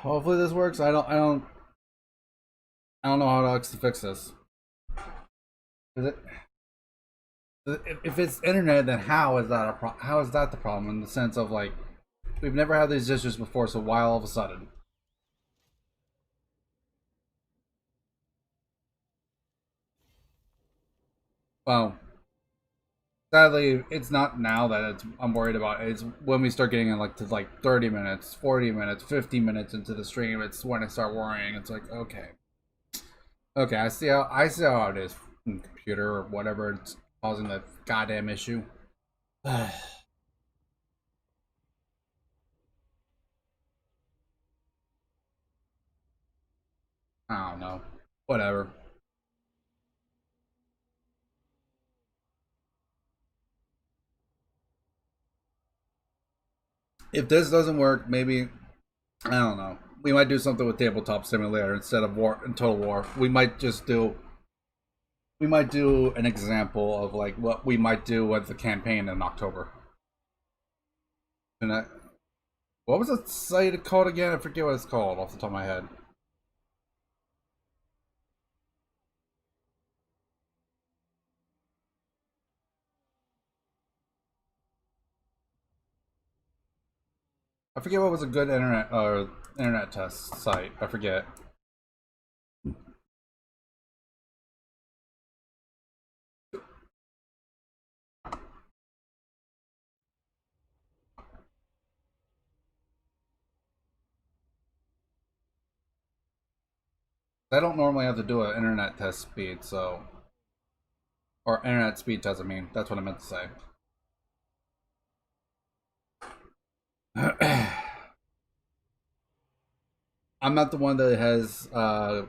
Hopefully this works. I don't know how to fix this. Is it, if it's internet, then how is that how is that the problem? In the sense of like, we've never had these issues before, so why all of a sudden? Well, sadly, it's not now that I'm worried about. It's when we start getting in like to like 30 minutes, 40 minutes, 50 minutes into the stream. It's when I start worrying. It's like, okay, I see how it is. Computer or whatever it's causing the goddamn issue. I don't know. Whatever. If this doesn't work, maybe I don't know. We might do something with Tabletop Simulator instead of War and Total War. We might do an example of like what we might do with the campaign in October. And what was the site called again? I forget what it's called off the top of my head. I forget what was a good internet test site. I forget. I don't normally have to do an internet test speed, so or internet speed test. I mean, that's what I meant to say. I'm not the one that has my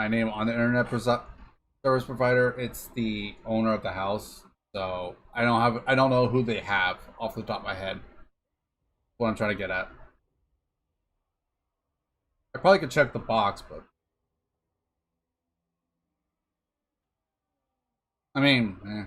name on the internet service provider. It's the owner of the house, so I don't know who they have off the top of my head. What I'm trying to get at. I probably could check the box, but I mean, eh.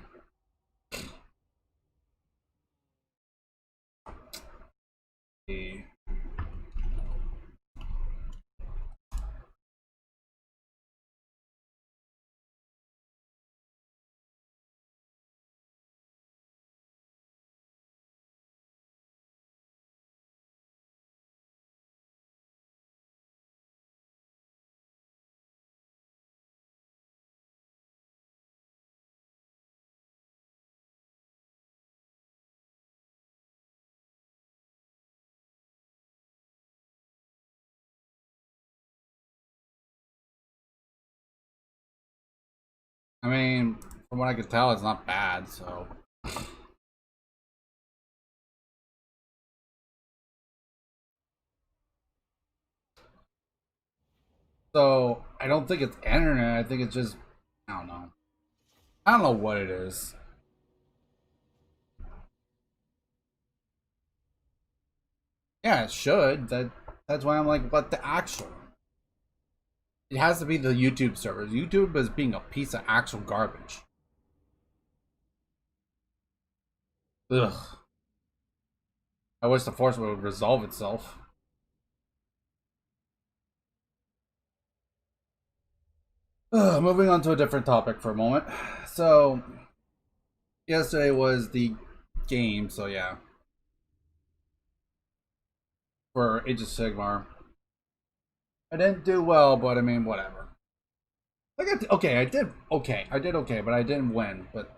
I mean, from what I could tell, it's not bad. So I don't think it's internet. I think it's just I don't know. I don't know what it is. Yeah, it should. That's why I'm like, what the actual? It has to be the YouTube servers. YouTube is being a piece of actual garbage. Ugh. I wish the force would resolve itself. Moving on to a different topic for a moment. So, yesterday was the game, so yeah. For Age of Sigmar. I didn't do well, but I mean, whatever. Okay, I did okay. I did okay, but I didn't win. But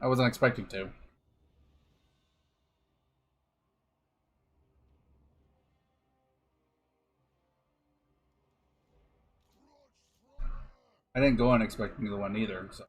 I wasn't expecting to. I didn't go in expecting to win either. So.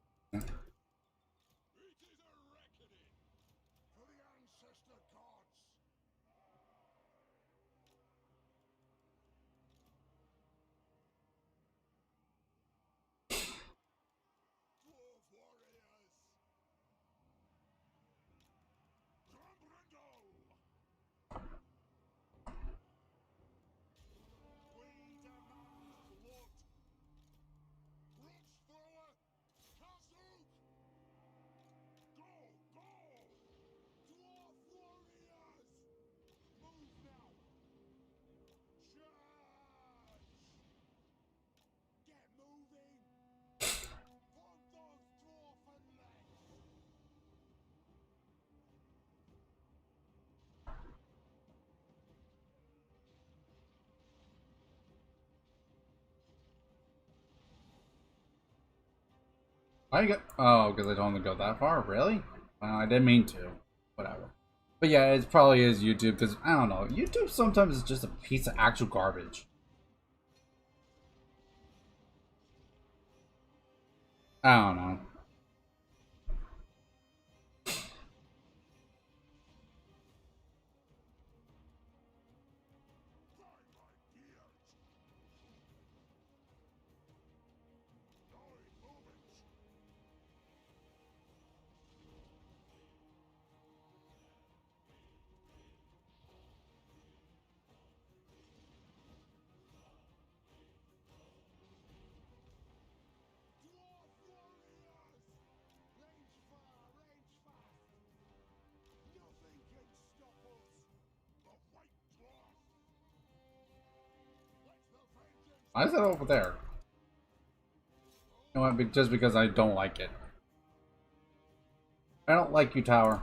I got. Oh, because I told him to go that far? Really? I didn't mean to. Whatever. But yeah, it probably is YouTube because I don't know. YouTube sometimes is just a piece of actual garbage. I don't know. Why is that over there? You know what? Just because I don't like it. I don't like you, tower.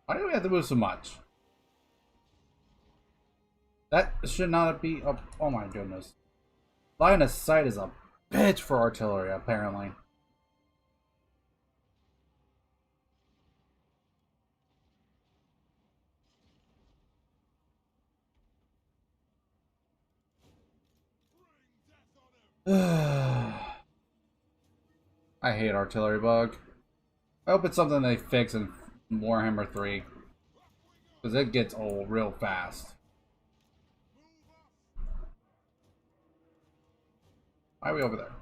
Why do we have to move so much? That should not be up. Oh my goodness. Line of sight is a bitch for artillery, apparently. I hate artillery bug. I hope it's something they fix in Warhammer 3. Because it gets old real fast. Why are we over there?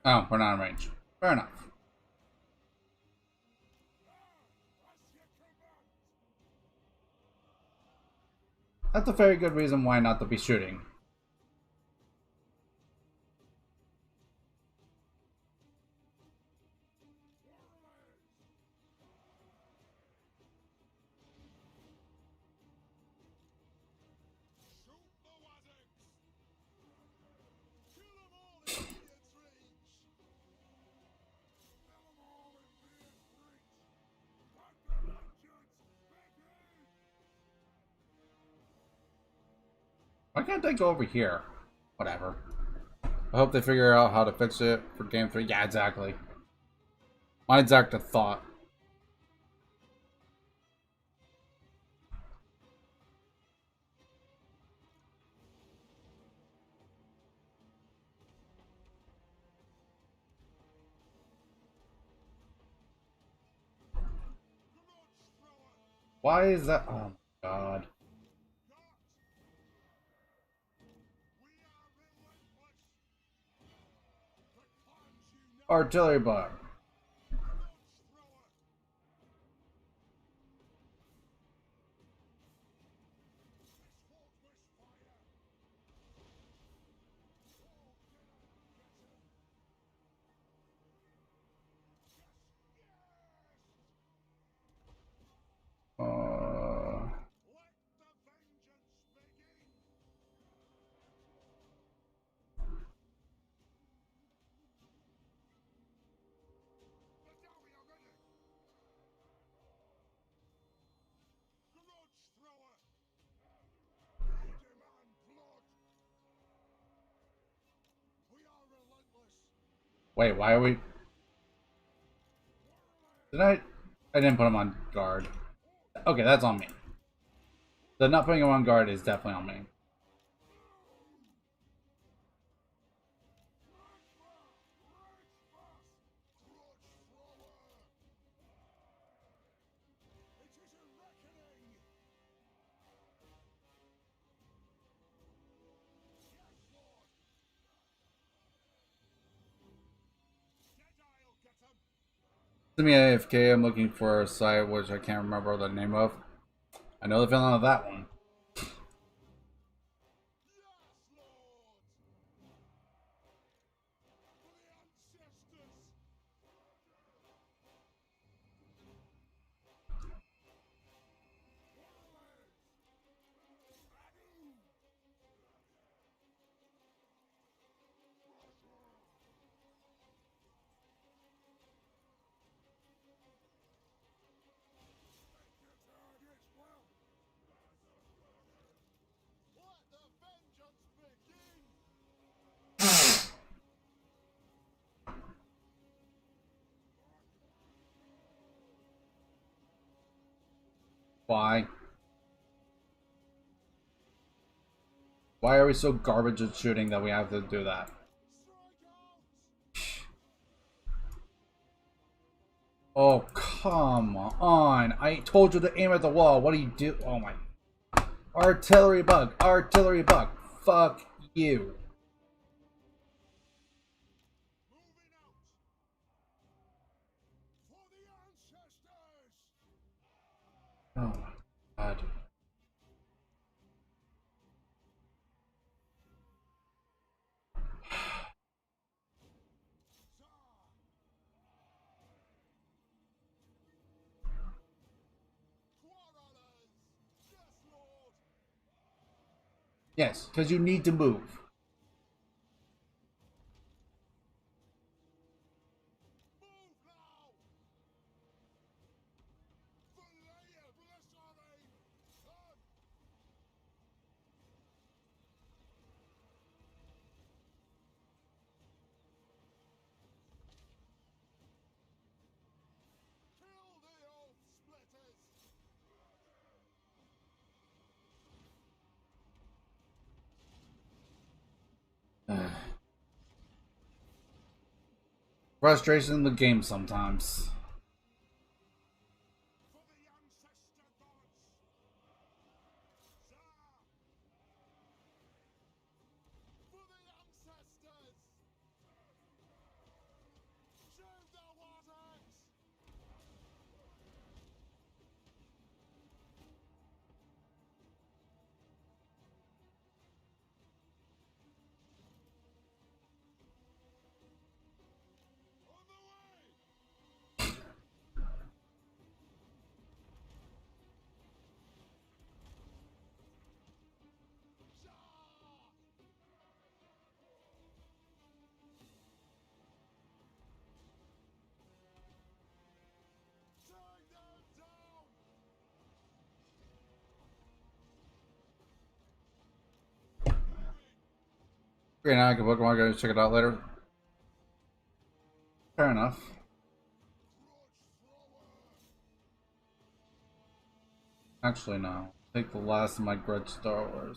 Oh, we're not in range. Fair enough. That's a very good reason why not to be shooting. Why can't they go over here? Whatever. I hope they figure out how to fix it for game 3. Yeah, exactly. My exact thought. Why is that? Oh my god. Artillery bug. Wait, why are we? Did I? I didn't put him on guard. Okay, that's on me. The not putting him on guard is definitely on me. Semi AFK, I'm looking for a site which I can't remember the name of. I know the villain of that one. Why? Why are we so garbage at shooting that we have to do that? Oh, come on. I told you to aim at the wall. What do you do? Oh my. Artillery bug. Artillery bug. Fuck you. Oh my god. Yes, because you need to move. Frustration in the game sometimes. Great, now I can Pokemon go check it out later. Fair enough. Actually, no. Take the last of my grudge Star Wars.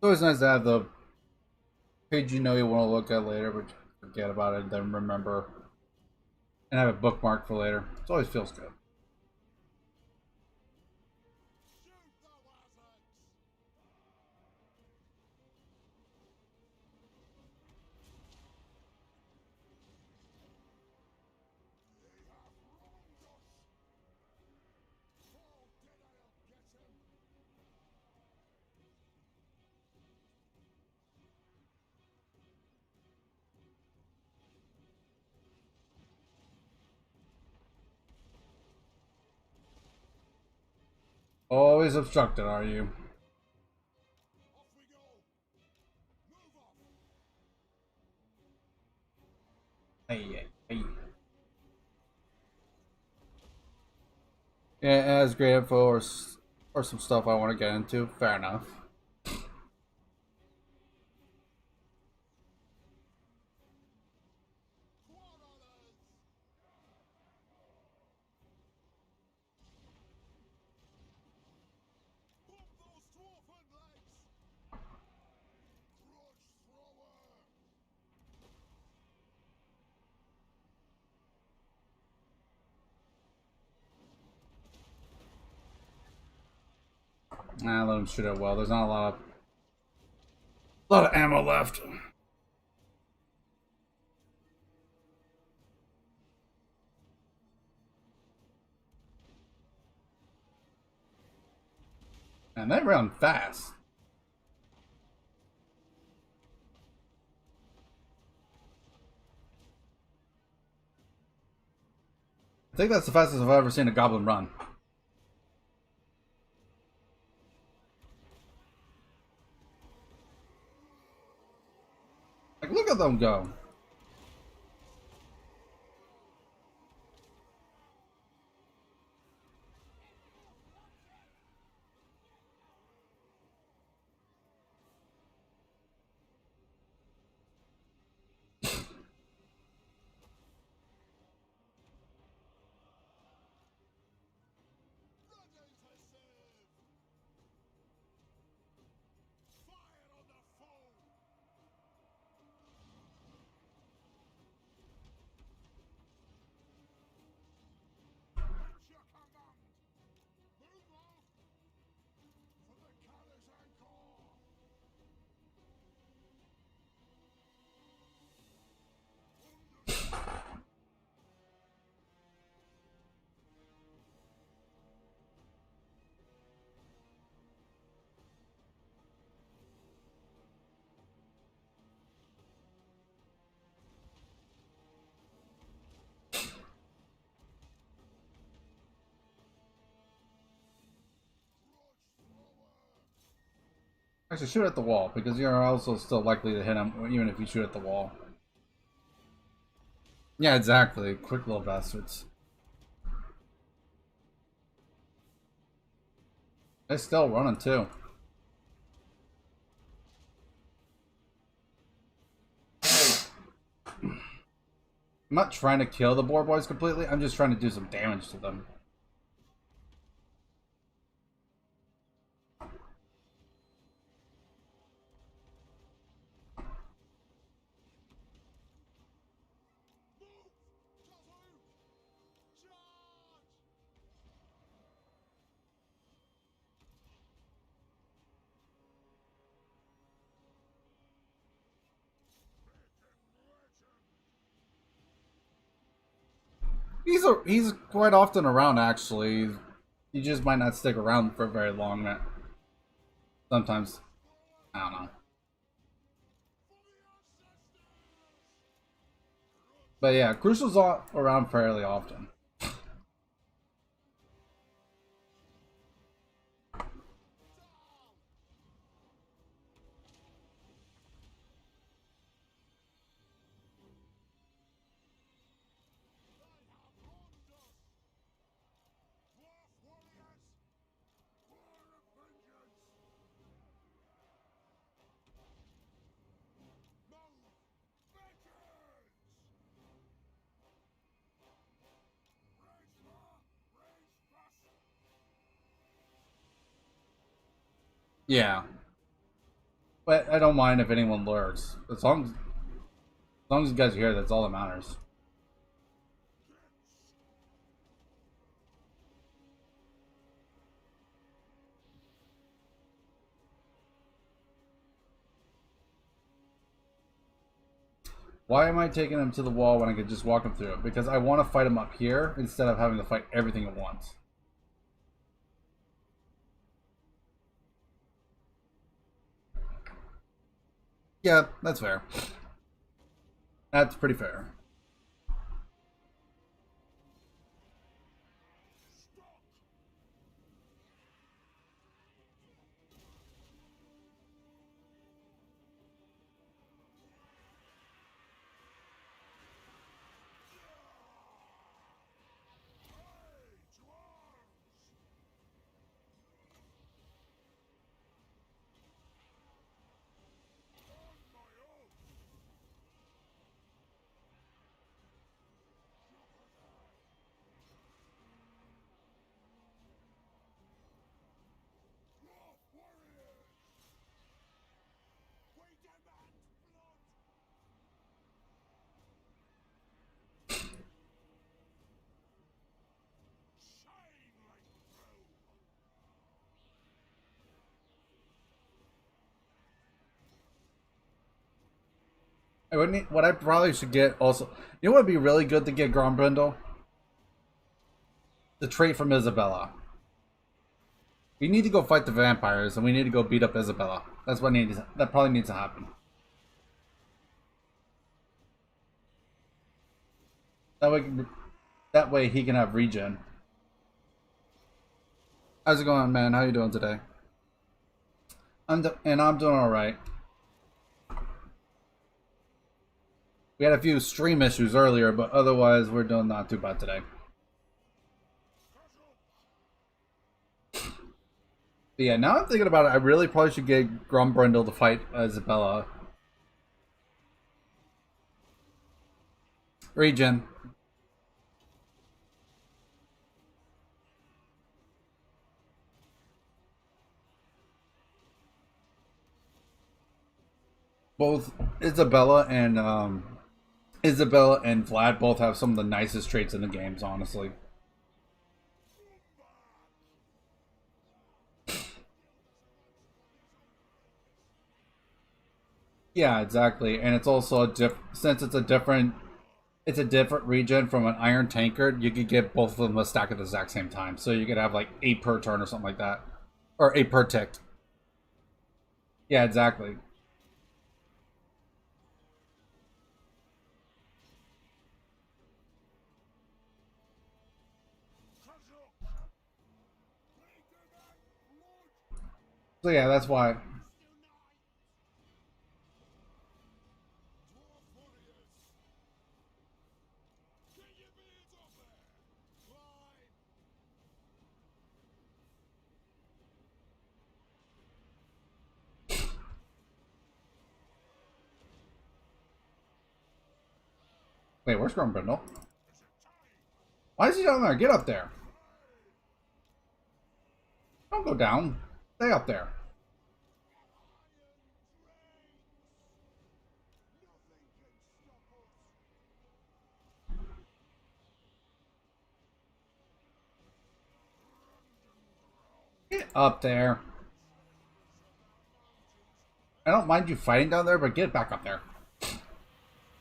It's always nice to have the page you know you want to look at later, but forget about it, then remember, and have a bookmark for later. It always feels good. Always obstructed, are you? Hey, hey, hey. Yeah, it has great info or some stuff I want to get into. Fair enough. Nah, let him shoot it well. There's not a lot of ammo left. And they run fast. I think that's the fastest I've ever seen a goblin run. Like, look at them go. Actually, shoot at the wall, because you're also still likely to hit him, even if you shoot at the wall. Yeah, exactly. Quick little bastards. They're still running, too. I'm not trying to kill the boar boys completely, I'm just trying to do some damage to them. He's quite often around, actually. He just might not stick around for very long. Sometimes, I don't know. But yeah, Crucial's around fairly often. Yeah, but I don't mind if anyone lurks, as long as As long as you guys are here, that's all that matters. Why am I taking him to the wall when I could just walk him through it? Because I want to fight him up here instead of having to fight everything at once. Yeah, that's fair. That's pretty fair. What I probably should get also. You know what would be really good to get Grombrindal? The trait from Isabella. We need to go fight the vampires, and we need to go beat up Isabella. That's what needs. That probably needs to happen. That way, he can have regen. How's it going, man? How you doing today? I'm doing all right. We had a few stream issues earlier, but otherwise we're doing not too bad today. But yeah, now I'm thinking about it. I really probably should get Grombrindal to fight Isabella. Regen. Both Isabella and Vlad both have some of the nicest traits in the games, honestly. Yeah, exactly. And it's also since it's a different region from an Iron Tankard, you could get both of them a stack at the exact same time. So you could have like 8 per turn or something like that. Or 8 per tick. Yeah, exactly. So yeah, that's why. Wait, where's Grombrindal? Why is he down there? Get up there. Don't go down. Stay up there. Get up there. I don't mind you fighting down there, but get back up there.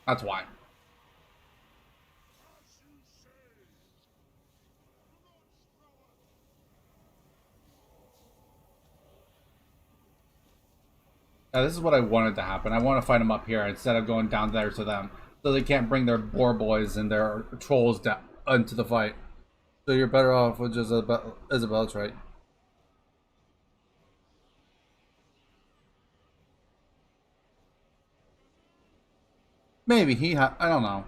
That's why. Yeah, this is what I wanted to happen. I want to fight them up here instead of going down there to them. So they can't bring their boar boys and their trolls down into the fight. So you're better off with just Isabella's right. Maybe I don't know.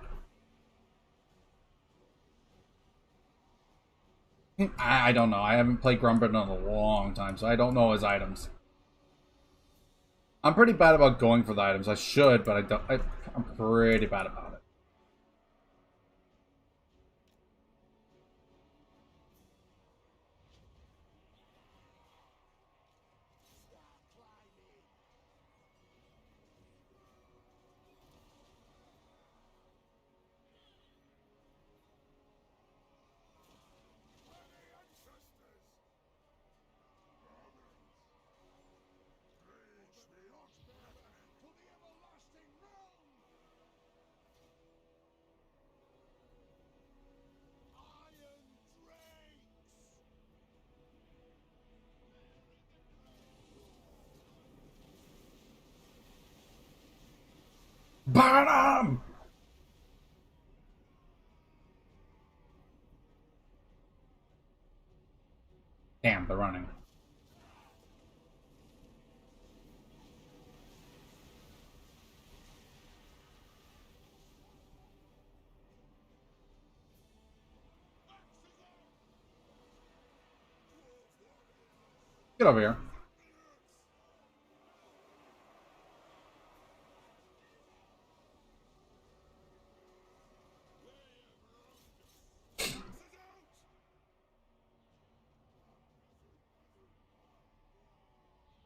I don't know. I haven't played Grombrindal in a long time, so I don't know his items. I'm pretty bad about going for the items. I should, but I don't. I'm pretty bad about it. Burn them! Damn, they're running. Get over here.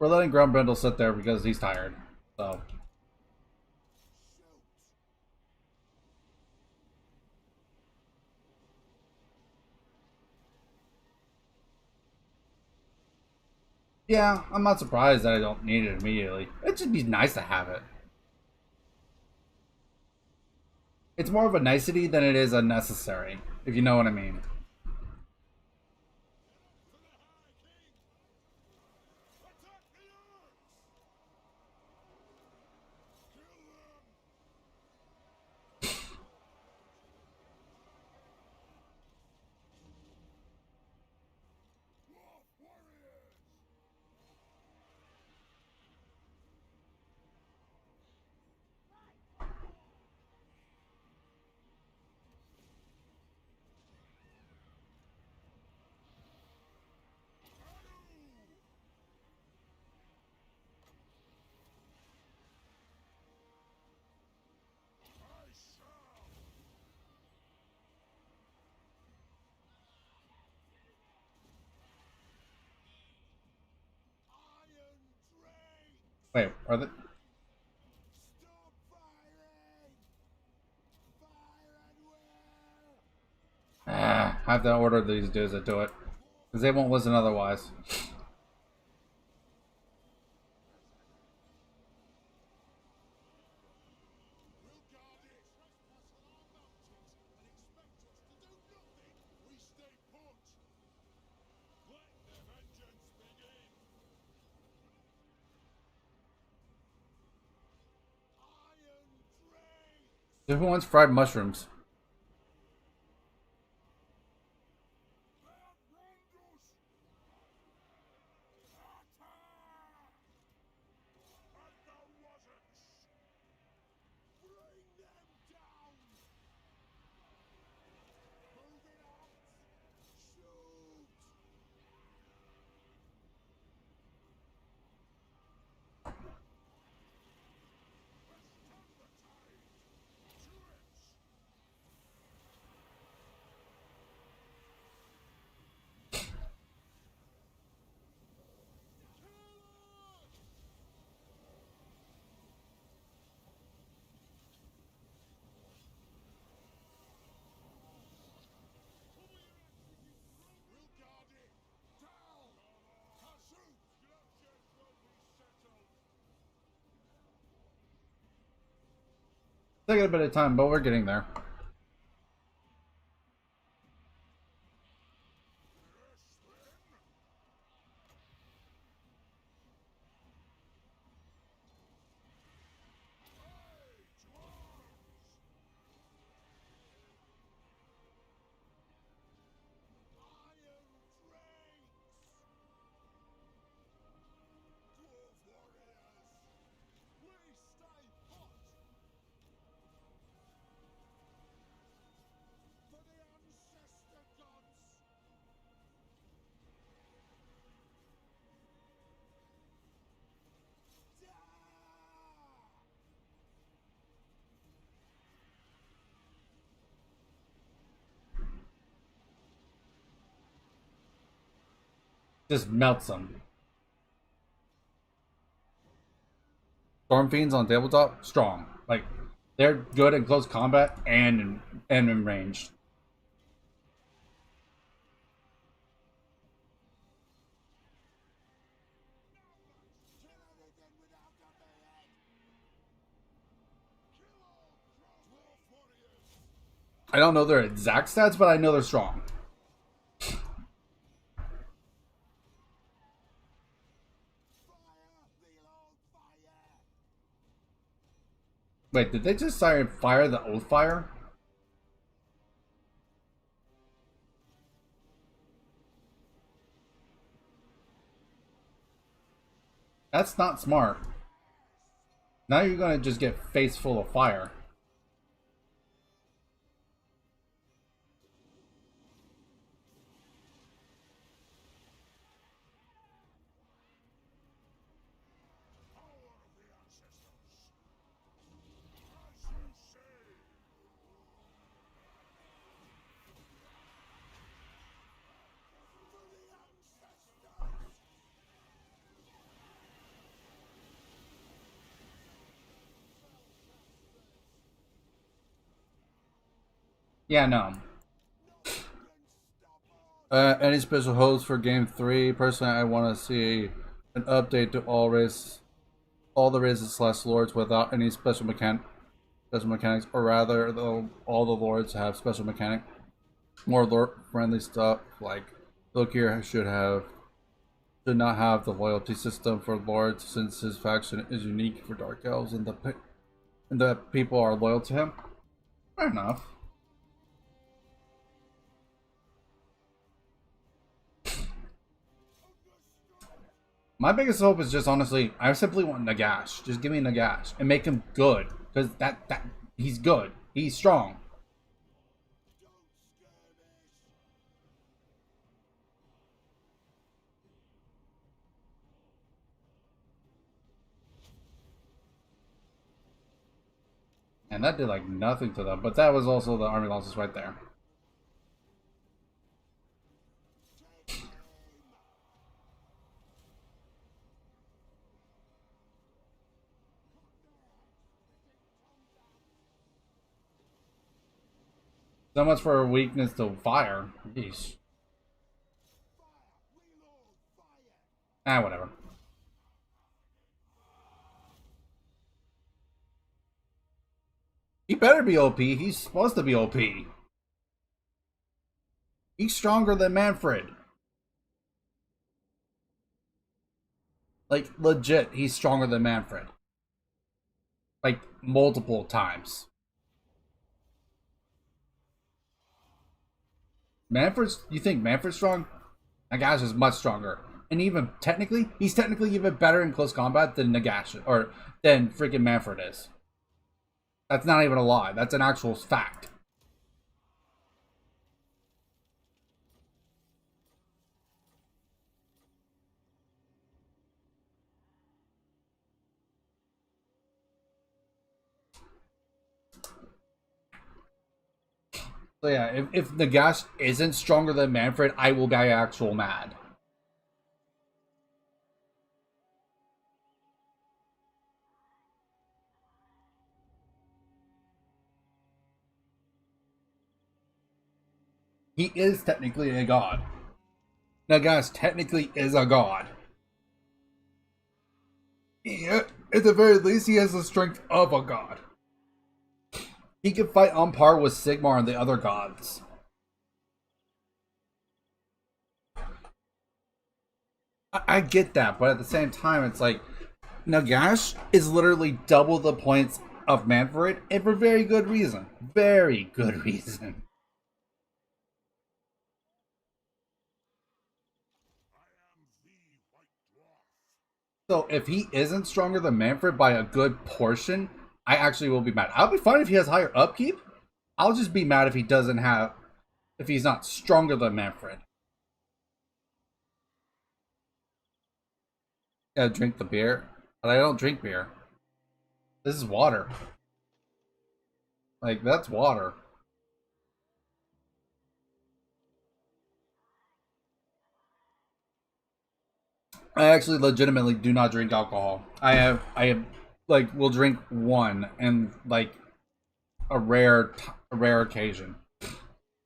We're letting Grombrindal sit there because he's tired. So. Yeah, I'm not surprised that I don't need it immediately. It'd just be nice to have it. It's more of a nicety than it is unnecessary, if you know what I mean. Wait, are they? I have to order these dudes to do it. Because they won't listen otherwise. So who wants fried mushrooms? Taking a bit of time, but we're getting there. Just melts them. Storm Fiends on tabletop, strong. Like, they're good in close combat and in ranged. I don't know their exact stats, but I know they're strong. Wait, did they just fire the Oath Fire? That's not smart. Now you're gonna just get face full of fire. Yeah, no. Any special hosts for Game 3? Personally, I want to see an update to all the races slash lords without any special mechanics, or rather, all the lords have special mechanic. More lord-friendly stuff, like Lokir should not have the loyalty system for lords, since his faction is unique for Dark Elves and the people are loyal to him. Fair enough. My biggest hope is just honestly, I simply want Nagash. Just give me Nagash and make him good, because that he's good. He's strong. And that did like nothing to them, but that was also the army losses right there. So much for a weakness to fire. Yeesh. Ah, whatever. He better be OP. He's supposed to be OP. He's stronger than Manfred. Like, legit, he's stronger than Manfred. Like, multiple times. You think Manfred's strong? Nagash is much stronger. And even technically, he's technically even better in close combat than Nagash, or than freaking Manfred is. That's not even a lie. That's an actual fact. So yeah, if Nagash isn't stronger than Manfred, I will be actual mad. He is technically a god. Nagash technically is a god. Yeah, at the very least, he has the strength of a god. He can fight on par with Sigmar and the other gods. I get that, but at the same time, it's like Nagash is literally double the points of Manfred, and for very good reason. Very good reason. So if he isn't stronger than Manfred by a good portion, I actually will be mad. I'll be fine if he has higher upkeep. I'll just be mad if he doesn't have, if he's not stronger than Manfred. Gotta drink the beer, but I don't drink beer. This is water. Like, that's water. I actually legitimately do not drink alcohol. I have, like, will drink one and like a rare occasion.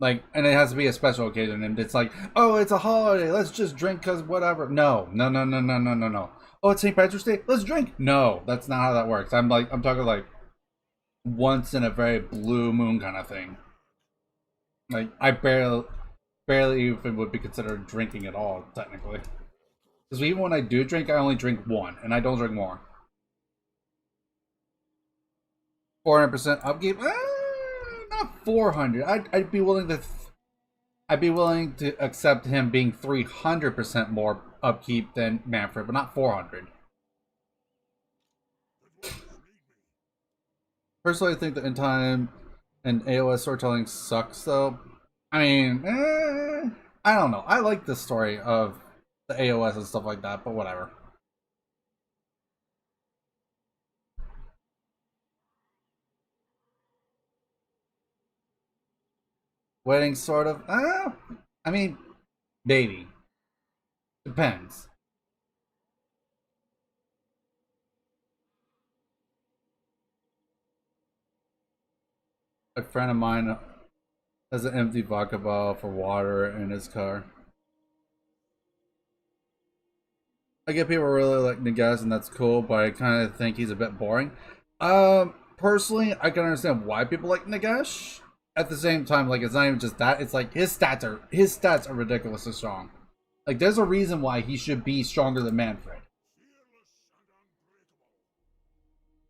Like, and it has to be a special occasion, and it's like, oh, it's a holiday, let's just drink because whatever. No. Oh, it's St. Patrick's Day, let's drink. No, that's not how that works. I'm talking like once in a very blue moon kind of thing. Like, I barely even would be considered drinking at all, technically. Because even when I do drink, I only drink one, and I don't drink more. 400% upkeep. Not 400. I'd be willing to. I'd be willing to accept him being 300% more upkeep than Manfred, but not 400. Personally, I think that in time and AOS storytelling sucks, though. I mean, I don't know. I like the story of the AOS and stuff like that, but whatever. Wedding, sort of. I mean, maybe. Depends. A friend of mine has an empty vodka bottle for water in his car. I get people really like Nagash, and that's cool, but I kind of think he's a bit boring. Personally, I can understand why people like Nagash. At the same time, like it's not even just that; it's like his stats are ridiculously strong. Like there's a reason why he should be stronger than Manfred.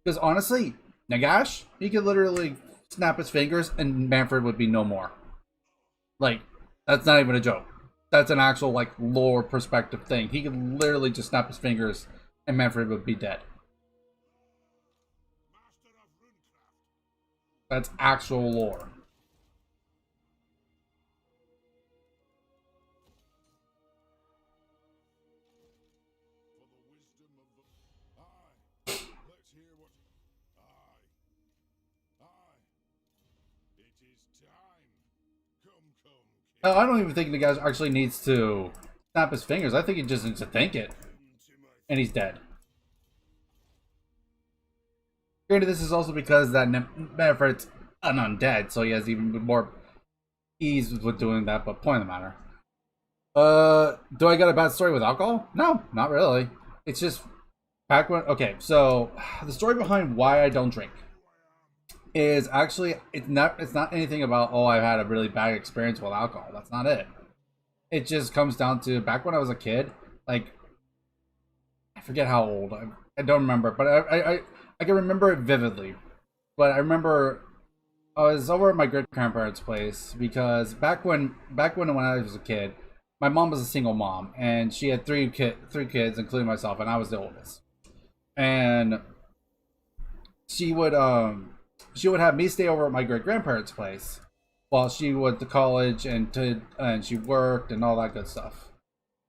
Because honestly, Nagash, he could literally snap his fingers and Manfred would be no more. Like that's not even a joke. That's an actual like lore perspective thing. He could literally just snap his fingers and Manfred would be dead. That's actual lore. I don't even think the guy actually needs to snap his fingers. I think he just needs to think it, and he's dead. Granted, this is also because that Manfred's an undead, so he has even more ease with doing that. But point of the matter, do I got a bad story with alcohol? No, not really. It's just back when. Okay, so the story behind why I don't drink is actually it's not anything about, oh, I had a really bad experience with alcohol. That's not it. It just comes down to back when I was a kid. Like I forget how old. I don't remember, but I can remember it vividly. But I remember I was over at my great grandparents' place because back when I was a kid, my mom was a single mom and she had three kids, including myself, and I was the oldest. And she would she would have me stay over at my great grandparents' place while she went to college and she worked and all that good stuff.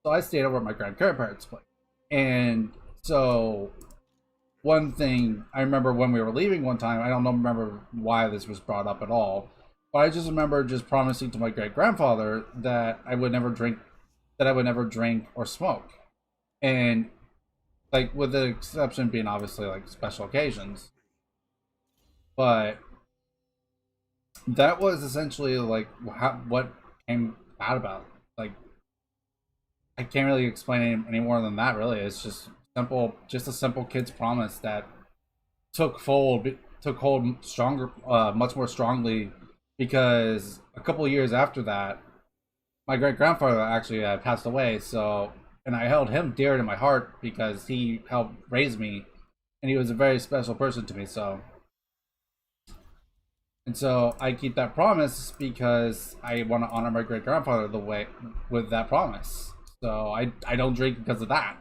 So I stayed over at my great grandparents' place. And so one thing I remember when we were leaving one time, I don't remember why this was brought up at all, but I just remember just promising to my great grandfather that I would never drink or smoke. And like with the exception being obviously like special occasions. But that was essentially like what came out about. Like I can't really explain any more than that. Really, it's just a simple kid's promise that took hold stronger, much more strongly, because a couple of years after that, my great grandfather actually passed away. So, and I held him dear to my heart because he helped raise me, and he was a very special person to me. So I keep that promise because I want to honor my great grandfather the way with that promise. So I don't drink because of that.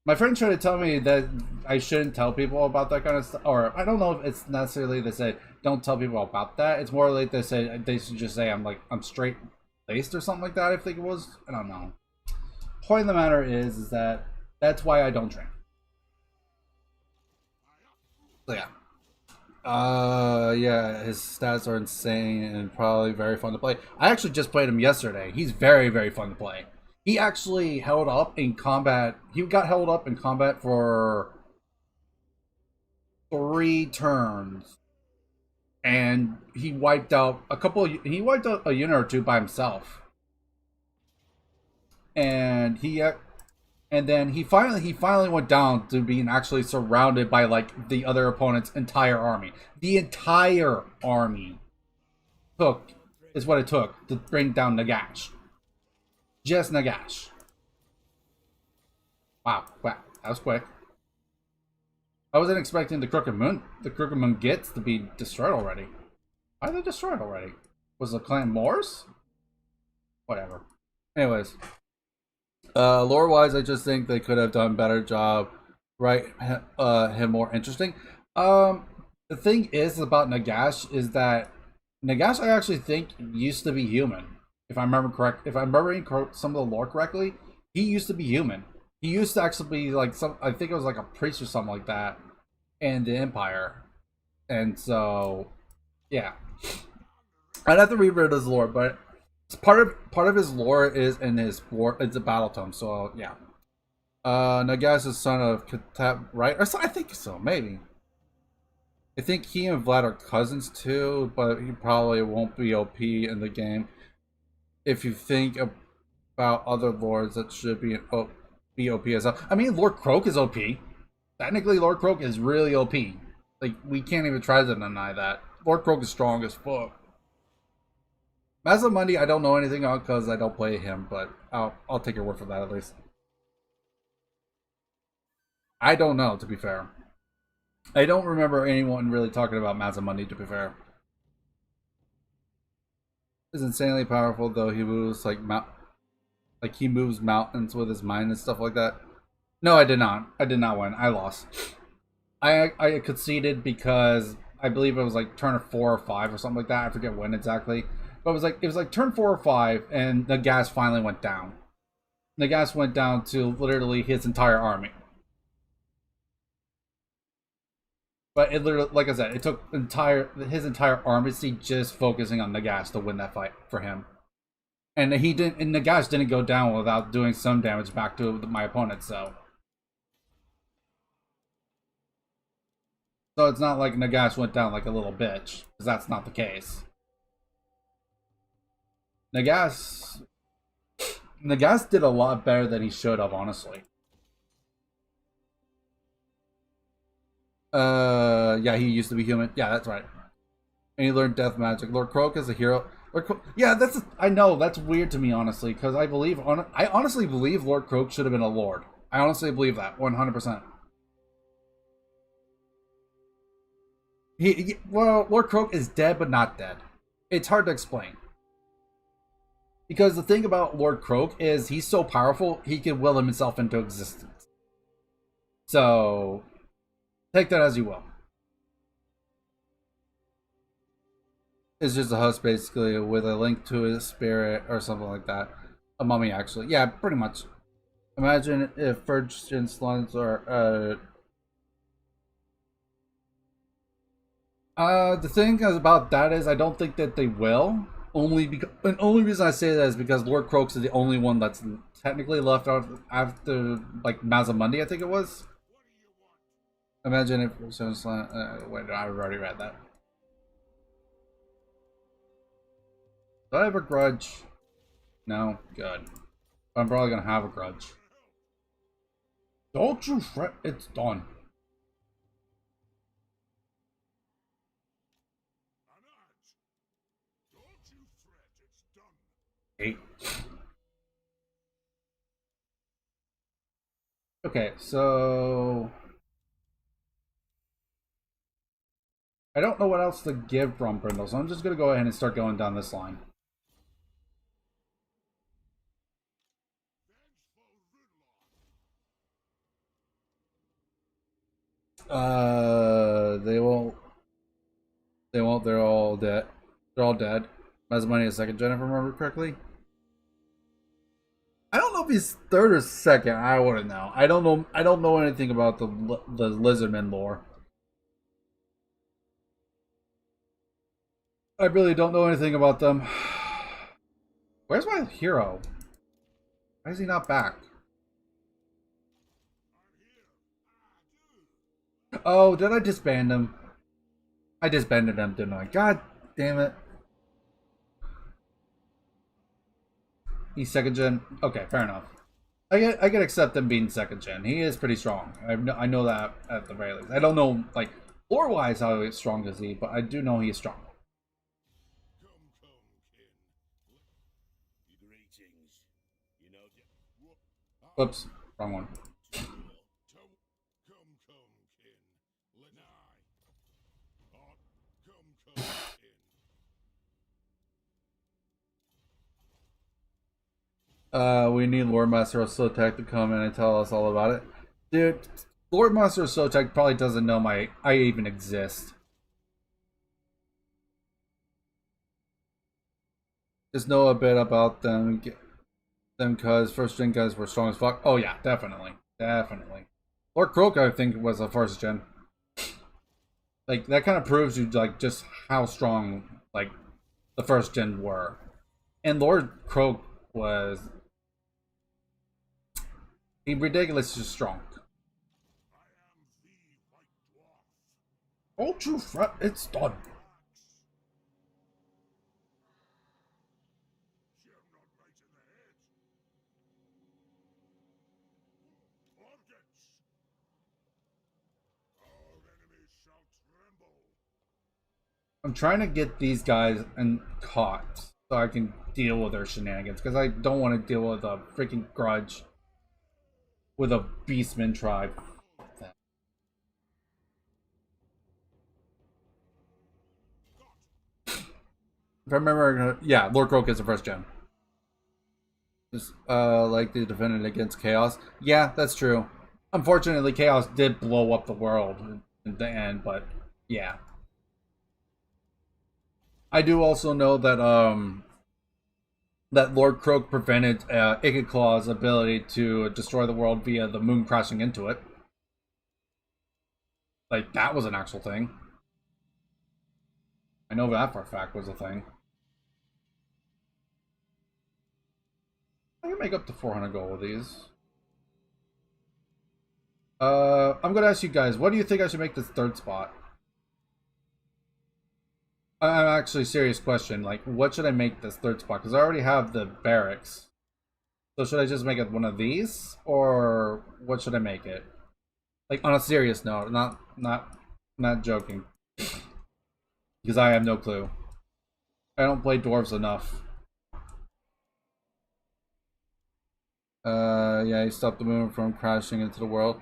My friend tried to tell me that I shouldn't tell people about that kind of stuff, or I don't know if it's necessarily they say don't tell people about that. It's more like they say they should just say I'm straight laced or something like that. I think it was. I don't know. Point of the matter is that that's why I don't drink. So yeah. Yeah, his stats are insane and probably very fun to play. I actually just played him yesterday. He's very, very fun to play. He actually held up in combat. He got held up in combat for 3 turns, and he wiped out a couple. He wiped out a unit or two by himself, and then he finally went down to being actually surrounded by like the other opponent's entire army. The entire army took is what it took to bring down Nagash. Just Nagash. Wow, that was quick. I wasn't expecting the Crooked Moon gets to be destroyed already. Why are they destroyed already? Was the clan Moors? Whatever. Anyways, lore wise, I just think they could have done a better job, right? Him more interesting. The thing is about Nagash is that Nagash, I actually think, used to be human. If I remember correct, if I'm remembering some of the lore correctly, he used to be human. He used to actually be like some. I think it was like a priest or something like that in the Empire, and so yeah. I'd have to reread his lore, but part of his lore is in his war. It's a battle tome, so yeah. Nagash is son of Katab, right? Or so, I think so, maybe. I think he and Vlad are cousins too, but he probably won't be OP in the game. If you think about other lords that should be be OP as well. I mean, Lord Croak is OP. Technically, Lord Croak is really OP. Like, we can't even try to deny that. Lord Croak is strong as fuck. Masamundi, I don't know anything on because I don't play him, but I'll take your word for that at least. I don't know, to be fair. I don't remember anyone really talking about Masamundi, to be fair. He's insanely powerful, though. He moves like he moves mountains with his mind and stuff like that. No, I did not. I did not win. I lost. I conceded because I believe it was like turn 4 or 5 or something like that. I forget when exactly, but it was like turn 4 or 5, and the gas finally went down. The gas went down to literally his entire army. But it literally, like I said, it took his entire army just focusing on Nagash to win that fight for him. And he didn't. And Nagash didn't go down without doing some damage back to my opponent. So it's not like Nagash went down like a little bitch, because that's not the case. Nagash did a lot better than he should have, honestly. Yeah, he used to be human. Yeah, that's right. And he learned death magic. Lord Croak is a hero. Yeah, I know that's weird to me, honestly, because I honestly believe Lord Croak should have been a lord. I honestly believe that 100%. Well, Lord Croak is dead, but not dead. It's hard to explain. Because the thing about Lord Croak is he's so powerful, he can will himself into existence. So, take that as you will. It's just a host, basically, with a link to his spirit or something like that. A mummy, actually. Yeah, pretty much. Imagine if virgin sluns are... the thing about that is I don't think that they will. The only reason I say that is because Lord Croaks is the only one that's technically left out after, like, Masamundi, I think it was. Imagine if wait, I've already read that. Do I have a grudge? No? Good. I'm probably gonna have a grudge. Don't you fret, it's done. Eight. Okay, so I don't know what else to give Grombrindal, so I'm just gonna go ahead and start going down this line. They won't. They won't. They're all dead. They're all dead. Masamundi is second gen, if I remember correctly. I don't know if he's third or second. I wouldn't know. I don't know. I don't know anything about the Lizardman lore. I really don't know anything about them. Where's my hero? Why is he not back? Oh, did I disband him? I disbanded him, didn't I? God damn it. He's second gen. Okay, fair enough. I can accept him being second gen. He is pretty strong. I know that at the very least. I don't know, like, lore wise how strong is he, but I do know he is strong. Oops, wrong one. We need Lord Master of Sotek to come in and tell us all about it. Dude, Lord Master of Sotek probably doesn't know I even exist. Just know a bit about them because first gen guys were strong as fuck. Oh yeah, definitely. Definitely. Lord Croak, I think, was a first gen. Like, that kind of proves you, like, just how strong, like, the first gen were. And Lord Croak was ridiculously strong. Oh, true front, it's done. I'm trying to get these guys and caught so I can deal with their shenanigans because I don't want to deal with a freaking grudge with a Beastman tribe. If I remember, yeah, Lord Croak is the first gen. Just like they defended against Chaos. Yeah, that's true. Unfortunately, Chaos did blow up the world in the end, but yeah. I do also know that Lord Croak prevented Claw's ability to destroy the world via the moon crashing into it. Like, that was an actual thing. I know that for a fact was a thing. I can make up to 400 gold with these. I'm gonna ask you guys, what do you think I should make this third spot? I'm actually serious question. Like, what should I make this third spot? Because I already have the barracks. So should I just make it one of these, or what should I make it? Like, on a serious note, not joking, because I have no clue. I don't play dwarves enough. Yeah, he stopped the moon from crashing into the world.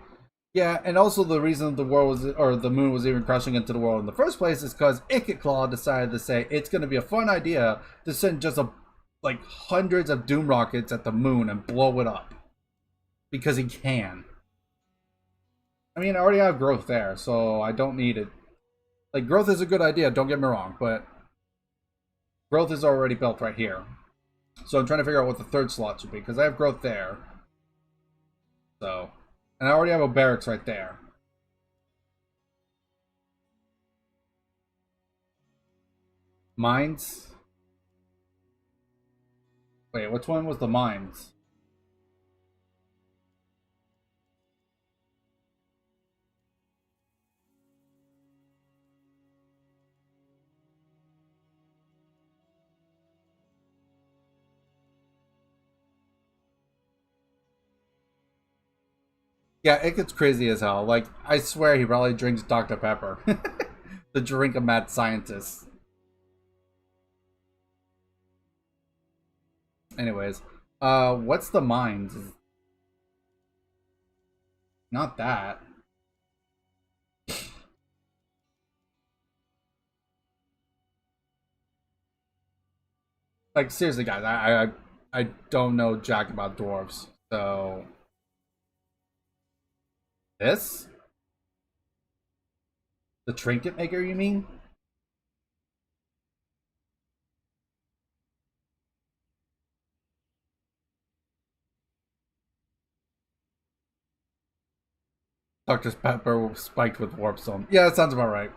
Yeah, and also the reason the world was, or the moon was even crashing into the world in the first place is because Claw decided to say it's going to be a fun idea to send just like hundreds of doom rockets at the moon and blow it up because he can. I mean, I already have growth there, so I don't need it. Like, growth is a good idea, don't get me wrong, but growth is already built right here. So I'm trying to figure out what the third slot should be because I have growth there. So, and I already have a barracks right there. Mines? Wait, which one was the mines? Yeah, it gets crazy as hell. Like, I swear he probably drinks Dr. Pepper. The drink of mad scientists. Anyways, what's the mines? Not that. Like, seriously, guys, I don't know jack about dwarves. So, this? The trinket maker, you mean? Dr. Pepper spiked with warp stone. Yeah, that sounds about right.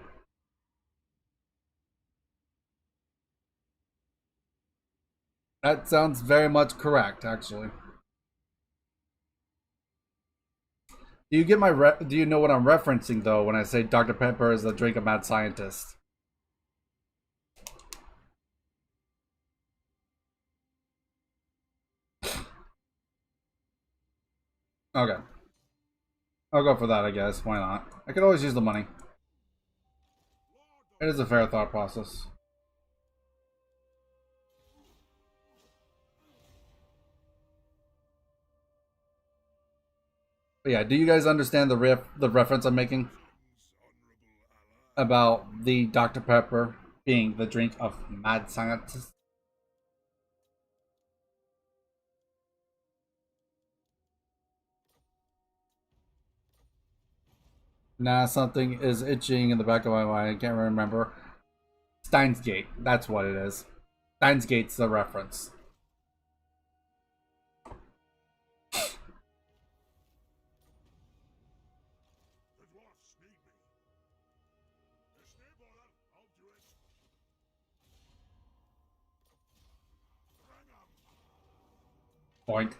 That sounds very much correct, actually. Do you get my do you know what I'm referencing though when I say Dr. Pepper is the drink of mad scientist? Okay. I'll go for that, I guess. Why not? I could always use the money. It is a fair thought process. But yeah, do you guys understand the reference I'm making about the Dr. Pepper being the drink of mad scientists? Nah, something is itching in the back of my mind. I can't remember. Steins Gate. That's what it is. Steins Gate's the reference. Point.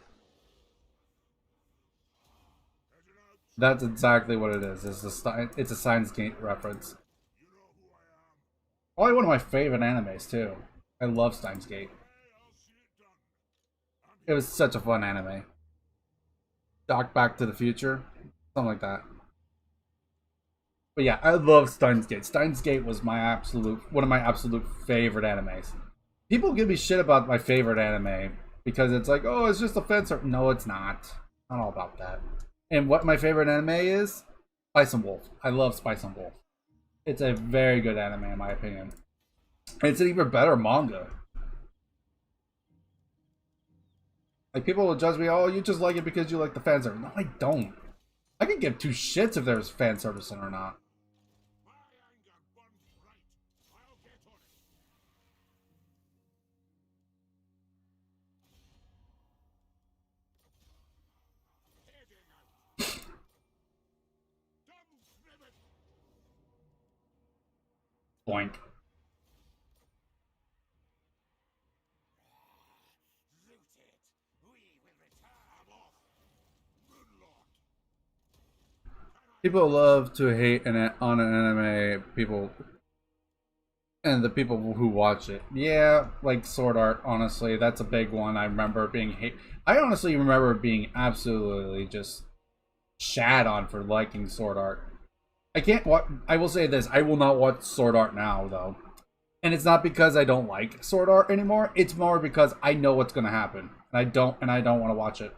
That's exactly what it is. It's a Steins Gate reference. Probably one of my favorite animes too. I love Steins Gate. It was such a fun anime. Doc Back to the Future, something like that. But yeah, I love Steins Gate. Steins Gate was one of my absolute favorite animes. People give me shit about my favorite anime because it's like, oh, it's just a fence. No, it's not. Not all about that. And what my favorite anime is? Spice and Wolf. I love Spice and Wolf. It's a very good anime in my opinion. It's an even better manga. Like people will judge me, oh, you just like it because you like the fan service. No, I don't. I could give two shits if there's fan service in or not. Boink. People love to hate on an anime. People and the people who watch it. Yeah, like Sword Art. Honestly, that's a big one. I remember being hate. I honestly remember being absolutely just shat on for liking Sword Art. I can't. I will say this: I will not watch Sword Art now, though. And it's not because I don't like Sword Art anymore. It's more because I know what's going to happen, and I don't want to watch it.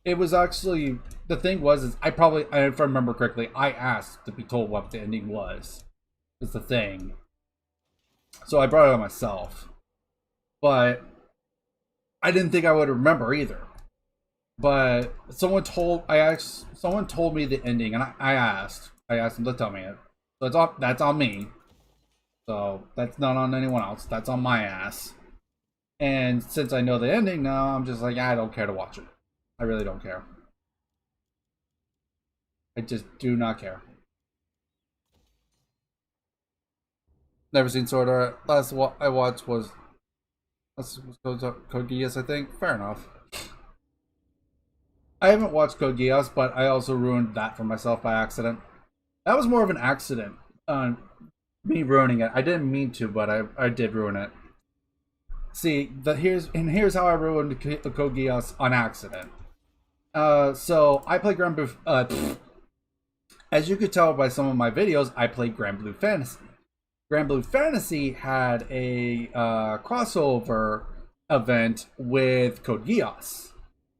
It was actually the thing was is if I remember correctly, I asked to be told what the ending was. Is the thing. So I brought it on myself, but I didn't think I would remember either. But someone told me the ending, and I asked them to tell me it. So that's on me. So that's not on anyone else. That's on my ass. And since I know the ending now, I'm just like, I don't care to watch it. I really don't care. I just do not care. Never seen Sword Art. Last what I watched was Code Geass, I think. Fair enough. I haven't watched Code Geass, but I also ruined that for myself by accident. That was more of an accident. Me ruining it. I didn't mean to, but I did ruin it. See, here's how I ruined the Code Geass on accident. So I play as you could tell by some of my videos, I play Granblue Fantasy. Granblue Fantasy had a crossover event with Code Geass,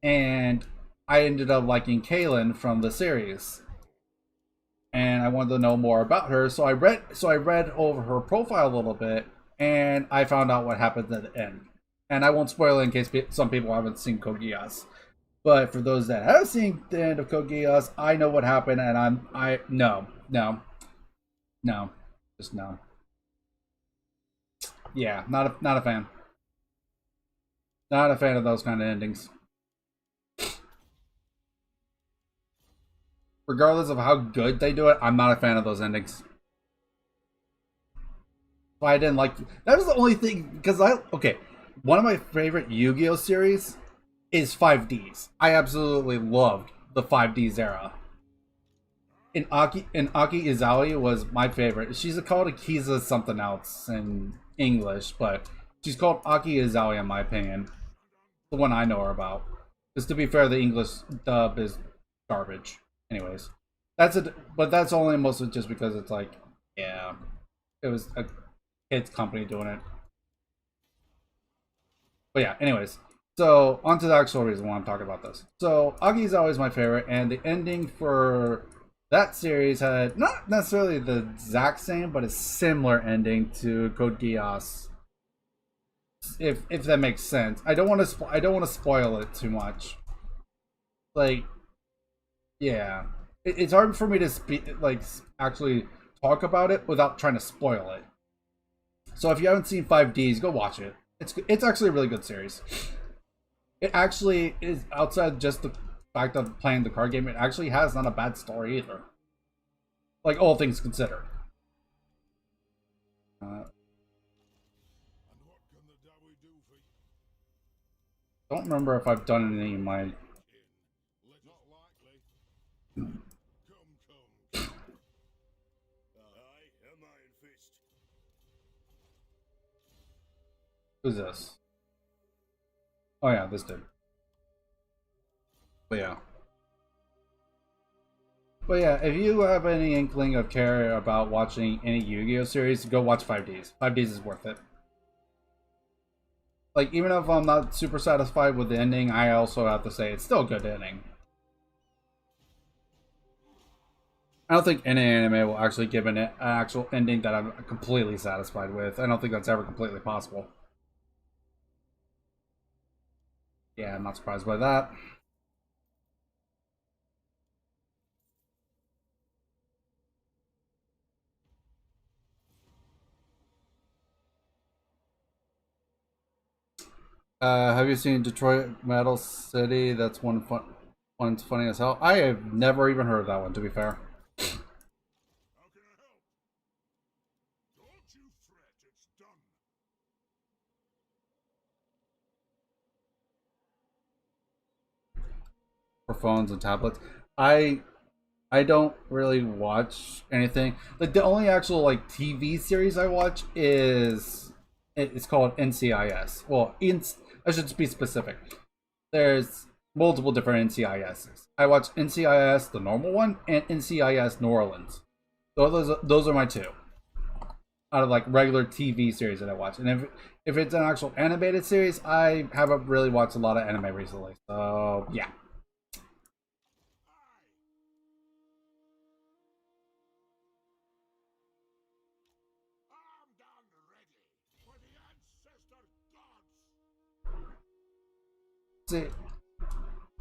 and I ended up liking Kaylin from the series, and I wanted to know more about her. So I read over her profile a little bit, and I found out what happened at the end. And I won't spoil it in case some people haven't seen Code Geass. But for those that have seen the end of Code Geass, I know what happened, and no, just no. Yeah, not a fan. Not a fan of those kind of endings. Regardless of how good they do it, I'm not a fan of those endings. Why I didn't like that was the only thing because one of my favorite Yu-Gi-Oh series is 5Ds. I absolutely loved the 5Ds era. And Aki Izawa was my favorite. She's called Akiza something else in English, but she's called Aki Izawa in my opinion. The one I know her about. Because to be fair, the English dub is garbage. Anyways, but that's only mostly just because it's like, yeah, it was a kids company doing it. But yeah, anyways, so on to the actual reason why I'm talking about this. So Aki is always my favorite, and the ending for that series had not necessarily the exact same, but a similar ending to Code Geass. If that makes sense, I don't want to spoil it too much. Like, yeah. it's hard for me to speak, like, actually talk about it without trying to spoil it. So if you haven't seen 5Ds, go watch it. It's actually a really good series. It actually is, outside just the fact of playing the card game, it actually has not a bad story either. Like, all things considered. Don't remember if I've done any in my... Who's this? Oh yeah, this dude. But yeah. But yeah, if you have any inkling of care about watching any Yu-Gi-Oh series, go watch 5Ds. 5Ds is worth it. Like, even if I'm not super satisfied with the ending, I also have to say it's still a good ending. I don't think any anime will actually give an actual ending that I'm completely satisfied with. I don't think that's ever completely possible. Yeah, I'm not surprised by that. Have you seen Detroit Metal City? That's one's funny as hell. I have never even heard of that one, to be fair. For phones and tablets. I don't really watch anything. Like, the only actual like TV series I watch is it's called NCIS. Well, I should be specific. There's multiple different NCISs. I watch NCIS, the normal one, and NCIS New Orleans. So those are my two out of like regular TV series that I watch. And if it's an actual animated series, I haven't really watched a lot of anime recently. So yeah. See,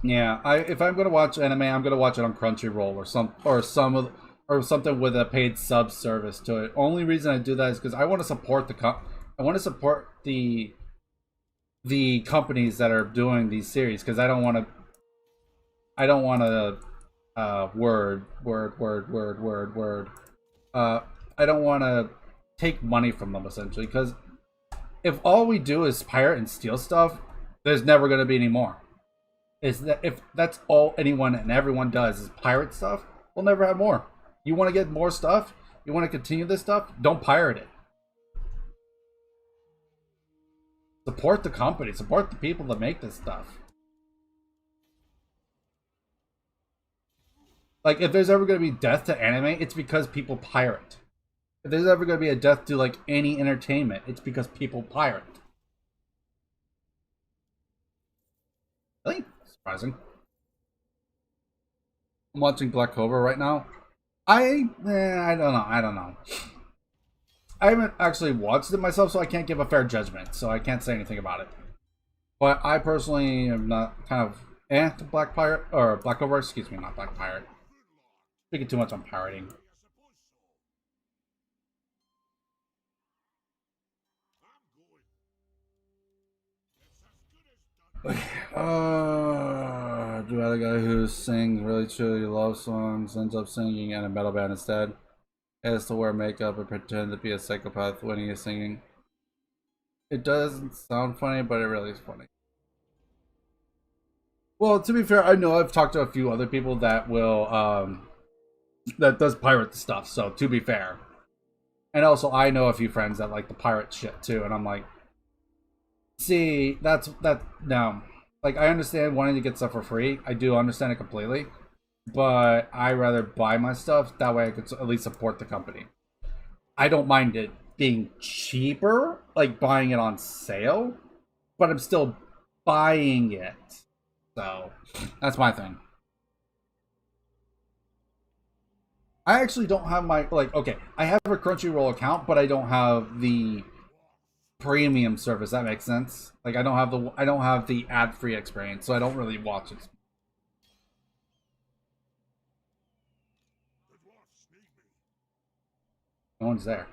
yeah, if I'm gonna watch anime, I'm gonna watch it on Crunchyroll or something with a paid sub service to it. Only reason I do that is because I want to support I want to support the companies that are doing these series, because I don't want to word I don't want to take money from them, essentially, because if all we do is pirate and steal stuff, there's never going to be any more. Is that if that's all anyone and everyone does is pirate stuff, we'll never have more. You want to get more stuff? You want to continue this stuff? Don't pirate it. Support the company. Support the people that make this stuff. Like, if there's ever going to be death to anime, it's because people pirate. If there's ever going to be a death to like any entertainment, it's because people pirate. Really? Surprising. I'm watching Black Clover right now. I don't know. I don't know. I haven't actually watched it myself, so I can't give a fair judgment. So I can't say anything about it. But I personally am not kind of Black Pirate or Black Clover. Excuse me, not Black Pirate. Speaking too much on pirating. Do other guy who sings really truly love songs ends up singing in a metal band instead. He has to wear makeup and pretend to be a psychopath when he is singing. It doesn't sound funny, but it really is funny. Well, to be fair, I know I've talked to a few other people that will that does pirate the stuff. So to be fair, and also I know a few friends that like the pirate shit too, and I'm like, see, that no. Like, I understand wanting to get stuff for free. I do understand it completely. But I rather buy my stuff. That way I could at least support the company. I don't mind it being cheaper, like buying it on sale. But I'm still buying it. So, that's my thing. I actually don't have my, like, okay, I have a Crunchyroll account, but I don't have the premium service. That makes sense. Like, I don't have the ad free experience, so I don't really watch it. one's there.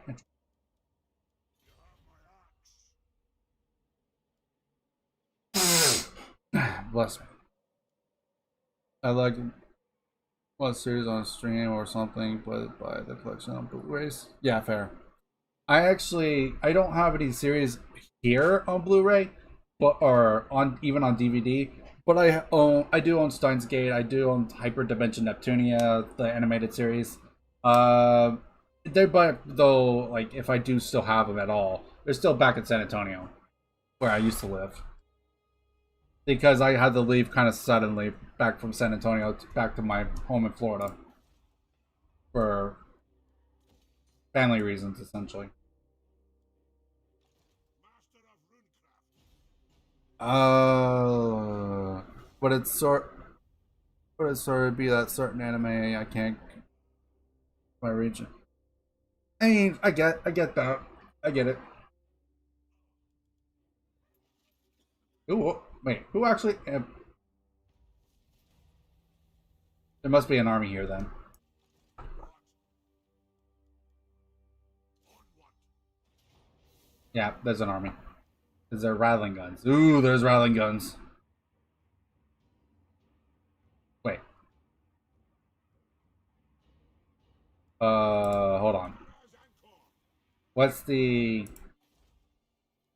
Bless me. I like what series on stream or something, but by the collection on Blu-rays. Yeah, fair. I don't have any series here on Blu-ray, but or on even on DVD. But I do own Steins Gate. I do own Hyper Dimension Neptunia, the animated series. They're but though like if I do still have them at all, they're still back in San Antonio, where I used to live. Because I had to leave kind of suddenly back from San Antonio back to my home in Florida for family reasons, essentially. But it's but it's sort of be that certain anime I can't my region. I mean, I get that. I get it. Ooh, wait, who actually? There must be an army here then. Yeah, there's an army. Is there rattling guns? Ooh, there's rattling guns. Wait. Hold on. What's the?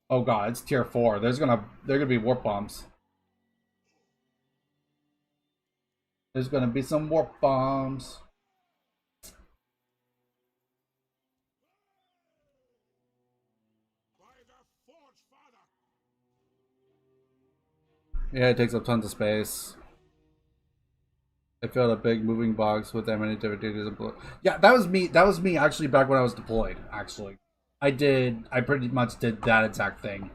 Oh god, it's tier 4. They're gonna be warp bombs. There's gonna be some warp bombs. Yeah, it takes up tons of space. I filled a big moving box with that many different data and blue. Yeah, that was me. That was me actually back when I was deployed. Actually, I pretty much did that exact thing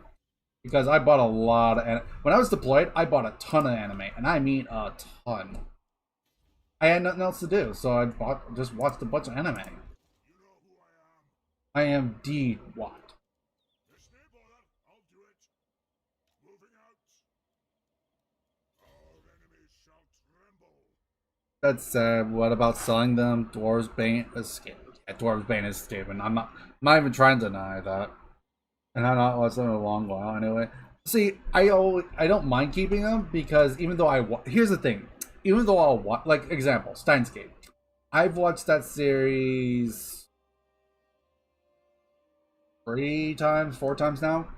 because I bought a lot of. When I was deployed, I bought a ton of anime, and I mean a ton. I had nothing else to do, so I just watched a bunch of anime. I am D Watt. That's sad. What about selling them? Dwarves Bane escaped. Yeah, Dwarves Bane is escaping. I'm not even trying to deny that. And I've not watched them in a long while anyway. See, I don't mind keeping them because even though here's the thing, even though I'll watch, like example, Steins Gate. I've watched that series 4 times now.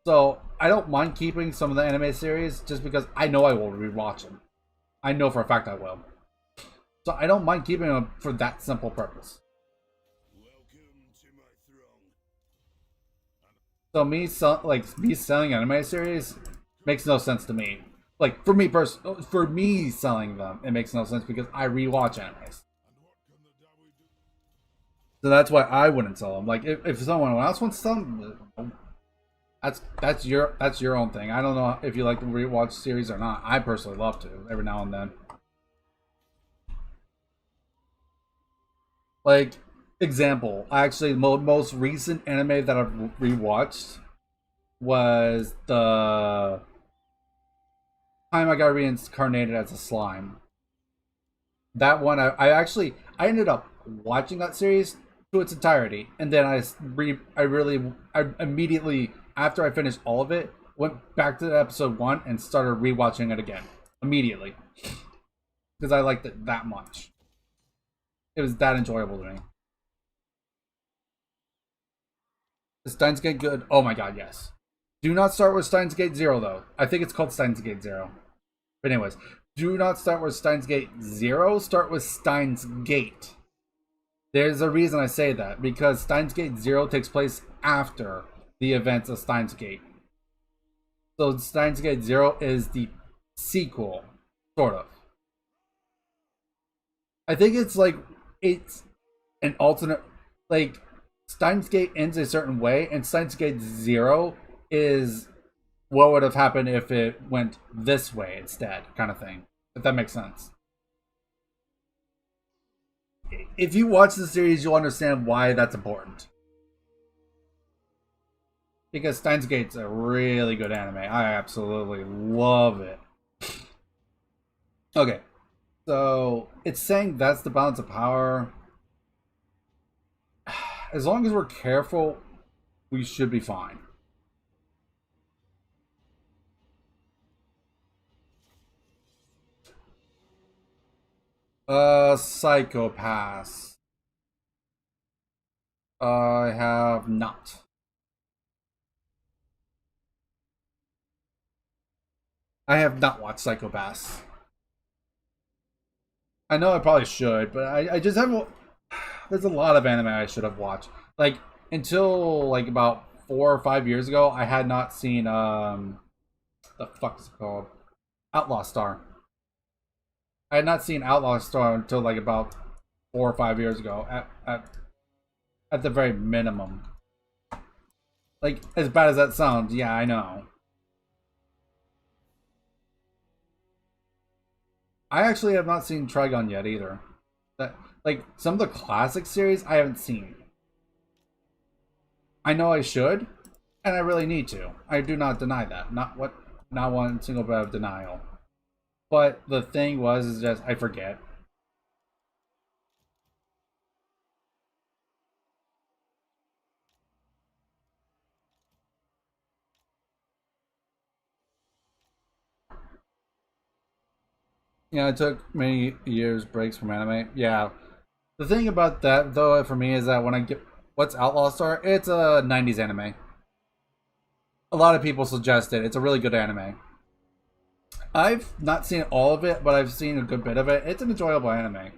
So I don't mind keeping some of the anime series just because I know I will rewatch them. I know for a fact I will. So I don't mind keeping them for that simple purpose. So me selling anime series makes no sense to me. Like for me selling them, it makes no sense because I rewatch animes. So that's why I wouldn't sell them. Like if someone else wants to sell them, that's your own thing. I don't know if you like to rewatch series or not. I personally love to every now and then. Like example, actually, most recent anime that I've rewatched was the time I got reincarnated as a slime. That one, I ended up watching that series to its entirety, and then I immediately after I finished all of it went back to episode 1 and started rewatching it again immediately because I liked it that much. It was that enjoyable to me. Is Steins Gate good? Oh my god, yes. Do not start with Steins Gate 0 though. I think it's called Steins Gate 0. But anyways, do not start with Steins Gate 0. Start with Steins Gate. There's a reason I say that because Steins Gate 0 takes place after the events of Steins Gate. So Steins Gate 0 is the sequel, sort of. I think it's an alternate, like Steins Gate ends a certain way, and Steins Gate 0 is what would have happened if it went this way instead, kind of thing. If that makes sense. If you watch the series, you'll understand why that's important. Because Steins Gate's a really good anime. I absolutely love it. Okay. So, it's saying that's the balance of power. as long as we're careful, we should be fine. Psychopaths. I have not. I have not watched Psychopaths. I know I probably should, but I just haven't. There's a lot of anime I should have watched. Like until like about 4 or 5 years ago, I had not seen the fuck is it called? Outlaw Star. I had not seen Outlaw Star until like about 4 or 5 years ago. At the very minimum. Like as bad as that sounds, yeah, I know. I actually have not seen Trigon yet either. That like some of the classic series I haven't seen. I know I should, and I really need to. I do not deny that. Not one single bit of denial. But the thing was is just I forget. Yeah, I took many years breaks from anime. Yeah. The thing about that though for me is that when I get what's Outlaw Star, it's a 90s anime. A lot of people suggest it. It's a really good anime. I've not seen all of it, but I've seen a good bit of it. It's an enjoyable anime.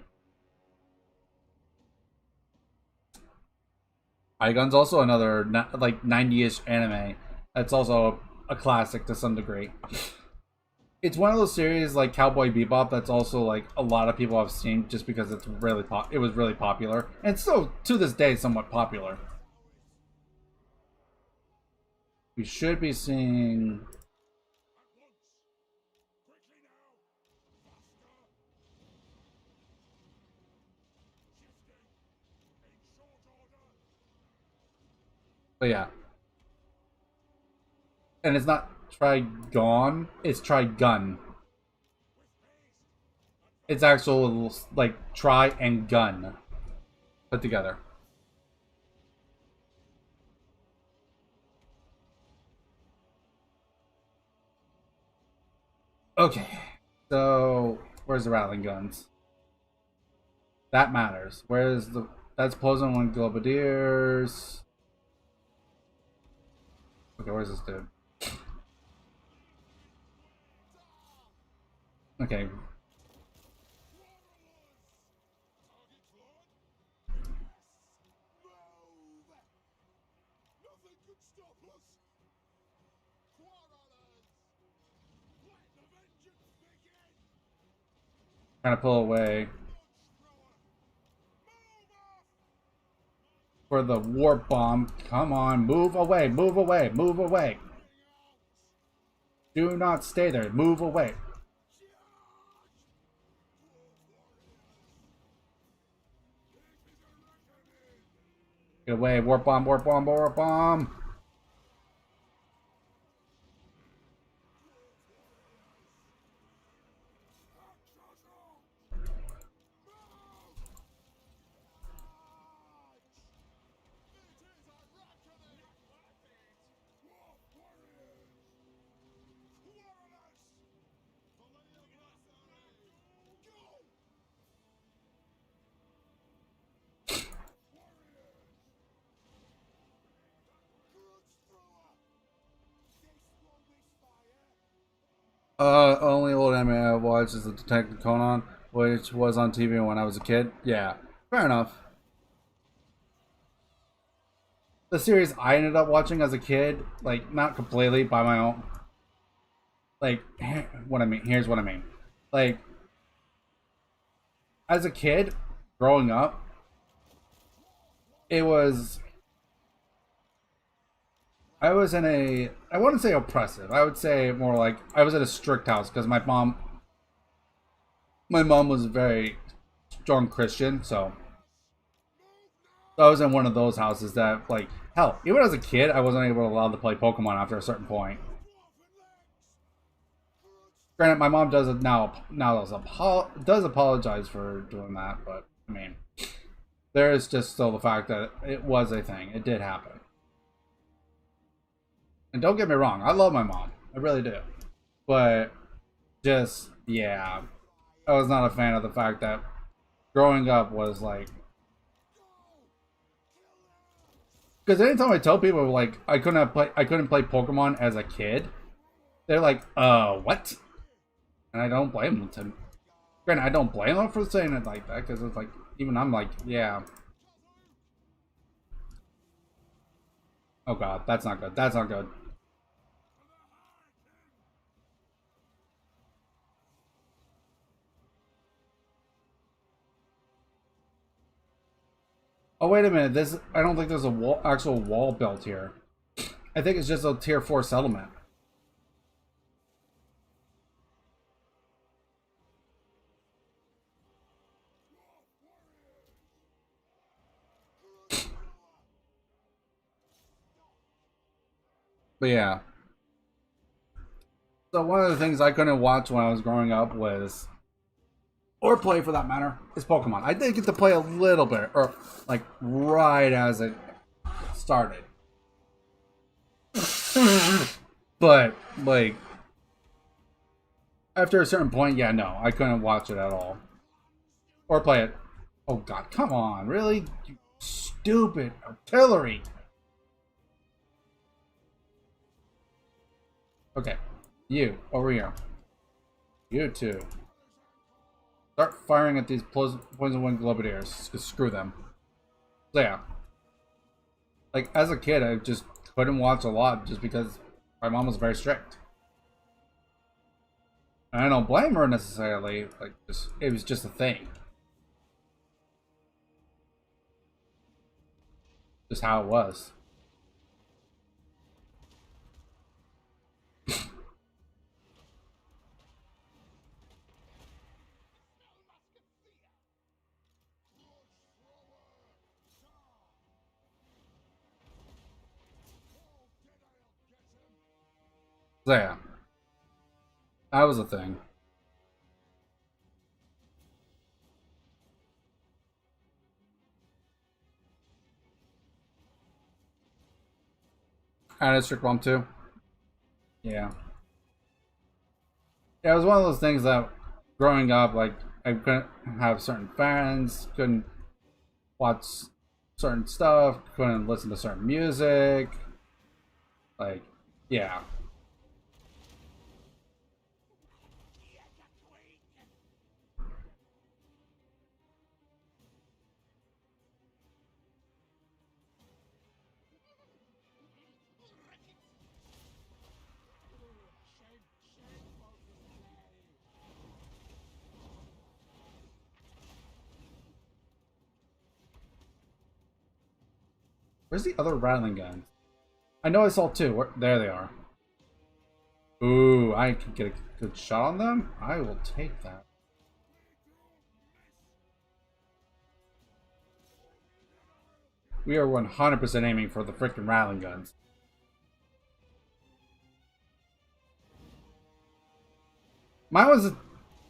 Igun's also another like 90-ish anime. That's also a classic to some degree. It's one of those series like Cowboy Bebop that's also like a lot of people have seen just because it was really popular and still to this day somewhat popular. We should be seeing. But yeah, and it's not Trigon, it's Trigun. It's actual like try and gun put together. Okay, so where's the rattling guns? That matters. Where's the? That's Posen One Globadiers. Okay, where's this dude? Okay. Trying to pull away. For the warp bomb. Come on, move away, move away, move away. Do not stay there, move away. Get away, warp bomb, warp bomb, warp bomb. Only old anime I watched is the Detective Conan, which was on TV when I was a kid. Yeah, fair enough. The series I ended up watching as a kid, like not completely by my own. Like, what I mean. Here's what I mean. Like, as a kid, growing up, it was. I was in a. I wouldn't say oppressive. I would say more like I was at a strict house because my mom. My mom was a very strong Christian, so I was in one of those houses that, like, hell, even as a kid, I wasn't able to allowed to play Pokemon after a certain point. Granted, my mom does apologize for doing that, but I mean, there is just still the fact that it was a thing. It did happen. And don't get me wrong, I love my mom. I really do. But just, yeah, I was not a fan of the fact that growing up was like, because anytime I tell people like I couldn't play Pokemon as a kid, they're like, what? And I don't blame them. Granted, I don't blame them for saying it like that, because it's like, even I'm like, yeah. Oh god, that's not good. That's not good. Oh wait a minute. This I don't think there's a actual wall built here. I think it's just a tier 4 settlement. But yeah. So one of the things I couldn't watch when I was growing up was, or play for that matter, is Pokemon. I did get to play a little bit, or like right as it started. But like after a certain point, yeah, no, I couldn't watch it at all. Or play it. Oh god, come on, really? You stupid artillery. Okay. You, over here. You too. Start firing at these poison wing globadiers. Just screw them. So yeah. Like, as a kid, I just couldn't watch a lot just because my mom was very strict. And I don't blame her necessarily. Like, it was just a thing. Just how it was. So yeah. That was a thing. And it's Strict Bomb too. Yeah. Yeah, it was one of those things that growing up, like, I couldn't have certain fans, couldn't watch certain stuff, couldn't listen to certain music. Like, yeah. Where's the other rattling guns? I know I saw two. There they are. Ooh, I can get a good shot on them? I will take that. We are 100% aiming for the freaking rattling guns. Mine was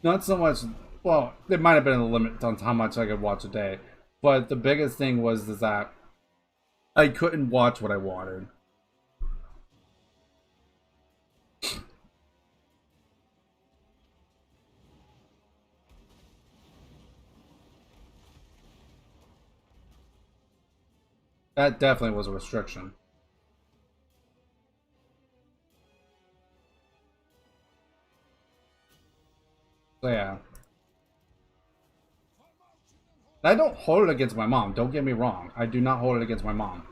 not so much, well, it might have been a limit on how much I could watch a day, but the biggest thing was that I couldn't watch what I wanted. That definitely was a restriction. So yeah. I don't hold it against my mom, don't get me wrong. I do not hold it against my mom.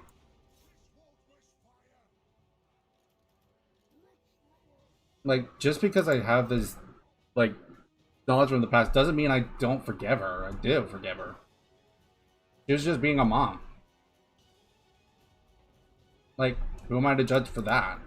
Like, just because I have this, like, knowledge from the past doesn't mean I don't forgive her. I do forgive her. She was just being a mom. Like, who am I to judge for that?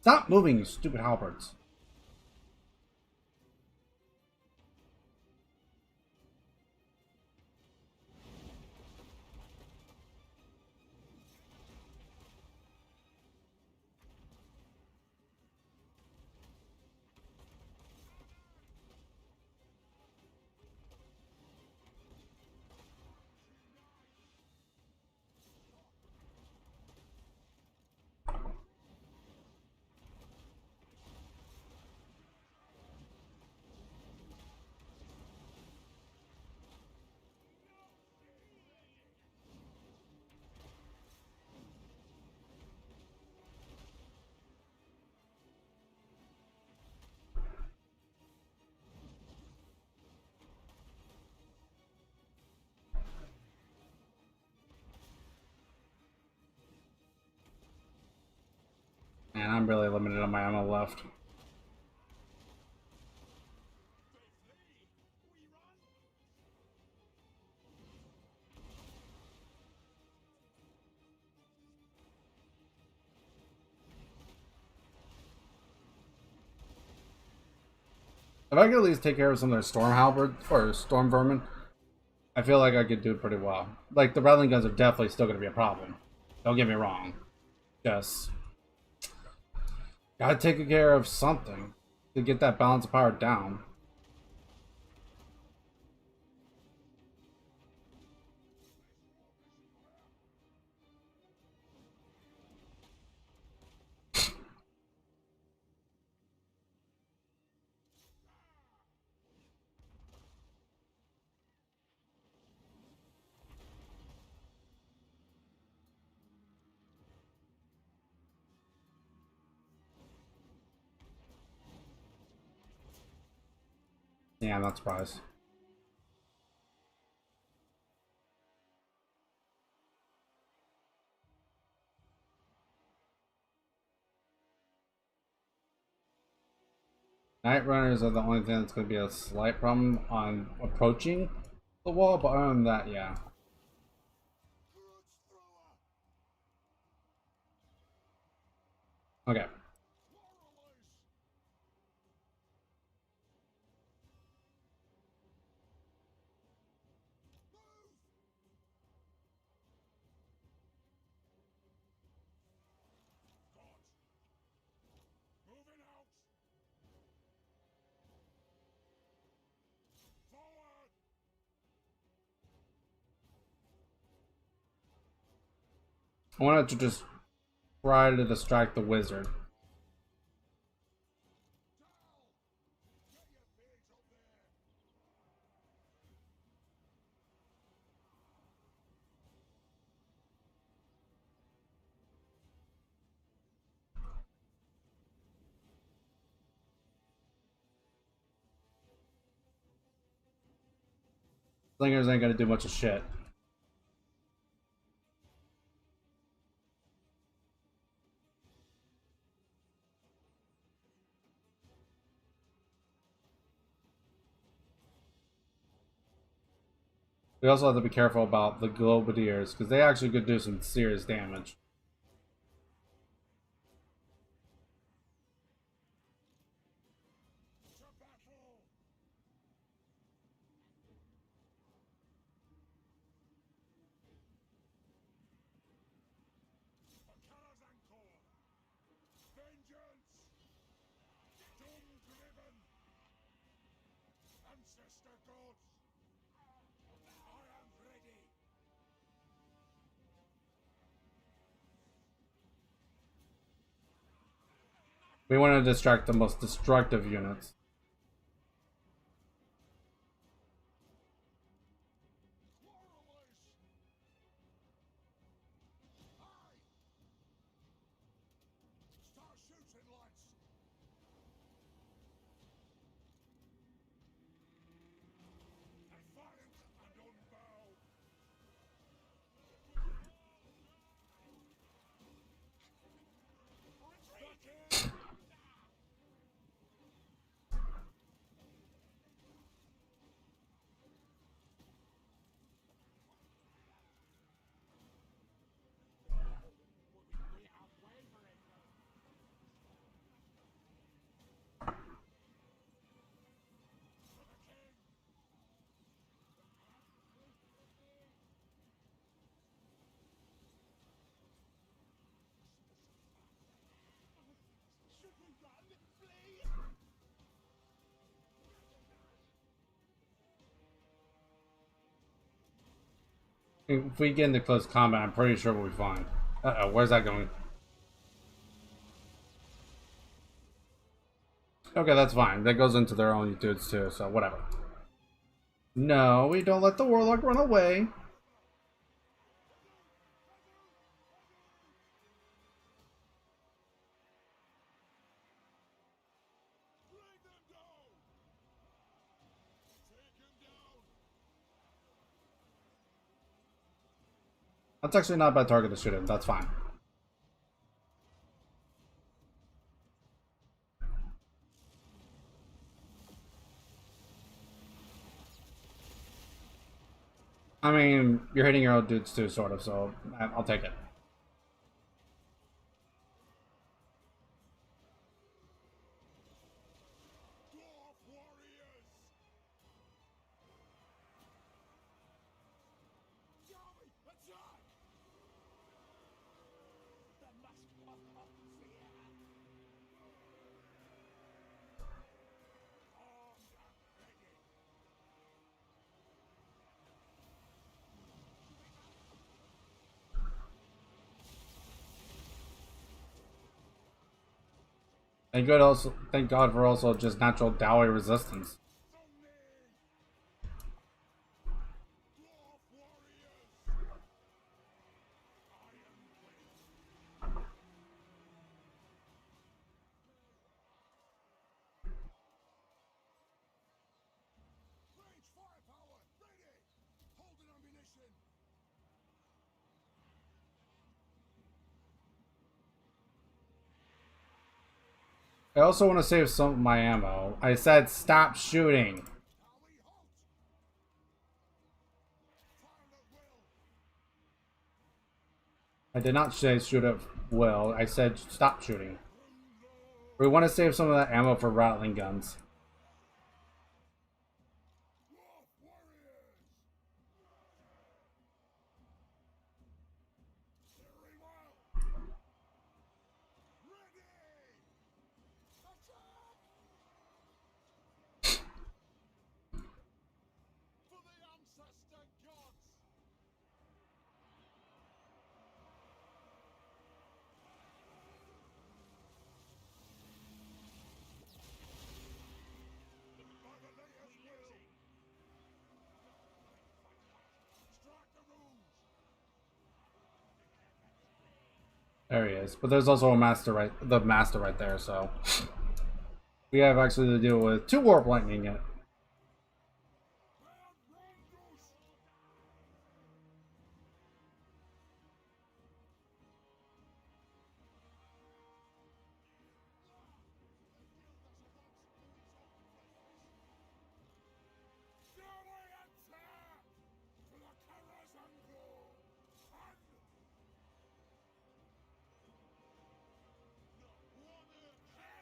Stop moving, you stupid halberds. Man, I'm really limited on my ammo left. If I could at least take care of some of their storm halberd or storm vermin, I feel like I could do pretty well. Like, the rattling guns are definitely still going to be a problem. Don't get me wrong. Just gotta take care of something to get that balance of power down. Yeah, I'm not surprised. Night runners are the only thing that's going to be a slight problem on approaching the wall, but other than that, yeah. Okay. I wanted to just try to distract the wizard. Slingers ain't gonna do much of shit. We also have to be careful about the Globadiers, because they actually could do some serious damage. We want to distract the most destructive units. If we get into close combat, I'm pretty sure we'll be fine. Uh-oh, where's that going? Okay, that's fine. That goes into their own dudes too, so whatever. No, we don't let the warlock run away. That's actually not a bad target to shoot him. That's fine. I mean, you're hitting your own dudes too, sort of, so I'll take it. Thank God for also just natural Dowey resistance. I also want to save some of my ammo. I said stop shooting. I did not say shoot at will. I said stop shooting. We want to save some of that ammo for rattling guns. There he is. But there's also a the master right there, so we have actually to deal with 2 warp lightning in it.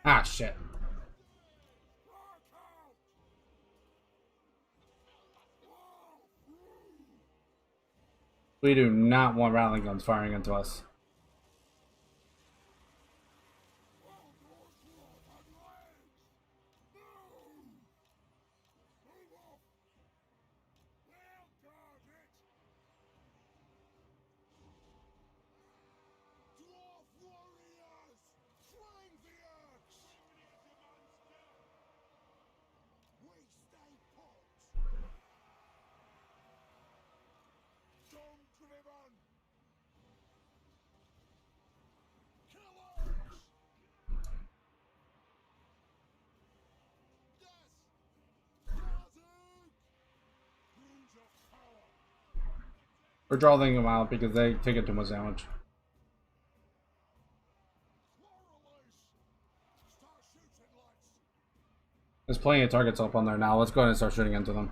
Ah, shit. We do not want rattling guns firing into us. We're drawing them out because they take it too much damage. There's plenty of targets up on there now. Let's go ahead and start shooting into them.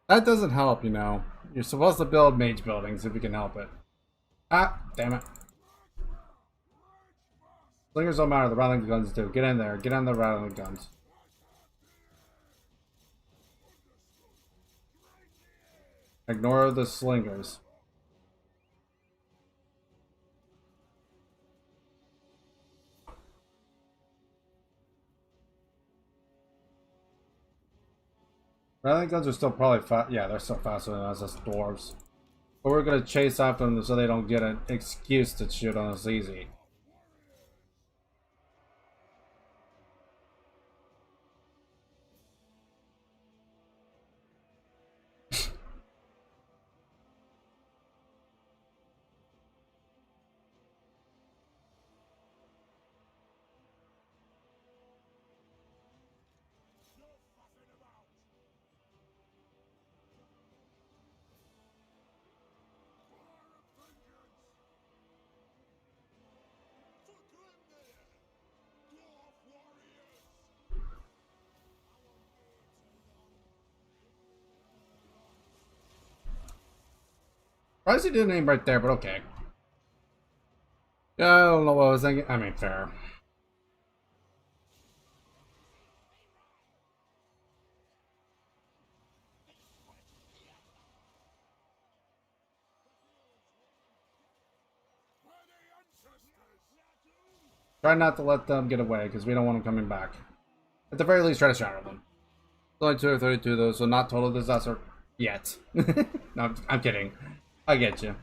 That doesn't help, you know. You're supposed to build mage buildings if you can help it. Ah, damn it. Slingers don't matter, the rattling guns do. Get in there, get on the rattling guns. Ignore the slingers. Rattling guns are still probably fast. Yeah, they're still faster than us as dwarves. But we're gonna chase after them so they don't get an excuse to shoot on us easy. Surprised he didn't aim right there, but okay. Yeah, I don't know what I was thinking. I mean, fair. Try not to let them get away, because we don't want them coming back. At the very least, try to shatter them. It's only 2 or 32 though, so not total disaster yet. No, I'm kidding. I get you.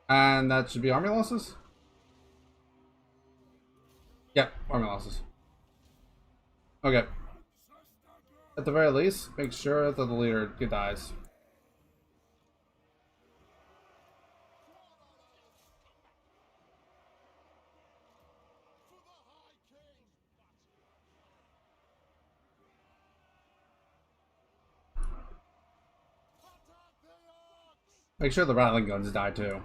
And that should be army losses? Yep, army losses. Okay. At the very least, make sure that the leader dies. Make sure the rattling guns die too.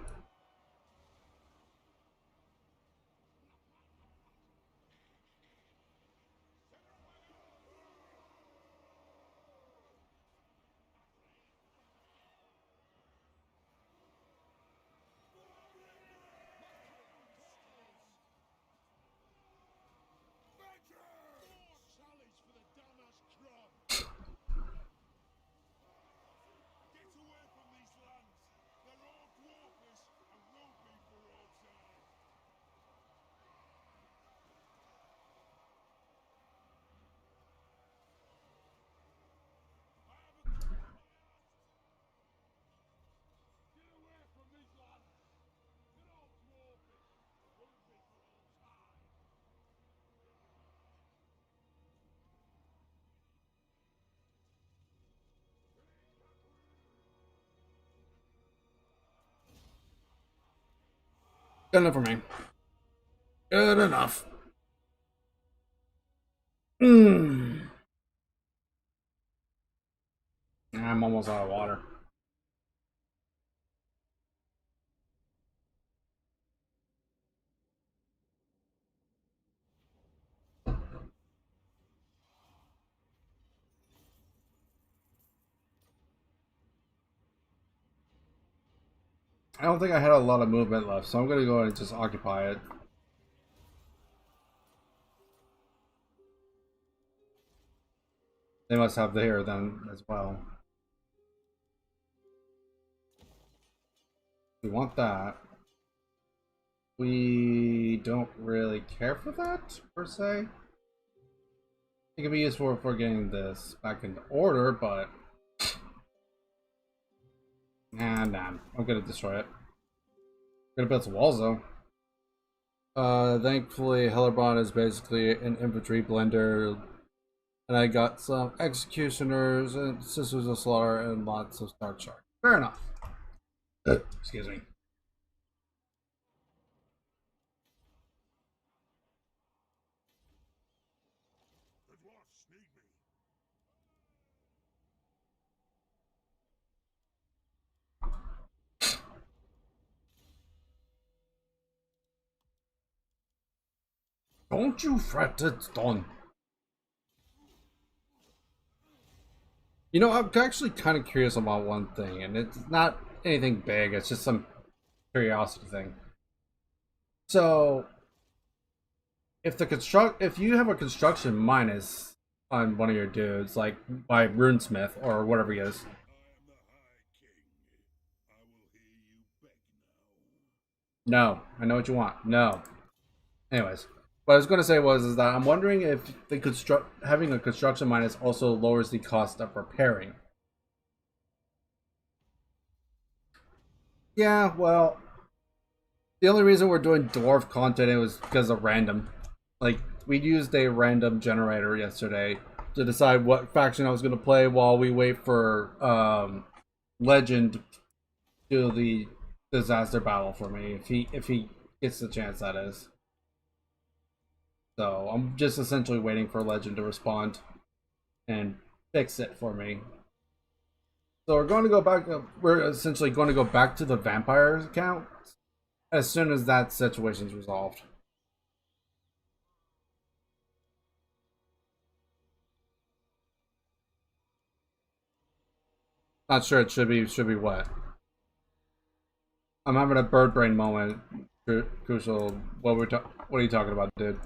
Good enough for me. Good enough. I'm almost out of water. I don't think I had a lot of movement left, so I'm gonna go ahead and just occupy it. They must have there then as well. We want that. We don't really care for that, per se. It can be useful for getting this back into order, but... And nah, I'm gonna destroy it. I'm gonna build some walls, though. Thankfully, Hellerbond is basically an infantry blender. And I got some executioners and sisters of slaughter and lots of star charge. Fair enough. Excuse me. Don't you fret, it's done. You know, I'm actually kind of curious about one thing, and it's not anything big, it's just some curiosity thing. So, if you have a construction minus on one of your dudes, like by Runesmith or whatever he is. No, I know what you want. No. Anyways, what I was going to say was is that I'm wondering if the having a construction minus also lowers the cost of repairing. Yeah, well, the only reason we're doing dwarf content it was because of random. Like we used a random generator yesterday to decide what faction I was going to play while we wait for Legend to do the disaster battle for me if he gets the chance, that is. So I'm just essentially waiting for Legend to respond and fix it for me. So we're going to go back. We're essentially going to go back to the vampire account as soon as that situation's resolved. Not sure it should be what. I'm having a bird brain moment. Crucial. What are you talking about, dude?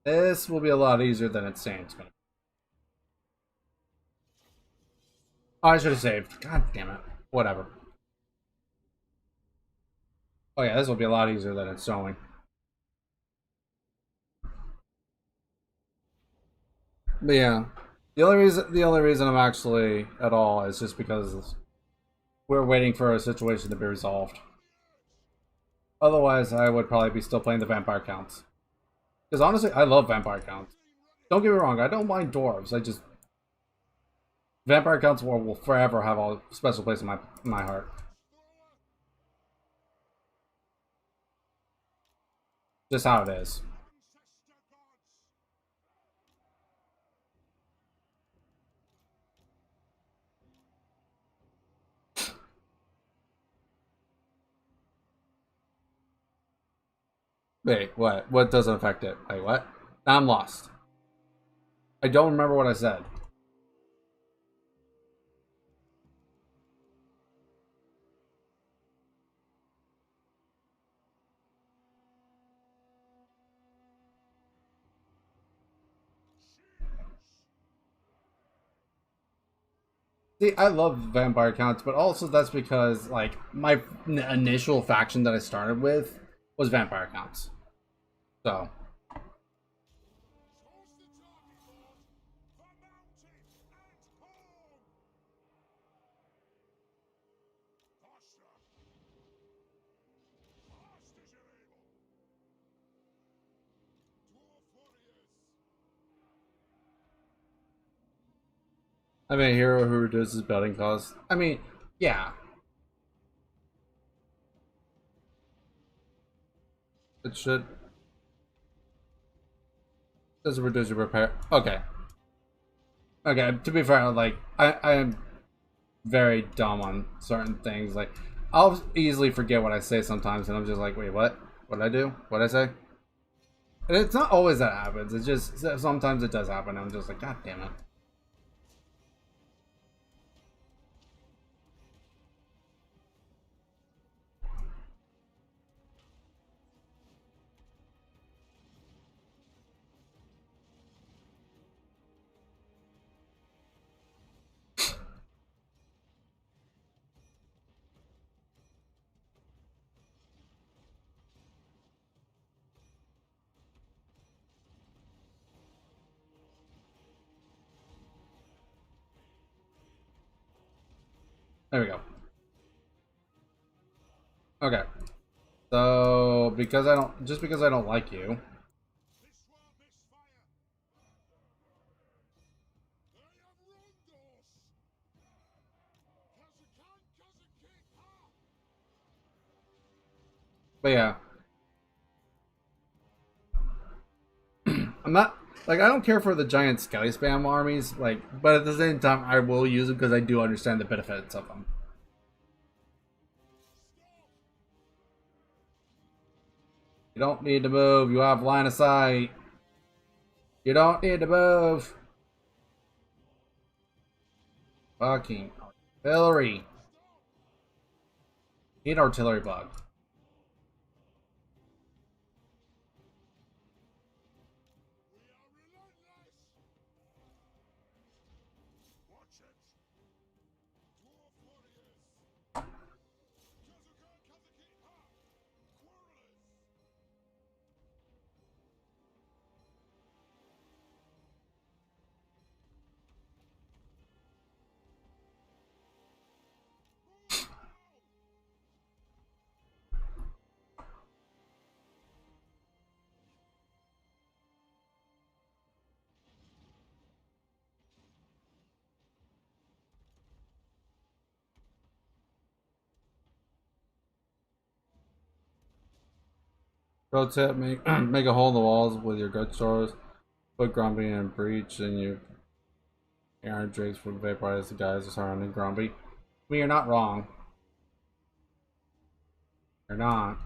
This will be a lot easier than it's saying it's gonna. Oh, I should have saved. God damn it. Whatever. Oh yeah, this will be a lot easier than it's showing. But yeah, the only reason I'm actually at all is just because we're waiting for a situation to be resolved. Otherwise, I would probably be still playing the vampire counts. Because honestly, I love vampire counts. Don't get me wrong, I don't mind dwarves. I just vampire counts will forever have a special place in my heart. Just how it is. Wait, what? What doesn't affect it? Wait, what? Now I'm lost. I don't remember what I said. See, I love vampire counts, but also that's because like my initial faction that I started with was vampire counts. So I mean, a hero who reduces building costs. I mean, yeah, it should. Does it reduce your repair? Okay, okay. To be fair, like I am very dumb on certain things. Like I'll easily forget what I say sometimes, and I'm just like, wait, what? What did I do? What did I say? And it's not always that happens. It's just sometimes it does happen. I'm just like, God damn it. There we go. Okay. So because I don't like you. But yeah, I'm not like I don't care for the giant skelly spam armies, like, but at the same time, I will use them because I do understand the benefits of them. You don't need to move. You have line of sight. You don't need to move. Fucking artillery. Need artillery bug. Pro tip: make make a hole in the walls with your gut stores. Put Grumpy in breach, and you Iron drakes from vaporize the guys surrounding Grumpy. I mean, you're not wrong. You're not.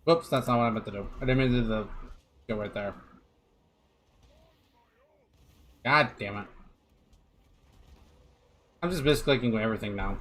Whoops, that's not what I meant to do. I didn't mean to do the go right there. God damn it. I'm just misclicking with everything now.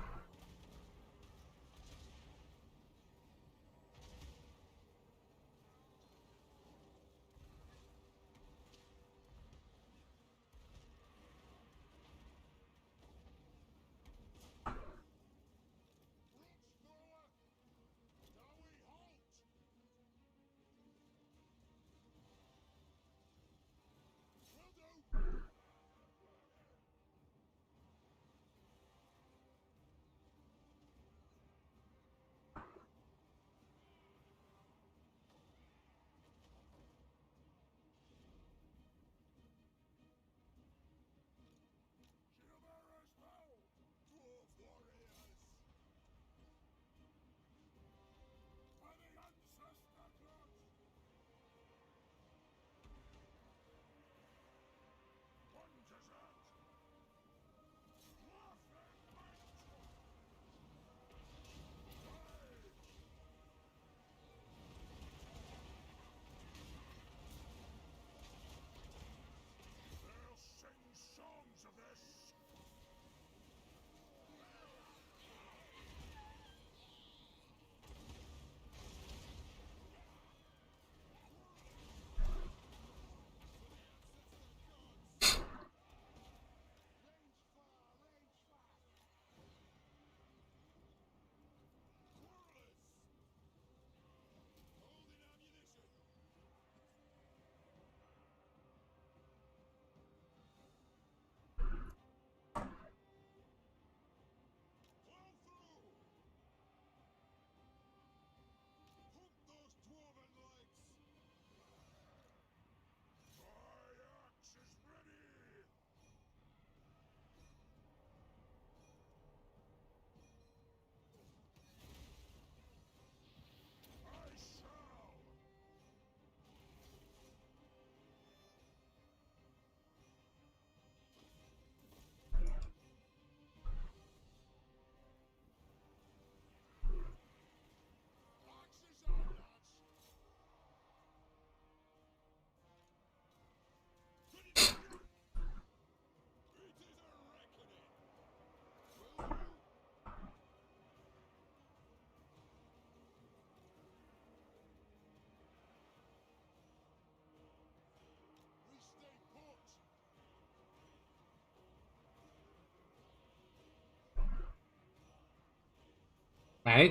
I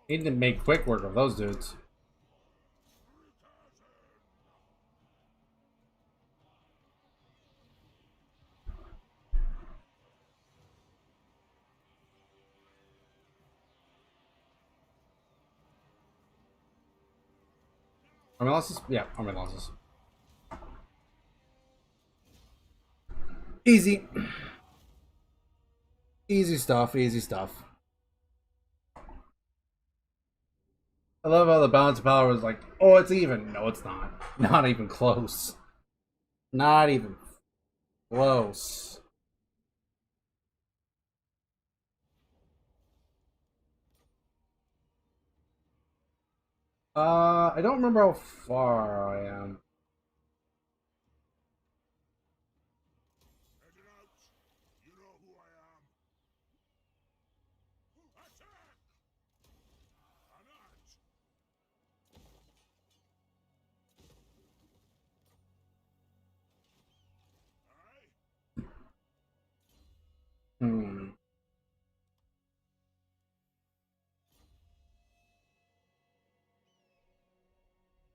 need to make quick work of those dudes. Army losses? Yeah, army losses. Easy. Easy stuff, easy stuff. I love how the balance of power is like, oh, it's even. No, it's not. Not even close. Not even close. I don't remember how far I am. Hmm.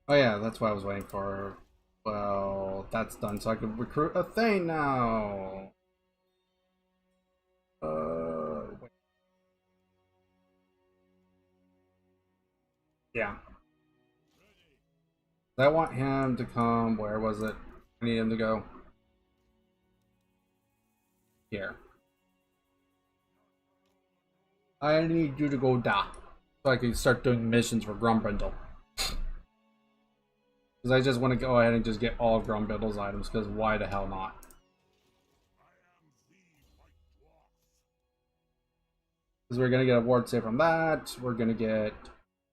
Oh yeah, that's what I was waiting for. Well, that's done, so I can recruit a Thane now. Wait. Yeah. I want him to come. Where was it? I need him to go here. I need you to go da, so I can start doing missions for Grombrindal. Because I just want to go ahead and just get all of Grombrindal's items. Because why the hell not? Because we're gonna get a ward save from that. We're gonna get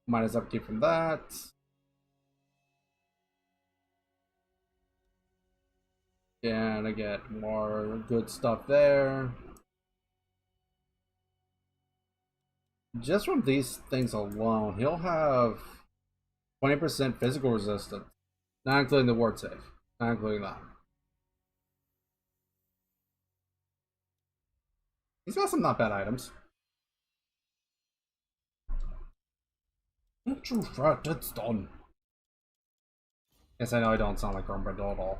minus upkeep from that. And I get more good stuff there. Just from these things alone, he'll have 20% physical resistance. Not including the ward save. Not including that. He's got some not bad items. Not too fat, it's done. Yes, I know I don't sound like Grombrindal at all.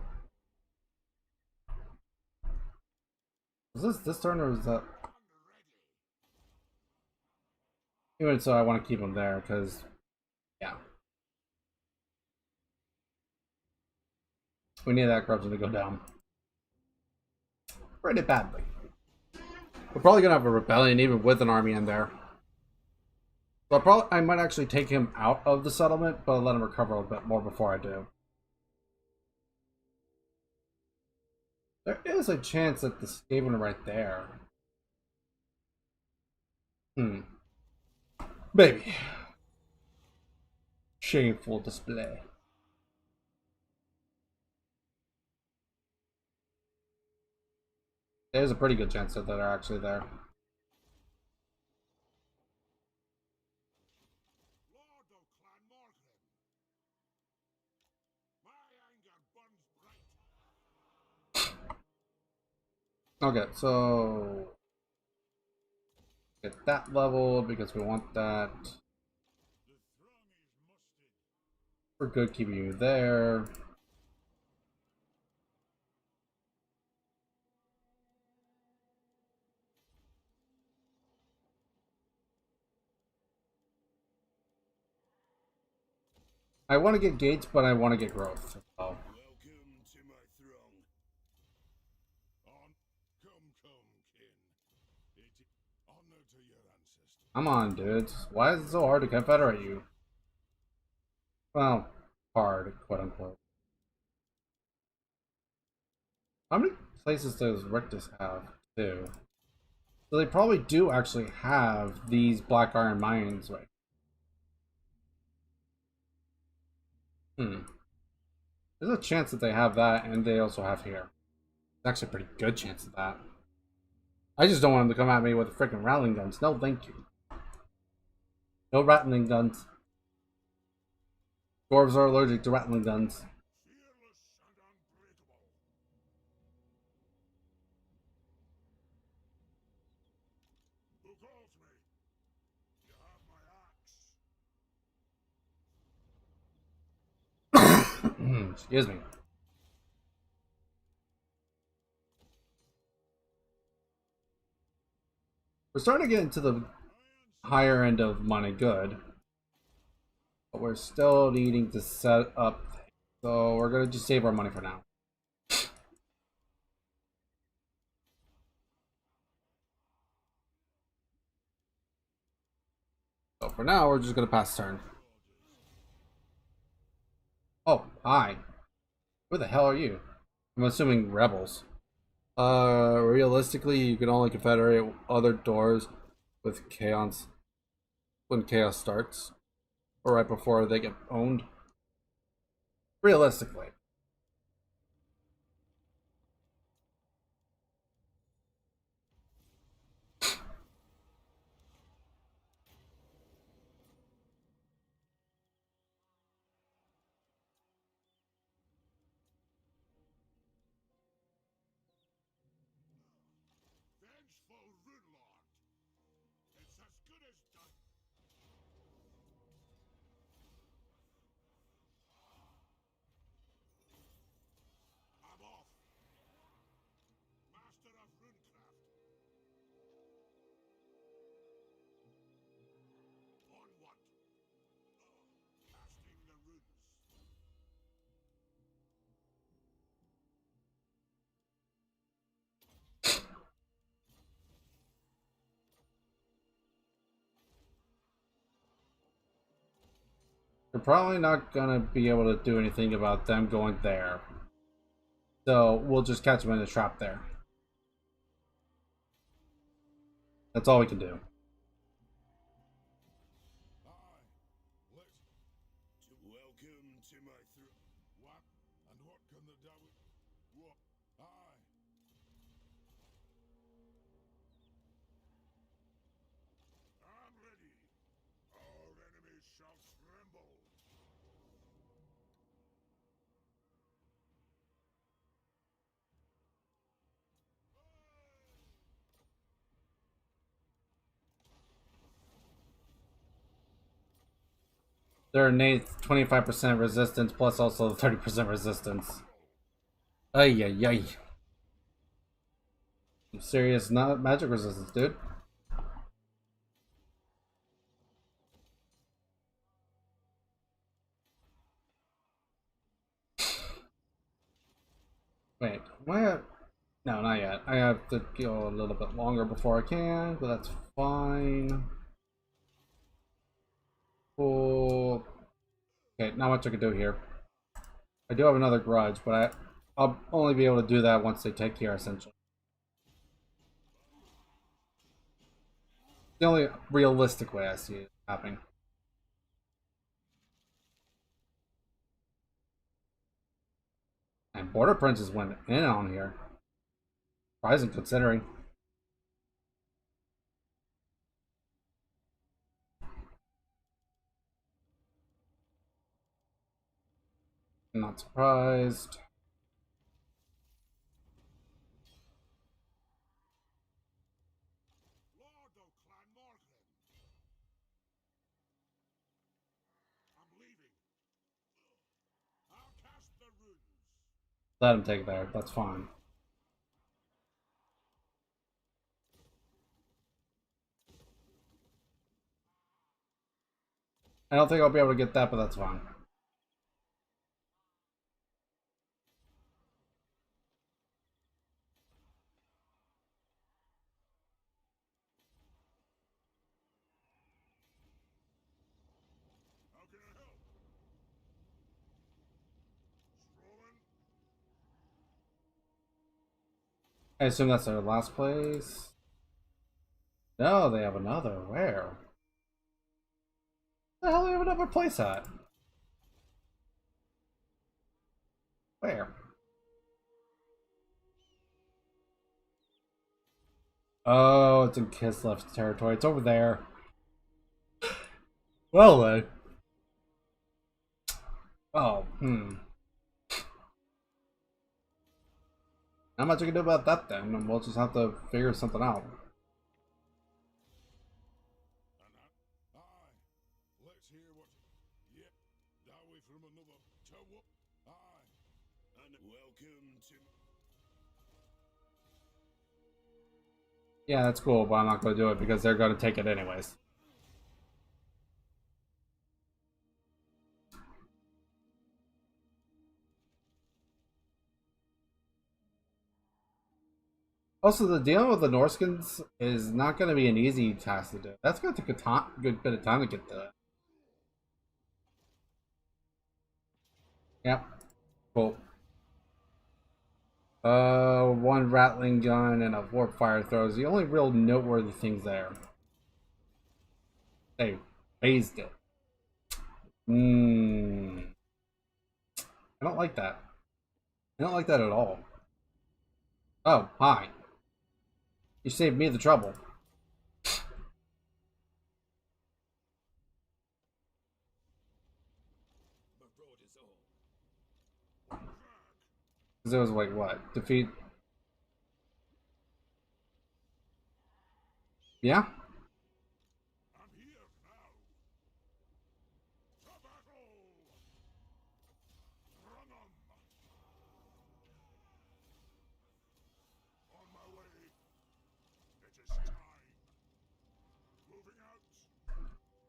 Is this turn or is that? Even so, I want to keep him there because, yeah, we need that corruption to go down pretty badly. We're probably gonna have a rebellion even with an army in there. So I might actually take him out of the settlement, but I'll let him recover a bit more before I do. There is a chance that the Skaven are right there. Maybe. Shameful display. There's a pretty good chance that they're actually there. Okay, so get that level because we want that. We're good keeping you there. I want to get gates, but I want to get growth. So. Come on, dudes. Why is it so hard to confederate you? Well, hard, quote unquote. How many places does Rictus have, too? So they probably do actually have these black iron mines, right? There's a chance that they have that, and they also have here. It's actually a pretty good chance of that. I just don't want them to come at me with freaking rattling guns. No, thank you. No rattling guns. Dwarves are allergic to rattling guns. Excuse me. We're starting to get into the higher end of money good. But we're still needing to set up. So we're going to just save our money for now. So for now, we're just going to pass turn. Oh, hi. Who the hell are you? I'm assuming rebels. Realistically, you can only confederate other doors with chaos when chaos starts, or right before they get owned. Realistically. You're probably not gonna be able to do anything about them going there. So we'll just catch them in the trap there. That's all we can do. Their innate 25% resistance plus also the 30% resistance. Ay ay ay. Serious not magic resistance, dude. Wait, am I at... No, not yet. I have to go a little bit longer before I can, but that's fine. Cool. Okay, not much I can do here. I do have another grudge, but I'll only be able to do that once they take care, essentially. The only realistic way I see it happening. And Border Princess went in on here. Surprising considering. I'm not surprised. Let him take there. That's fine. I don't think I'll be able to get that, but that's fine. I assume that's their last place. No, they have another. Where? The hell do they have another place at? Where? Oh, it's in Kislev's territory. It's over there. Well then. Oh, Not much I can do about that then. We'll just have to figure something out. Yeah, that's cool, but I'm not going to do it because they're going to take it anyways. Also, the deal with the Norskins is not going to be an easy task to do. That's going to take a good bit of time to get to that. Yep, cool. One rattling gun and a warp fire throws the only real noteworthy things there. They raised it. Mmm. I don't like that. I don't like that at all. Oh, hi. You saved me the trouble. Because it was like, what? Defeat. Yeah?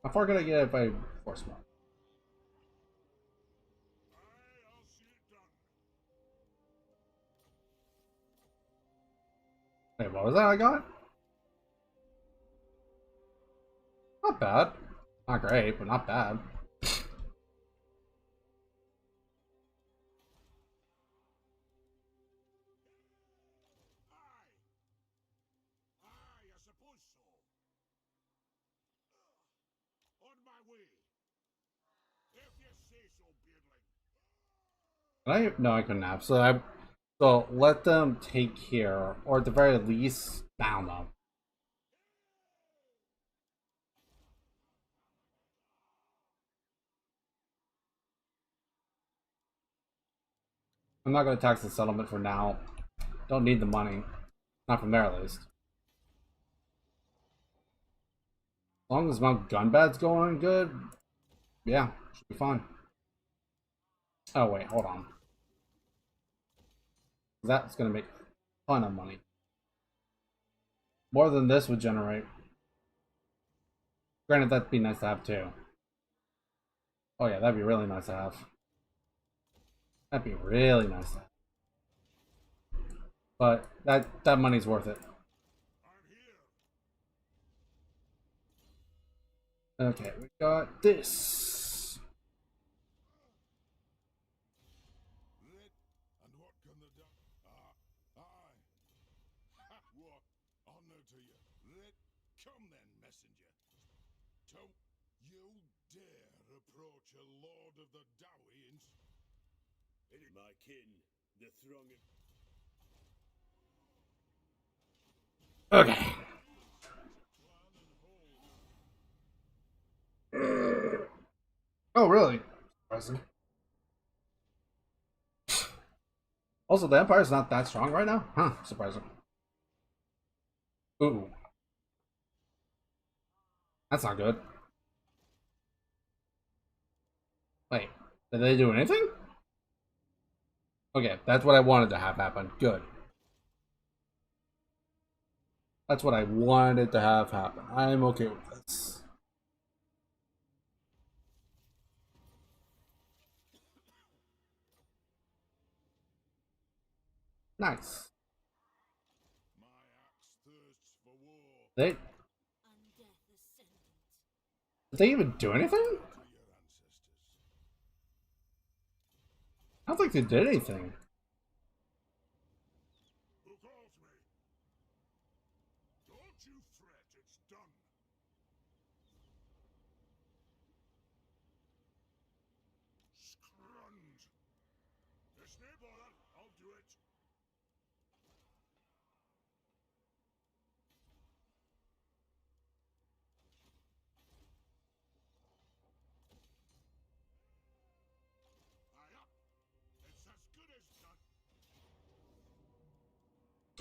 How far can I get if I force mark? Wait, what was that I got? Not bad. Not great, but not bad. Can I? No, I couldn't have. So let them take care, or at the very least, bound them. I'm not going to tax the settlement for now. Don't need the money. Not from there, at least. As long as Mount Gunbad's going good, yeah, should be fine. Oh, wait, hold on. That's going to make a ton of money. More than this would generate. Granted, that'd be nice to have, too. Oh, yeah, that'd be really nice to have. That'd be really nice to have. But that money's worth it. Okay, we got this. Okay. Oh, really? Surprising. Also, the Empire's not that strong right now? Huh, surprising. Ooh. That's not good. Wait, did they do anything? Okay, that's what I wanted to have happen. Good. That's what I wanted to have happen. I'm okay with this. Nice. They did they even do anything? I don't think they did anything.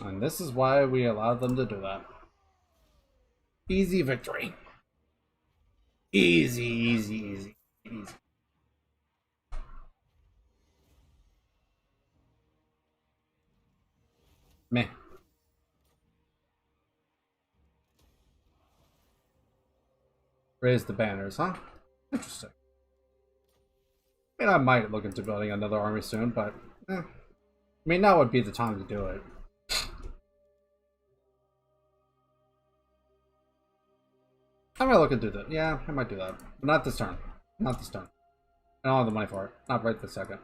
And this is why we allowed them to do that. Easy victory. Easy, easy, easy, easy. Meh. Raise the banners, huh? Interesting. I mean, I might look into building another army soon, but I mean, now would be the time to do it. I might look into that. Yeah, I might do that. But not this turn. Not this turn. I don't have the money for it. Not right this second.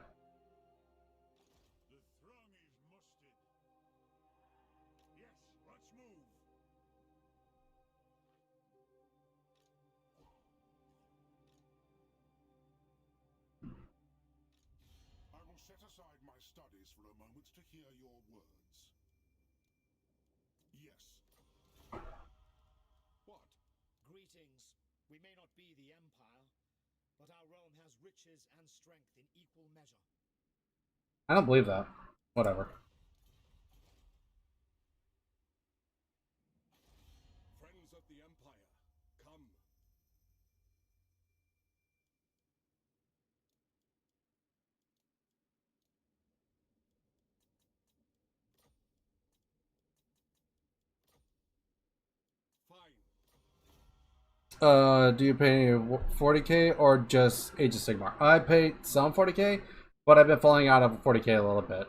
Set aside my studies for a moment to hear your words. Yes. What? Greetings. We may not be the Empire, but our realm has riches and strength in equal measure. I don't believe that. Whatever. Friends of the Empire, come. Do you pay 40k or just Age of Sigmar? I paid some 40k, but I've been falling out of 40k a little bit.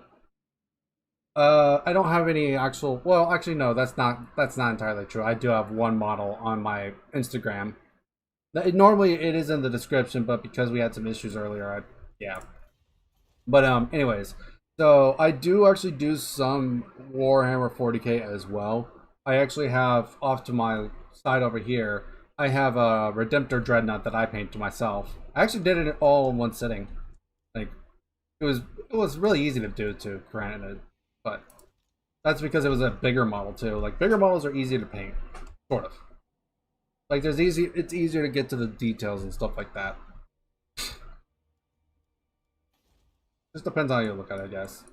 I don't have any actual. Well, actually, no. That's not entirely true. I do have one model on my Instagram. Normally, it is in the description, but because we had some issues earlier, yeah. But anyways, so I do actually do some Warhammer 40k as well. I actually have off to my side over here. I have a Redemptor Dreadnought that I paint to myself. I actually did it all in one sitting. Like it was really easy to do too, granted, but that's because it was a bigger model too. Like bigger models are easy to paint, sort of. Like it's easier to get to the details and stuff like that. Just depends on how you look at it, I guess.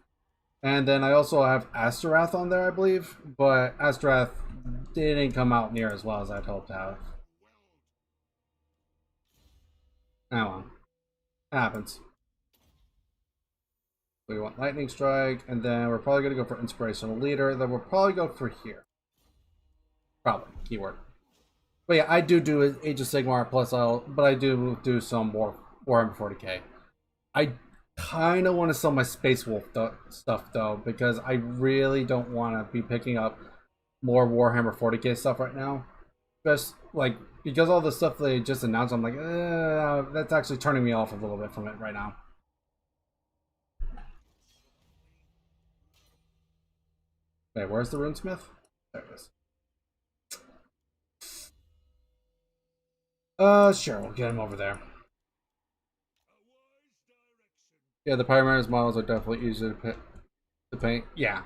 And then I also have Astorath on there, I believe, but Astorath didn't come out near as well as I'd hoped to have. Oh well. It happens. We want Lightning Strike, and then we're probably going to go for Inspirational Leader, then we'll probably go for here. Probably, keyword. But yeah, I do Age of Sigmar plus but I do some Warhammer 40k. I kind of want to sell my Space Wolf stuff though, because I really don't want to be picking up more Warhammer 40k stuff right now. Just like because all the stuff they just announced, I'm like, that's actually turning me off a little bit from it right now. Wait, where's the Runesmith? There it is. Sure, we'll get him over there. Yeah, the Pyromancer's models are definitely easier to paint. Yeah.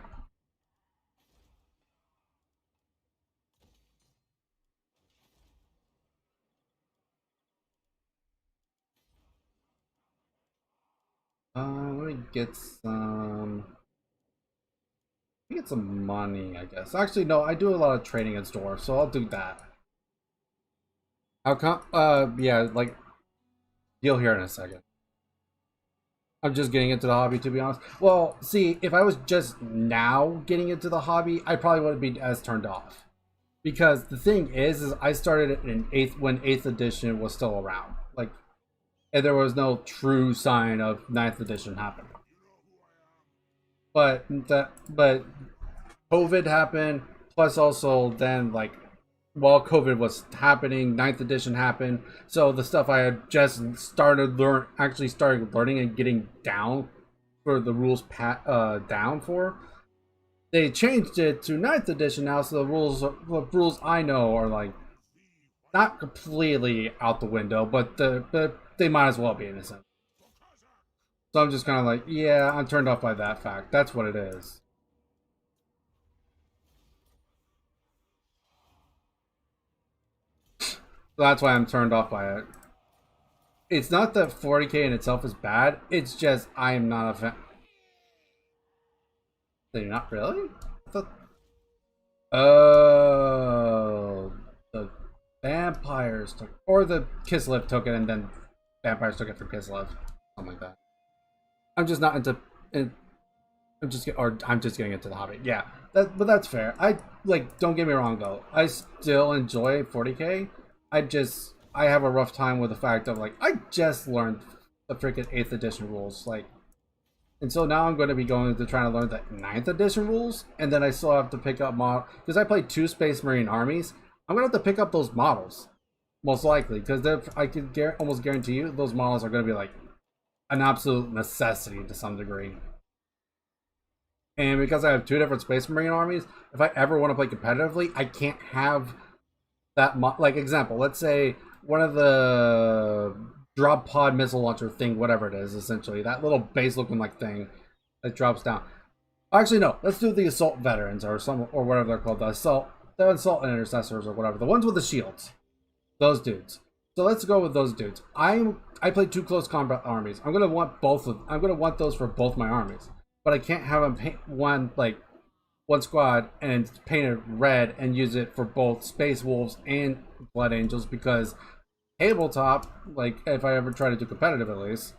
Let me get some. Let me get some money, I guess. Actually, no, I do a lot of trading in store, so I'll do that. How come? Yeah, like you'll hear in a second. I'm just getting into the hobby, to be honest. Well, see, if I was just now getting into the hobby, I probably wouldn't be as turned off. Because the thing is I started it in when 8th edition was still around. Like, and there was no true sign of 9th edition happening. But COVID happened, plus also then like while COVID was happening, 9th edition happened. So the stuff I had just started learning and getting down for the rules down for, they changed it to 9th edition now. So the rules I know are like not completely out the window, but they might as well be in a sense. So I'm just kind of like, yeah, I'm turned off by that fact. That's what it is. So that's why I'm turned off by it. It's not that 40k in itself is bad. It's just I am not a fan. They're not really? Oh, the vampires took, or the Kislev took it, and then vampires took it from Kislev, something like that. I'm just not into. I'm just getting into the hobby. Yeah, but that's fair. I like. Don't get me wrong though. I still enjoy 40k. I just I have a rough time with the fact of like I just learned the freaking 8th edition rules, like, and so now I'm going to be going to trying to learn the 9th edition rules, and then I still have to pick up because I played 2 Space Marine armies. I'm gonna have to pick up those models most likely because I can almost guarantee you those models are going to be like an absolute necessity to some degree. And because I have 2 different Space Marine armies, if I ever want to play competitively, I can't have that like example. Let's say one of the drop pod missile launcher thing, whatever it is, essentially that little base looking like thing that drops down. Actually, no. Let's do the assault veterans or whatever they're called. The assault intercessors or whatever. The ones with the shields. Those dudes. So let's go with those dudes. I played 2 close combat armies. I'm gonna want both of. I'm gonna want those for both my armies. But I can't have them paint one squad and paint it red and use it for both Space Wolves and Blood Angels because tabletop, like if I ever try to do competitive at least,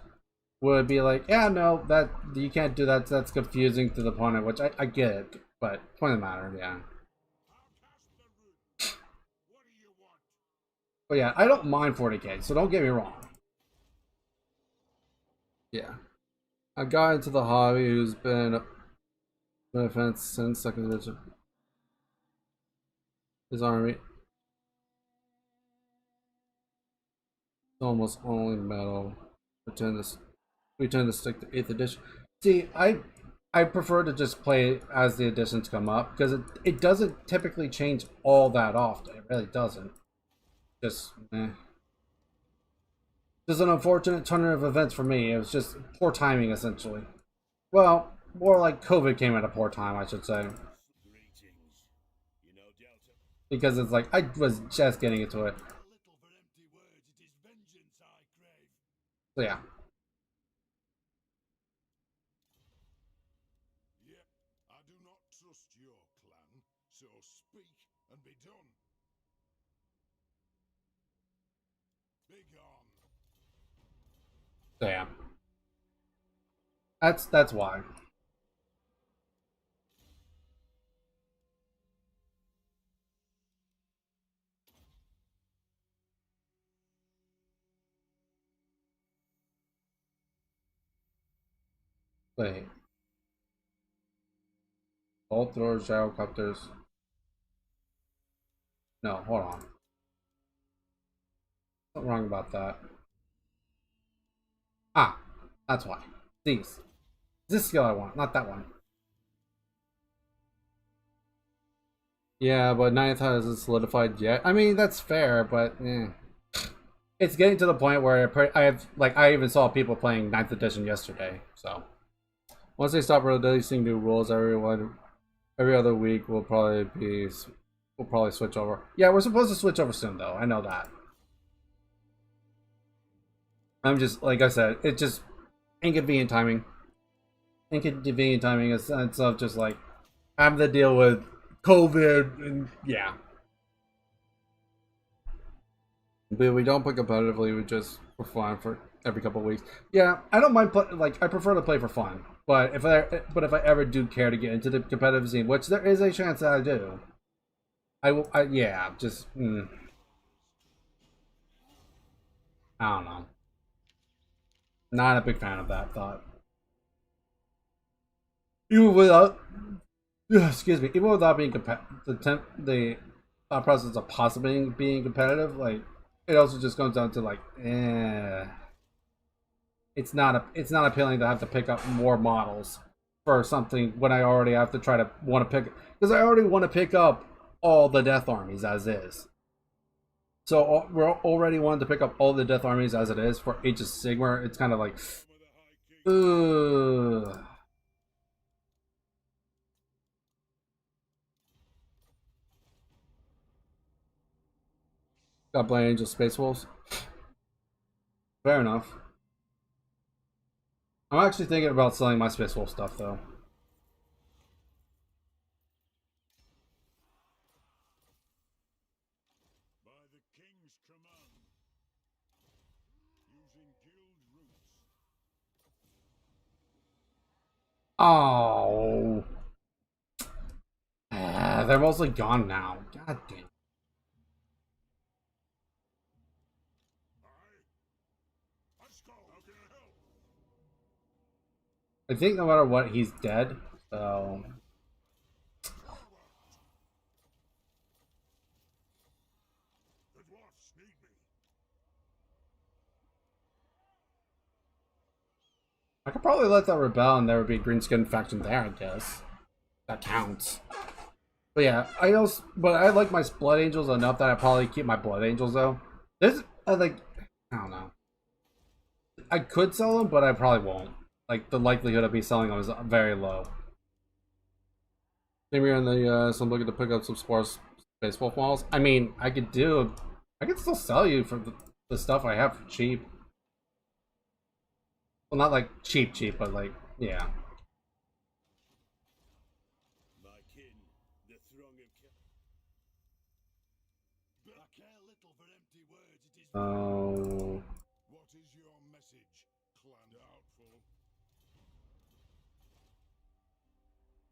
would be like, yeah, no, that you can't do that. That's confusing to the opponent, which I get it, but point of the matter, yeah. But yeah, I don't mind 40k, so don't get me wrong. Yeah, I got into the hobby who's been offense since 2nd edition. His army almost only metal. We tend to stick to 8th edition. See, I prefer to just play as the editions come up because it doesn't typically change all that often. It really doesn't. Just Just an unfortunate turn of events for me. It was just poor timing, essentially. Well, more like COVID came at a poor time, I should say. Because it's like I was just getting into it. So yeah. Yep, I do not trust your clan, so speak and be done. Begone. So yeah. That's why. Wait. Bolt throwers, gyrocopters. No, hold on. What's wrong about that? Ah, that's why. These. This skill I want, not that one. Yeah, but ninth hasn't solidified yet. I mean, that's fair, but it's getting to the point where I even saw people playing ninth edition yesterday. So once they stop releasing new rules, every other week we'll probably switch over. Yeah, we're supposed to switch over soon, though. I know that. I'm just like I said, it's just inconvenient timing. Inconvenient timing is of just like having to deal with COVID and yeah. But we don't play competitively. We just for fun for every couple of weeks. Yeah, I don't mind I prefer to play for fun. But if I ever do care to get into the competitive scene, which there is a chance that I do, yeah, just I don't know. Not a big fan of that thought. Even without, excuse me, even without being the process of possibly being competitive, like it also just comes down to like, it's not appealing to have to pick up more models for something when I already have to want to pick because I already want to pick up all the death armies as is. So we're already wanting to pick up all the death armies as it is for Age of Sigmar. It's kind of like, ugh. Got Blind Angel Space Wolves. Fair enough. I'm actually thinking about selling my Space Wolf stuff though. By the king's command. Using guild routes. Oh. They're mostly gone now. God damn. I think no matter what, he's dead. So The dwarfs need me. I could probably let that rebel, and there would be a green skin faction there. I guess that counts. But yeah, I know. But I like my Blood Angels enough that I probably keep my Blood Angels though. There's like, I don't know. I could sell them, but I probably won't. Like the likelihood of me selling them is very low. Maybe on the so I'm looking to pick up some sports baseball balls. I mean, I could still sell you for the stuff I have for cheap. Well, not like cheap, cheap, but like yeah. My kin, the throng of I care little for empty words. It is. Oh, What is your message, clan? Doubtful.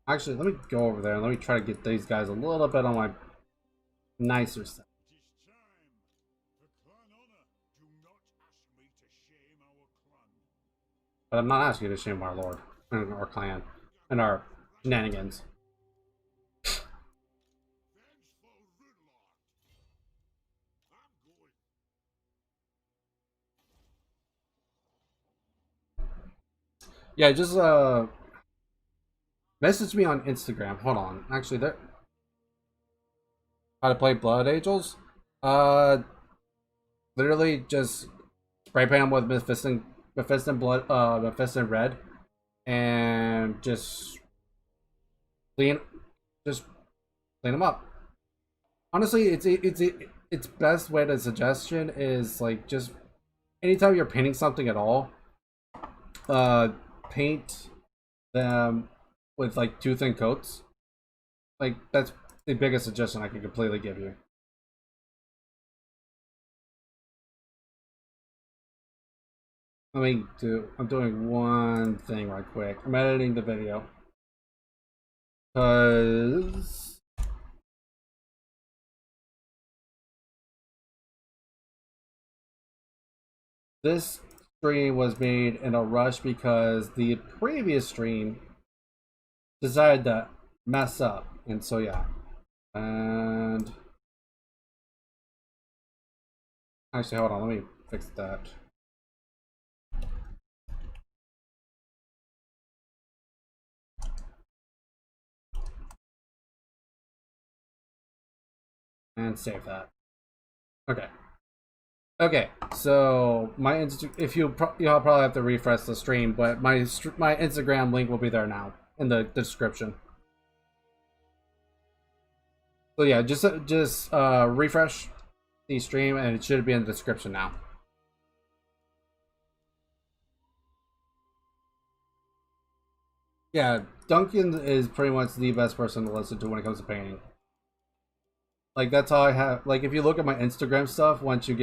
actually, let me go over there and let me try to get these guys a little bit on my nicer side. It is time. For clan honor, do not ask me to shame our clan. But I'm not asking you to shame our lord and our clan and our shenanigans. Vengeful Rinlock. I'm going. Yeah, just message me on Instagram. Hold on. Actually, there. How to play Blood Angels? Uh, literally just spray paint them with Mephiston blood, Mephiston red, and clean, just clean them up. Honestly, it's best way to suggestion is like just anytime you're painting something at all, uh, paint them with like two thin coats. Like that's the biggest suggestion I can completely give you. I'm doing one thing right quick. I'm editing the video. Because this stream was made in a rush because the previous stream decided to mess up. And so, yeah. And actually, hold on. Let me fix that. And save that. Okay. Okay, so if you'll probably have to refresh the stream, but my Instagram link will be there now in the description. So yeah, just refresh the stream and it should be in the description now. Yeah, Duncan is pretty much the best person to listen to when it comes to painting. Like that's all I have. Like if you look at my Instagram stuff, once you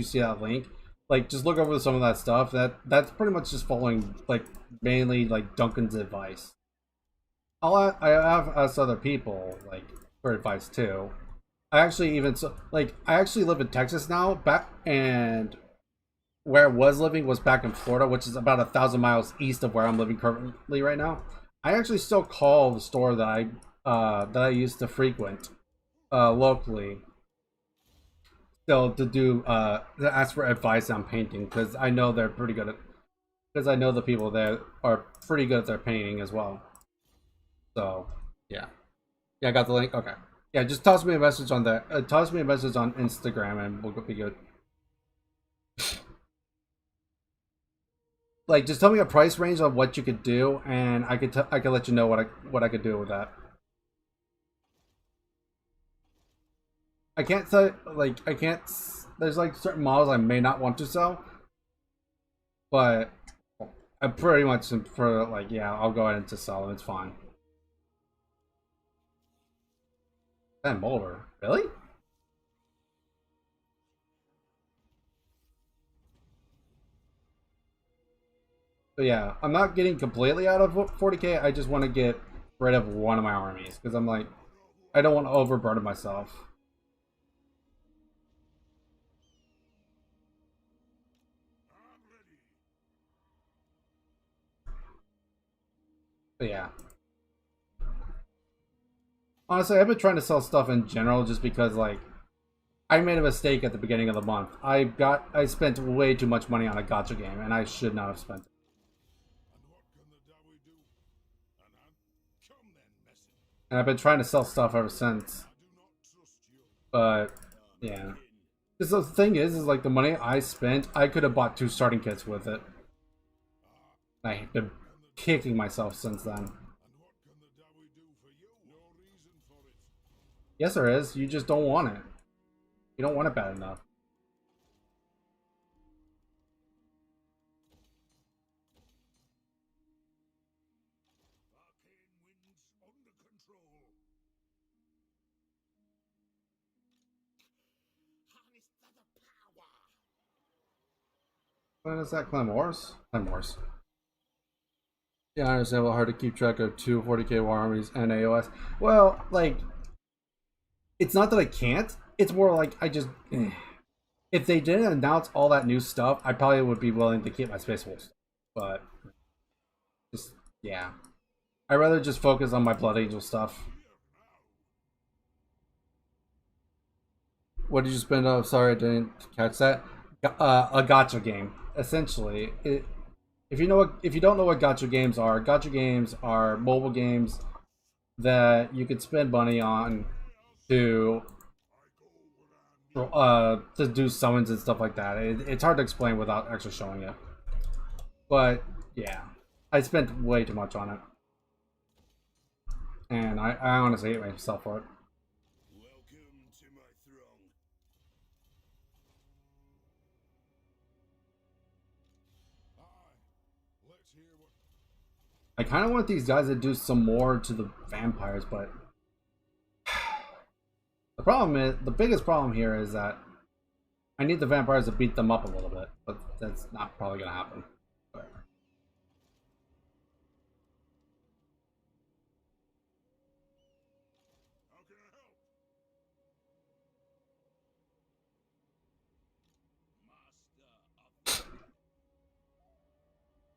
see that link, like just look over some of that stuff. That's pretty much just following like mainly like Duncan's advice. I have asked other people like for advice too. I actually I actually live in Texas now, back and where I was living was back in Florida, which is about 1,000 miles east of where I'm living currently right now. I actually still call the store that I used to frequent locally still to ask for advice on painting because I know they're pretty good at because I know the people there are pretty good at their painting as well. So yeah, yeah, I got the link. Okay, yeah, just toss me a message on that. Toss me a message on Instagram and we'll be good. Like, just tell me a price range of what you could do, and I could let you know what I could do with that. I can't say like I can't. There's like certain models I may not want to sell, but I'm pretty much for like yeah, I'll go ahead and just sell them. It's fine. That Molder, really? So yeah, I'm not getting completely out of 40k. I just want to get rid of one of my armies because I'm like, I don't want to overburden myself. But yeah. Honestly, I've been trying to sell stuff in general just because, like, I made a mistake at the beginning of the month. I spent way too much money on a gacha game, and I should not have spent it. And what can the Dowie do? Come then, messenger. And I've been trying to sell stuff ever since. I do not trust you. But yeah. Because the thing is like the money I spent, I could have bought 2 starting kits with it. I've been kicking myself since then. And what can the Dowie do for you? No reason for it. Yes, there is. You just don't want it. You don't want it bad enough. Arcane winds under control. Harness the power. What is that, Clemors? Clemors. Yeah, I understand how hard to keep track of 2 40k war armies and AOS. Well, like, it's not that I can't. It's more like I just... If they didn't announce all that new stuff, I probably would be willing to keep my Space Wolves. But, just, yeah. I'd rather just focus on my Blood Angel stuff. What did you spend on? Sorry, I didn't catch that. A gacha game, essentially. If you don't know what gacha games are mobile games that you could spend money on to do summons and stuff like that. It's hard to explain without actually showing it. But yeah, I spent way too much on it, and I honestly hate myself for it. Welcome to my throng. Aye, let's hear what. I kind of want these guys to do some more to the vampires, but the biggest problem here is that I need the vampires to beat them up a little bit, but that's not probably gonna happen. But How can I help? Master of.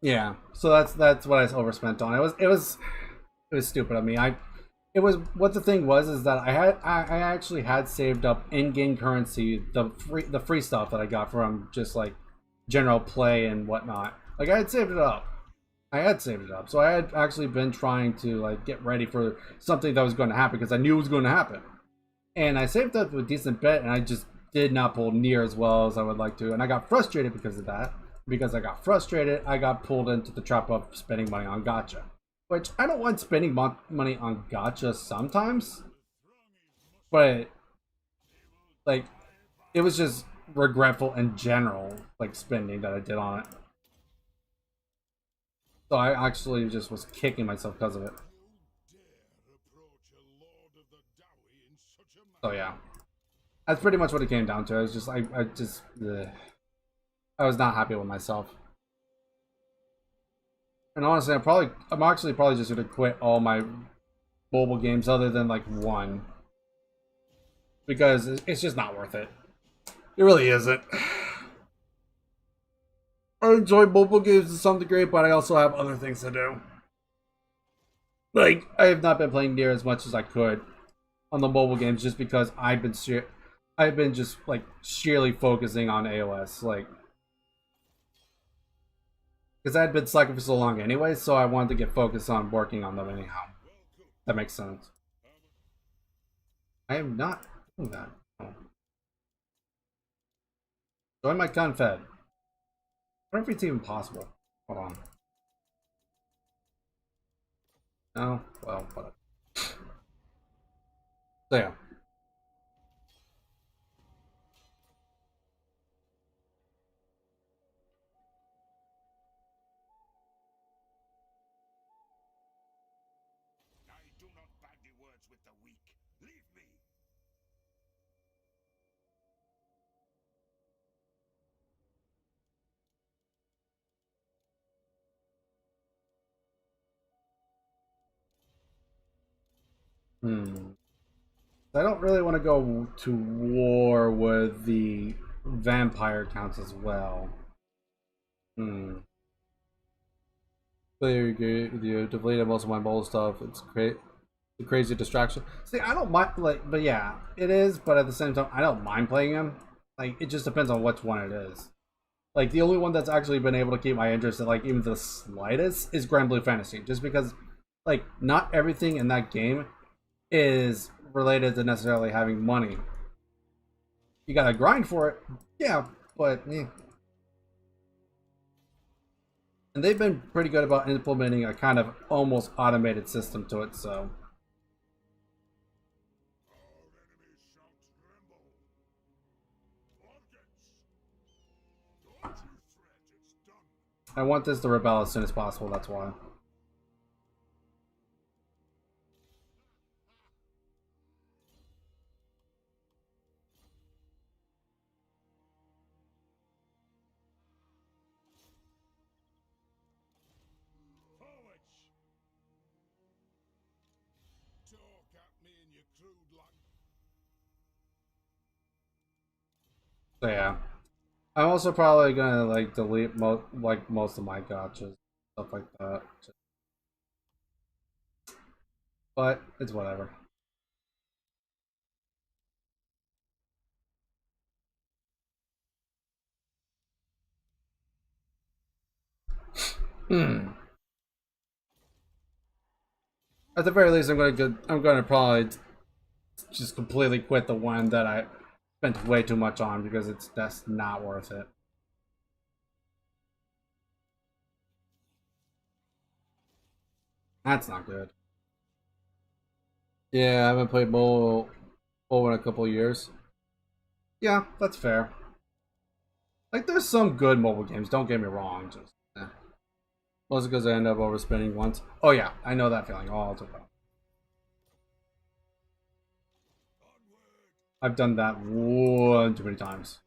yeah, so that's what I overspent on. It was stupid of me. It was what the thing was is that I actually had saved up in-game currency, the free stuff that I got from just like general play and whatnot. Like I had saved it up. So I had actually been trying to like get ready for something that was going to happen because I knew it was going to happen. And I saved up a decent bit, and I just did not pull near as well as I would like to, and I got frustrated because of that. Because I got frustrated, I got pulled into the trap of spending money on gacha. Which, I don't want spending money on gacha sometimes, but, like, it was just regretful in general, like, spending that I did on it. So I actually just was kicking myself because of it. So yeah. That's pretty much what it came down to. I was just, I was not happy with myself. And honestly, I'm actually probably just gonna quit all my mobile games other than like one. Because it's just not worth it. It really isn't. I enjoy mobile games to some degree, but I also have other things to do. Like, I have not been playing near as much as I could on the mobile games just because I've been just like sheerly focusing on AOS, like, because I had been slacking for so long anyway, so I wanted to get focused on working on them anyhow. That makes sense. I am not doing that. Oh. Join my gun fed. I wonder if it's even possible. Hold on. No? Well, whatever. So yeah. I do not bandy words with the weak. Leave me. I don't really want to go to war with the vampire counts as well. Clearly agree with you. Deleted most of my mobile stuff. It's a crazy distraction. See, I don't mind like, but yeah, it is. But at the same time, I don't mind playing them. Like, it just depends on which one it is. Like, the only one that's actually been able to keep my interest, in, like, even the slightest, is Grand Blue Fantasy. Just because, like, not everything in that game is related to necessarily having money. You gotta grind for it, yeah, but and they've been pretty good about implementing a kind of almost automated system to it, so. I want this to rebel as soon as possible, that's why. So yeah. I'm also probably gonna like delete most of my gotchas, stuff like that. But it's whatever. Hmm. At the very least, I'm gonna probably just completely quit the one that I spent way too much on because that's not worth it. That's not good. Yeah, I haven't played mobile in a couple of years. Yeah, that's fair. Like, there's some good mobile games. Don't get me wrong. Just mostly because I end up overspending once. Oh yeah, I know that feeling all the time. I've done that one too many times.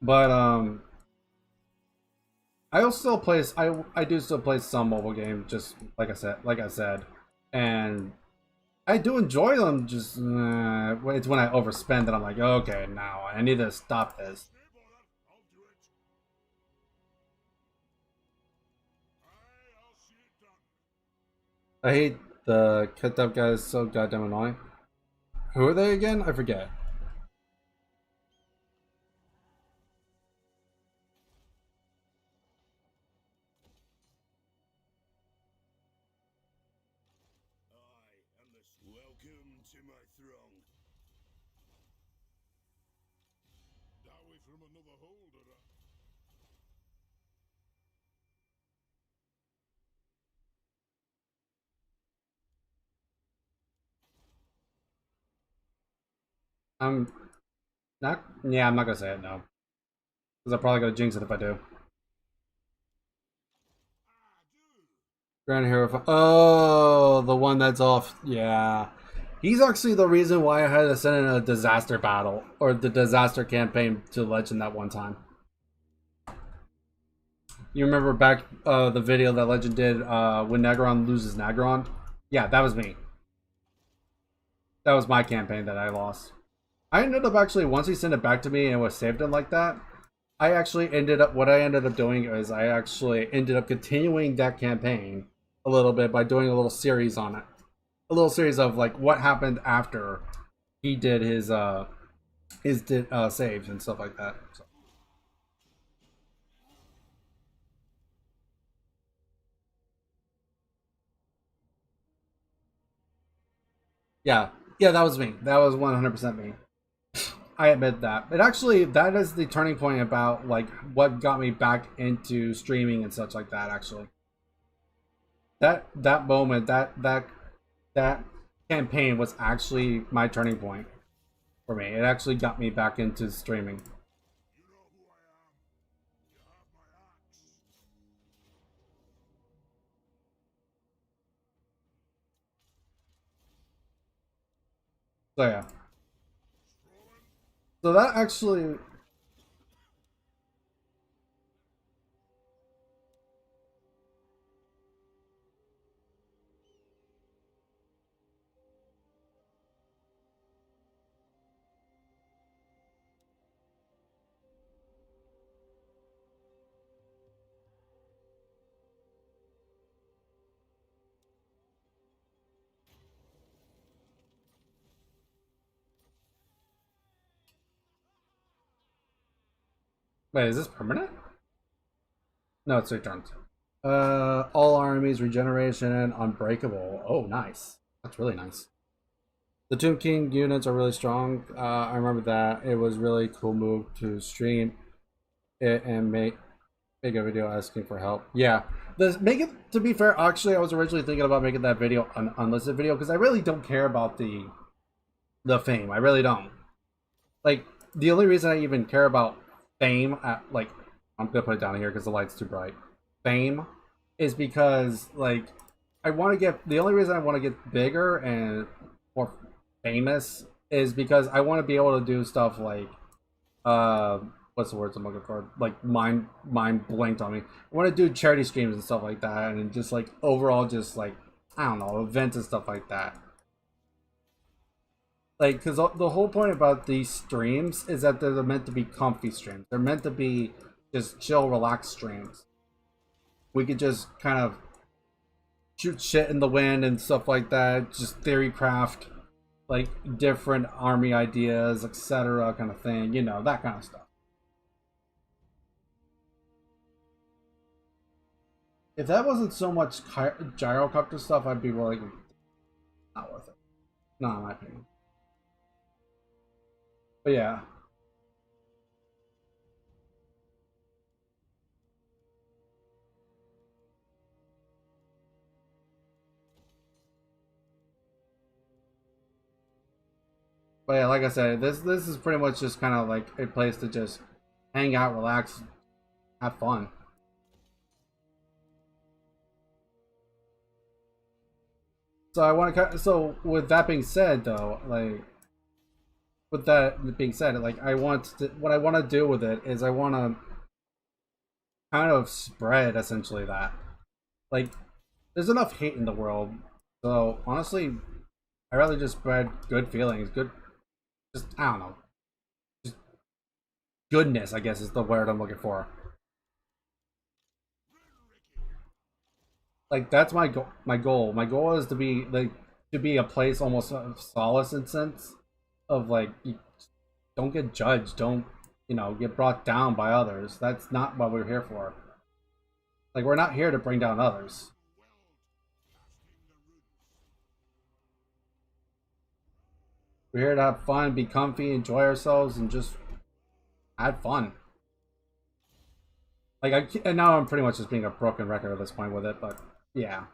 But I still play. I do still play some mobile games. Just like I said, and I do enjoy them. Just it's when I overspend that I'm like, okay, now I need to stop this. I hate the cut up guys. So goddamn annoying. Who are they again? I forget. Welcome to my throng. Dowie from another holder. I'm not. Yeah, I'm not gonna say it no, because I'm probably gonna jinx it if I do. Grand Hero. Oh, the one that's off. Yeah. He's actually the reason why I had to send in a disaster battle or the disaster campaign to Legend that one time. You remember back the video that Legend did when Nagron loses Nagron? Yeah, that was me. That was my campaign that I lost. I ended up actually once he sent it back to me and it was saved in like that. I actually ended up what I ended up doing is I actually ended up continuing that campaign a little bit by doing a little series on it. A little series of like what happened after he did his saves and stuff like that. So. Yeah, yeah, that was me. That was 100% me. I admit that. But actually, that is the turning point about like what got me back into streaming and such like that. Actually, that moment, that campaign was actually my turning point for me. It actually got me back into streaming. So yeah. So that actually, Wait, is this permanent? No, it's 3 turns. All armies, regeneration, and unbreakable. Oh, nice. That's really nice. The Tomb King units are really strong. I remember that. It was really cool move to stream it and make a video asking for help. Yeah. Make it, to be fair, actually, I was originally thinking about making that video an unlisted video because I really don't care about the fame. I really don't. Like, the only reason I even care about fame, like, I'm gonna put it down here because the light's too bright. Fame is because, like, I want to get, the only reason I want to get bigger and more famous is because I want to be able to do stuff like, what's the words I'm looking for? Like, mind blinked on me. I want to do charity streams and stuff like that, and just, like, overall, just, like, I don't know, events and stuff like that. Like, because the whole point about these streams is that they're meant to be comfy streams. They're meant to be just chill, relaxed streams. We could just kind of shoot shit in the wind and stuff like that. Just theory craft, like, different army ideas, etc. kind of thing. You know, that kind of stuff. If that wasn't so much gyrocopter stuff, I'd be like, not worth it. Not in my opinion. But yeah. But yeah, like I said, this is pretty much just kind of like a place to just hang out, relax, have fun. So I want to. So with that being said, though, like, with that being said, like, I want to. What I want to do with it is I want to kind of spread essentially that. Like, there's enough hate in the world, so honestly, I rather just spread good feelings, good. Just, I don't know. Just goodness, I guess, is the word I'm looking for. Like, that's my goal. My goal is to be like a place almost of solace in sense of, like, you don't get judged, don't, you know, get brought down by others. That's not what we're here for. Like, we're not here to bring down others. We're here to have fun, be comfy, enjoy ourselves, and just have fun. Like, and now I'm pretty much just being a broken record at this point with it, but yeah.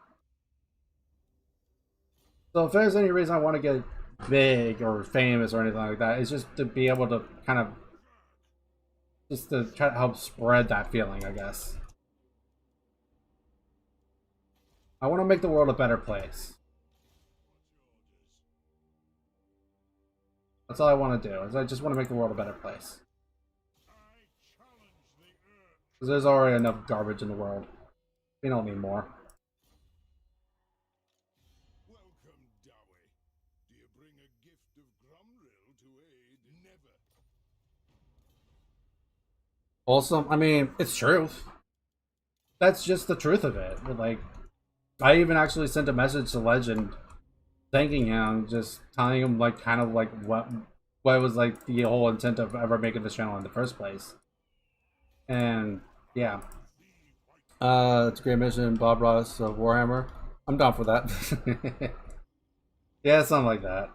So if there's any reason I want to get big or famous or anything like that, it's just to be able to kind of just to try to help spread that feeling, I guess. I want to make the world a better place. That's all I want to do. Is I just want to make the world a better place. Because there's already enough garbage in the world. We don't need more. Welcome, Dowie. Do you bring a gift of Grombrindal to aid? Never. Awesome. I mean, it's truth. That's just the truth of it. Like, I even actually sent a message to Legend thanking him, just telling him, like, kind of like what was like the whole intent of ever making this channel in the first place. And yeah, it's a great mission. Bob brought us Warhammer. I'm down for that. Yeah, something like that.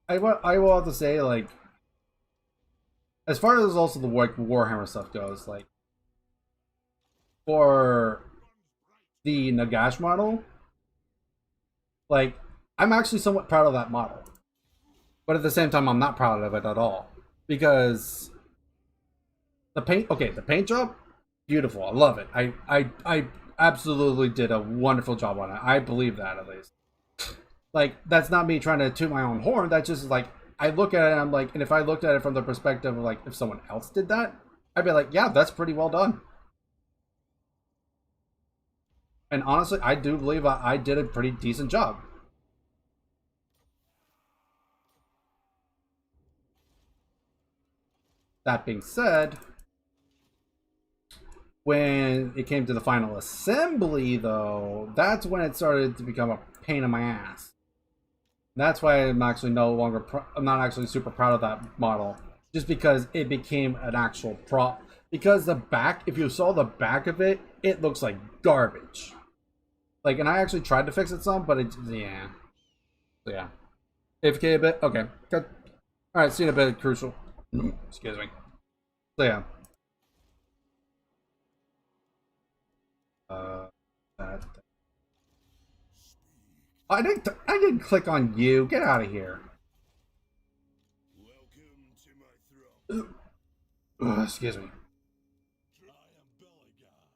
I will have to say, like, as far as also the Warhammer stuff goes, like, for the Nagash model, like, I'm actually somewhat proud of that model, but at the same time, I'm not proud of it at all, because the paint job, beautiful. I love it. I absolutely did a wonderful job on it. I believe that, at least. Like, that's not me trying to toot my own horn. That's just like, I look at it and I'm like, and if I looked at it from the perspective of, like, if someone else did that, I'd be like, yeah, that's pretty well done. And honestly, I do believe I did a pretty decent job. That being said, when it came to the final assembly, though, that's when it started to become a pain in my ass. That's why I'm actually I'm not actually super proud of that model. just because it became an actual prop. Because the back, if you saw the back of it, it looks like garbage. Like, and I actually tried to fix it some, but it, yeah. So yeah. AFK a bit? Okay. Good. Alright, see you in a bit, Crucial. Excuse me. So yeah. That. I didn't click on you. Get out of here. Welcome to my throne. Excuse me. I am Belagar,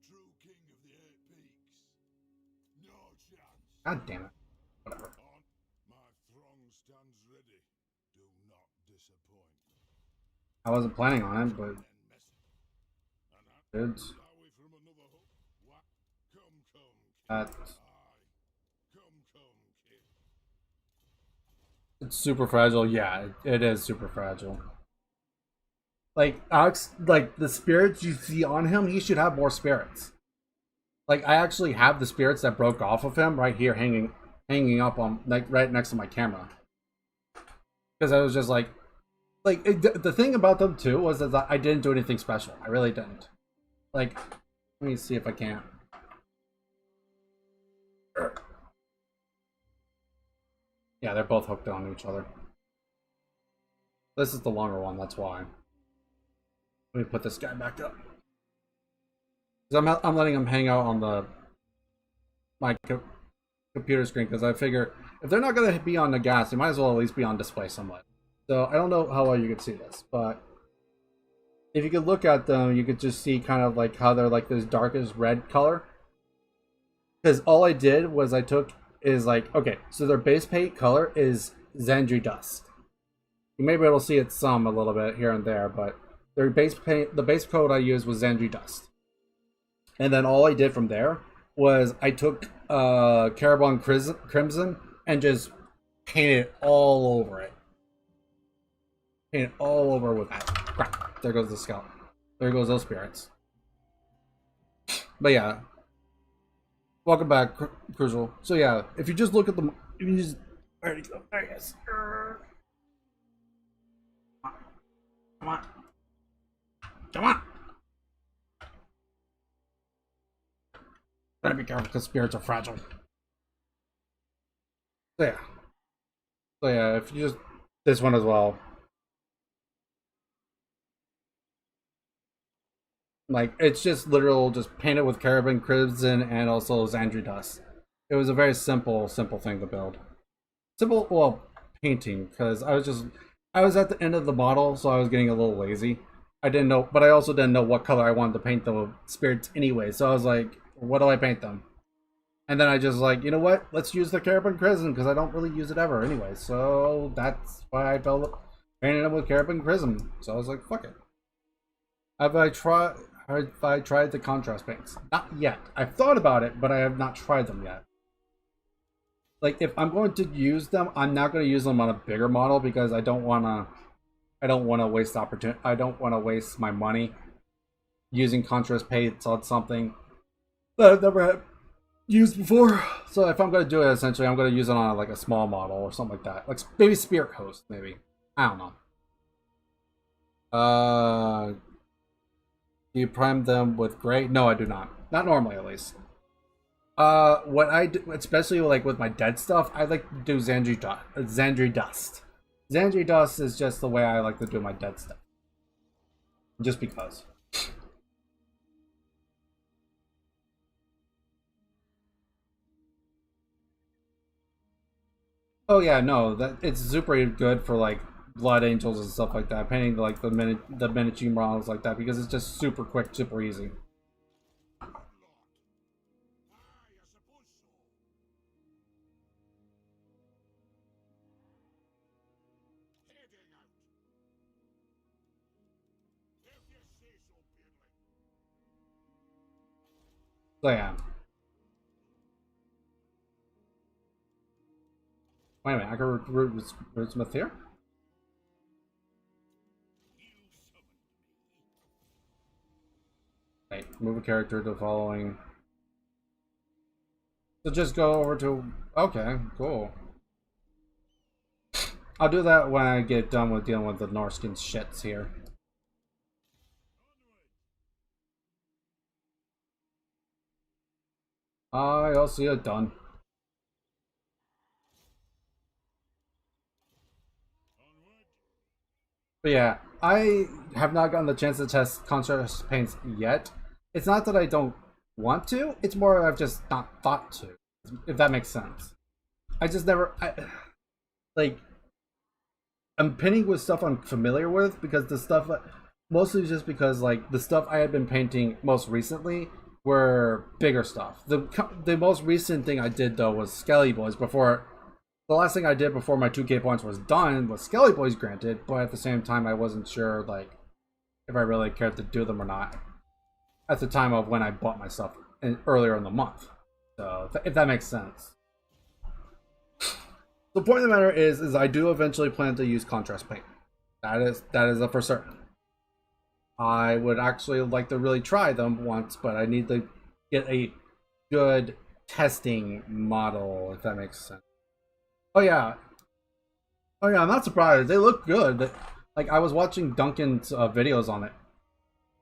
true king of the Eight Peaks. No chance. God damn it. Whatever. On my throne stands ready. Do not disappoint. I wasn't planning on it, but And message. it's Are we from another hook? What? Come, kid. that. Come, kid. It's super fragile. Yeah, it is super fragile. Like Alex, like the spirits you see on him, he should have more spirits. Like I actually have the spirits that broke off of him right here, hanging up on like right next to my camera. Because I was just like the thing about them too was that I didn't do anything special. I really didn't. Like, let me see if I can. Yeah, they're both hooked on each other. This is the longer one, that's why. Let me put this guy back up. Because I'm letting him hang out on my computer screen because I figure if they're not going to be on the gas, they might as well at least be on display somewhat. So I don't know how well you can see this, but if you could look at them, you could just see kind of like how they're like this darkest red color. Because all I did was I took is like, okay, so their base paint color is Xandri Dust. You may be able to see it some a little bit here and there, but their base paint, the base coat I used was Xandri Dust. And then all I did from there was I took Carbon Crimson and just painted it all over it. Painted all over with that. Crap. There goes the scout. There goes those spirits. But yeah. Welcome back, Crucial. So yeah, if you just look at the... You just, where did he go? There he is. Come on. Come on. Gotta be careful because spirits are fragile. So yeah. So yeah, if you just... This one as well. Like, it's just literal, just painted with Carbon Crimson and also Xandri Dust. It was a very simple thing to build. Simple, well, painting, because I was at the end of the model, so I was getting a little lazy. I didn't know, but I also didn't know what color I wanted to paint the spirits anyway, so I was like, what do I paint them? And then I just like, you know what, let's use the Carbon Crimson, because I don't really use it ever anyway, so that's why I painted it with Carbon Crimson. So I was like, fuck it. Have I tried the contrast paints? Not yet. I've thought about it, but I have not tried them yet. Like, if I'm going to use them, I'm not going to use them on a bigger model because I don't want to waste opportunity. I don't want to waste my money using contrast paints on something that I've never had used before. So if I'm going to do it, essentially, I'm going to use it on like a small model or something like that. Like maybe Spirit Host, maybe. I don't know. Do you prime them with gray? No, I do not. Not normally, at least. What I do, especially like with my dead stuff, I like to do Xandri Dust. Xandri Dust is just the way I like to do my dead stuff. Just because. Oh yeah, no, that it's super good for like Blood Angels and stuff like that. Painting like the miniature models like that because it's just super quick, super easy. So yeah. Wait a minute, I can root Smith here? Wait, move a character to the following. So just go over to... Okay, cool. I'll do that when I get done with dealing with the Norskin shits here. I also see it done. But yeah, I have not gotten the chance to test contrast paints yet. It's not that I don't want to, it's more I've just not thought to, if that makes sense. I just never, like, I'm painting with stuff I'm familiar with because the stuff, mostly just because, like, the stuff I had been painting most recently were bigger stuff. The most recent thing I did, though, was Skelly Boys before. The last thing I did before my 2K points was done was Skelly Boys, granted, but at the same time I wasn't sure, like, if I really cared to do them or not at the time of when I bought my stuff earlier in the month. So, if that makes sense. The point of the matter is I do eventually plan to use contrast paint. That is a for certain. I would actually like to really try them once, but I need to get a good testing model, if that makes sense. Oh yeah, I'm not surprised. They look good. Like, I was watching Duncan's videos on it.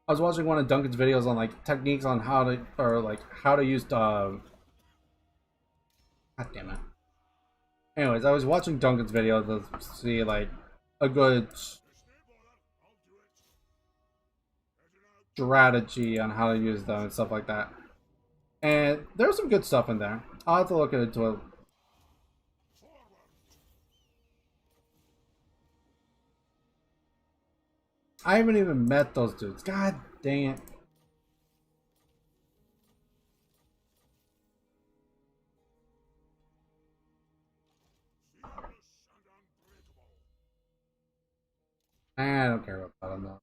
I was watching one of Duncan's videos on, like, techniques on how to, or like how to use God damn it. Anyways, I was watching Duncan's video to see, like, a good strategy on how to use them and stuff like that. And there's some good stuff in there. I'll have to look into it. I haven't even met those dudes. God dang it. I don't care about them though.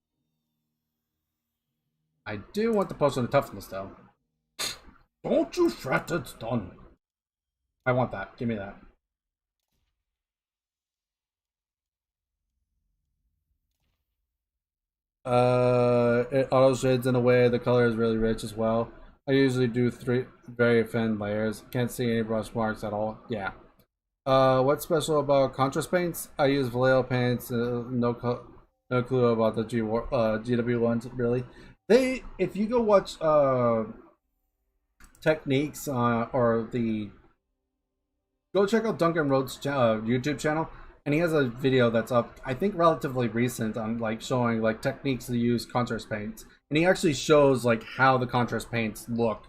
I do want the potion of toughness though. Don't you fret, it's done. I want that. Give me that. It auto shades in a way. The color is really rich as well. I usually do 3 very thin layers. Can't see any brush marks at all. Yeah. What's special about contrast paints? I use Vallejo paints. No clue about the GW ones really. If you go watch techniques or the go check out Duncan Rhodes' YouTube channel, and he has a video that's up, I think, relatively recent on, like, showing, like, techniques to use contrast paints, and he actually shows, like, how the contrast paints look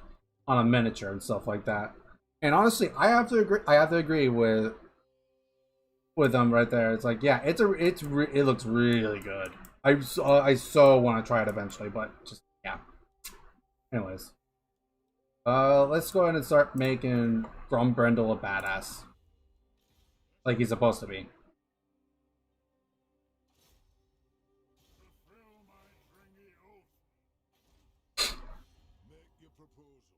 on a miniature and stuff like that. And honestly, I have to agree with them right there. It's like, yeah, it looks really good. I so want to try it eventually, but just, yeah. Anyways, let's go ahead and start making Grombrindal a badass, like he's supposed to be. Make your proposal.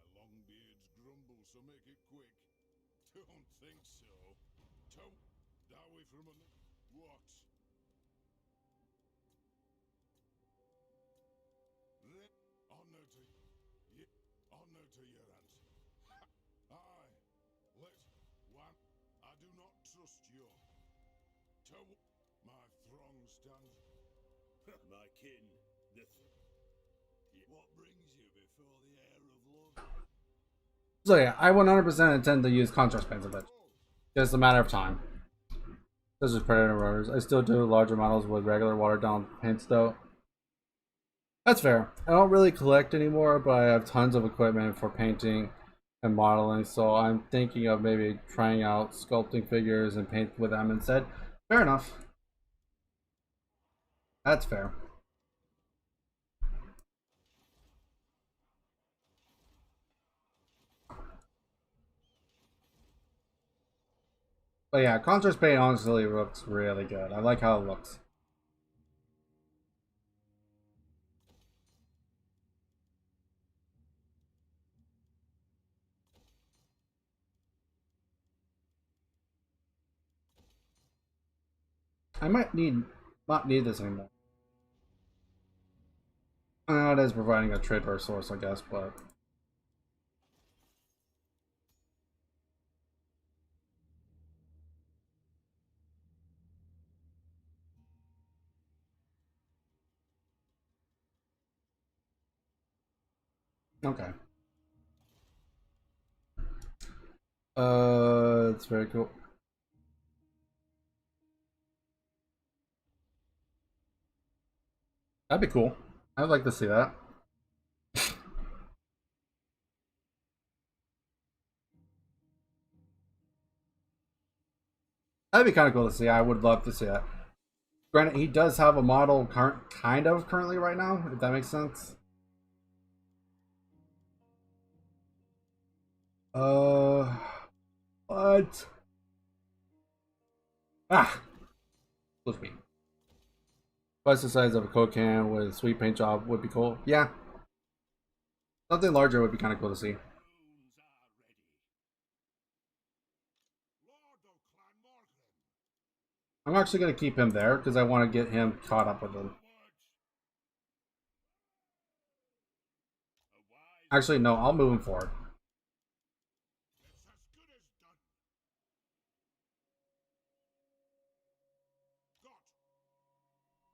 My long beards grumble, so make it quick. Don't think so. Don't die from a... What? Honor to... Honor to your answer. Aye. Let one... I do not trust you. To... My throng stand... My kin, the... What brings you before the heir of love? So yeah, I 100% intend to use contrast paints a bit. Just a matter of time. This is Predator Rotors. I still do larger models with regular watered down paints though. That's fair. I don't really collect anymore, but I have tons of equipment for painting and modeling, so I'm thinking of maybe trying out sculpting figures and paint with them instead. Fair enough. That's fair. But yeah, contrast paint honestly looks really good. I like how it looks. I might not need this anymore. It is providing a trade source, I guess, but Okay. It's very cool. That'd be cool. I'd like to see that. That'd be kind of cool to see. I would love to see that. Granted, he does have a model currently right now, if that makes sense. Uh, what? Ah, excuse me. Twice the size of a Coke can with a sweet paint job would be cool. Yeah, something larger would be kind of cool to see. I'm actually going to keep him there because I want to get him caught up with them. Actually, no, I'll move him forward.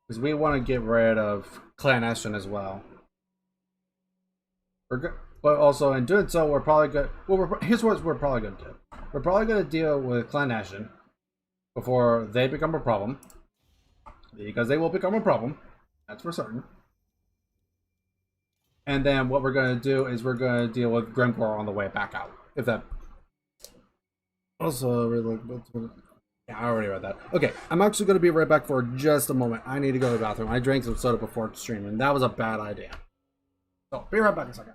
Because we want to get rid of Clan Ashton as well. But also in doing so, we're probably good. Well, here's what we're probably going to do. We're probably going to deal with Clan Ashton before they become a problem. Because they will become a problem. That's for certain. And then what we're going to do is we're going to deal with Grimoire on the way back out. If that... Also, yeah, I already read that. Okay, I'm actually going to be right back for just a moment. I need to go to the bathroom. I drank some soda before streaming. That was a bad idea. So, be right back in a second.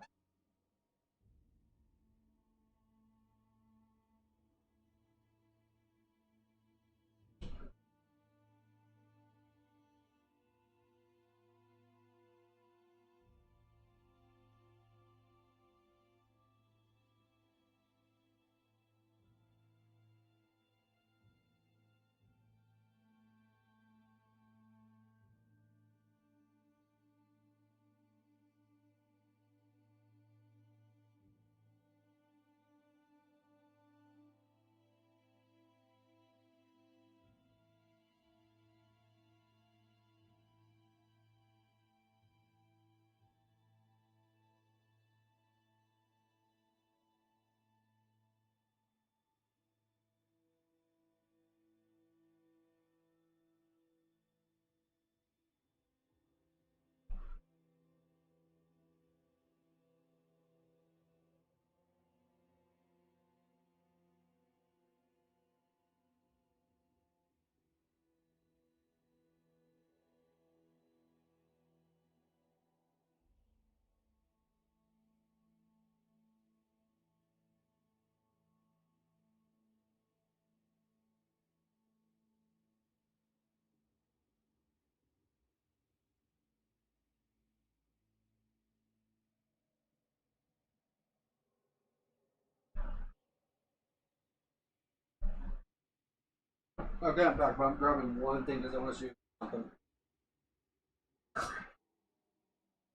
Okay, I'm back, but I'm grabbing one thing because I want to show you something.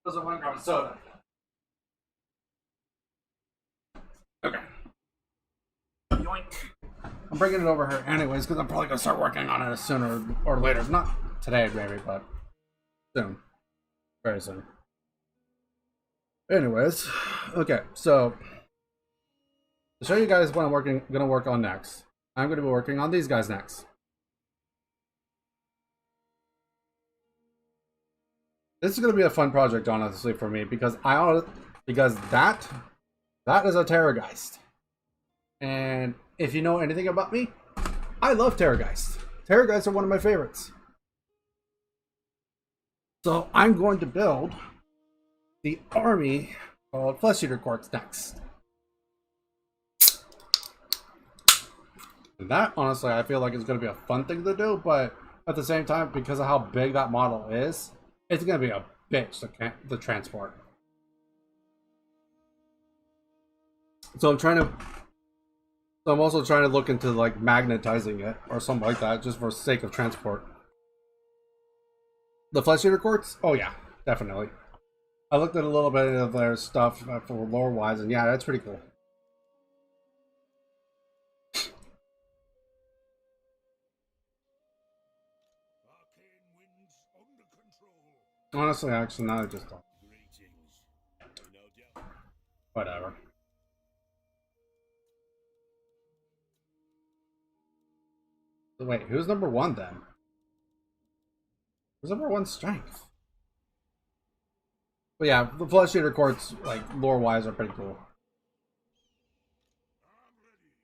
Doesn't want to grab a soda. Okay. Yoink. I'm bringing it over here anyways because I'm probably going to start working on it sooner or later. Not today, maybe, but soon. Very soon. Anyways, okay, so to show you guys what I'm gonna work on next, I'm gonna be working on these guys next. This is gonna be a fun project, honestly, for me because that is a Terrorgeist, and if you know anything about me, I love Terrorgeist. Terrorgeists are one of my favorites. So I'm going to build the army called Flesh Eater Courts next. And that, honestly, I feel like it's going to be a fun thing to do, but at the same time, because of how big that model is, it's going to be a bitch to transport. So I'm also trying to look into like magnetizing it or something like that, just for sake of transport. The Flesh Eater Courts? Oh yeah, definitely. I looked at a little bit of their stuff for lore wise, and yeah, that's pretty cool. Honestly, actually, now I just thought. Greetings. No doubt. Whatever. Wait, who's number one then? Who's number one strength? But yeah, the Flesh Eater Courts, like, lore-wise, are pretty cool. I'm ready.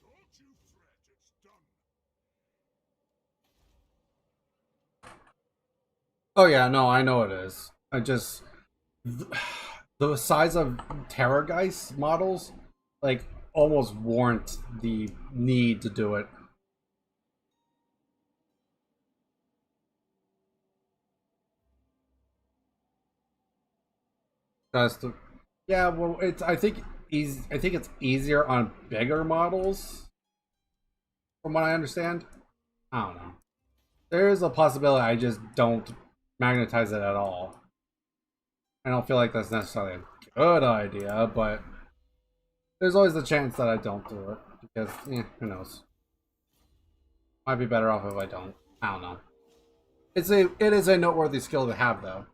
Don't you fret, it's done. Oh yeah, no, I know it is. I just... The size of Terrorgeist models, like, almost warrant the need to do it. Just, yeah, well, it's, I think it's easier on bigger models, from what I understand. I don't know. There is a possibility I just don't magnetize it at all. I don't feel like that's necessarily a good idea, but there's always the chance that I don't do it because, who knows? Might be better off if I don't. I don't know. It is a noteworthy skill to have though,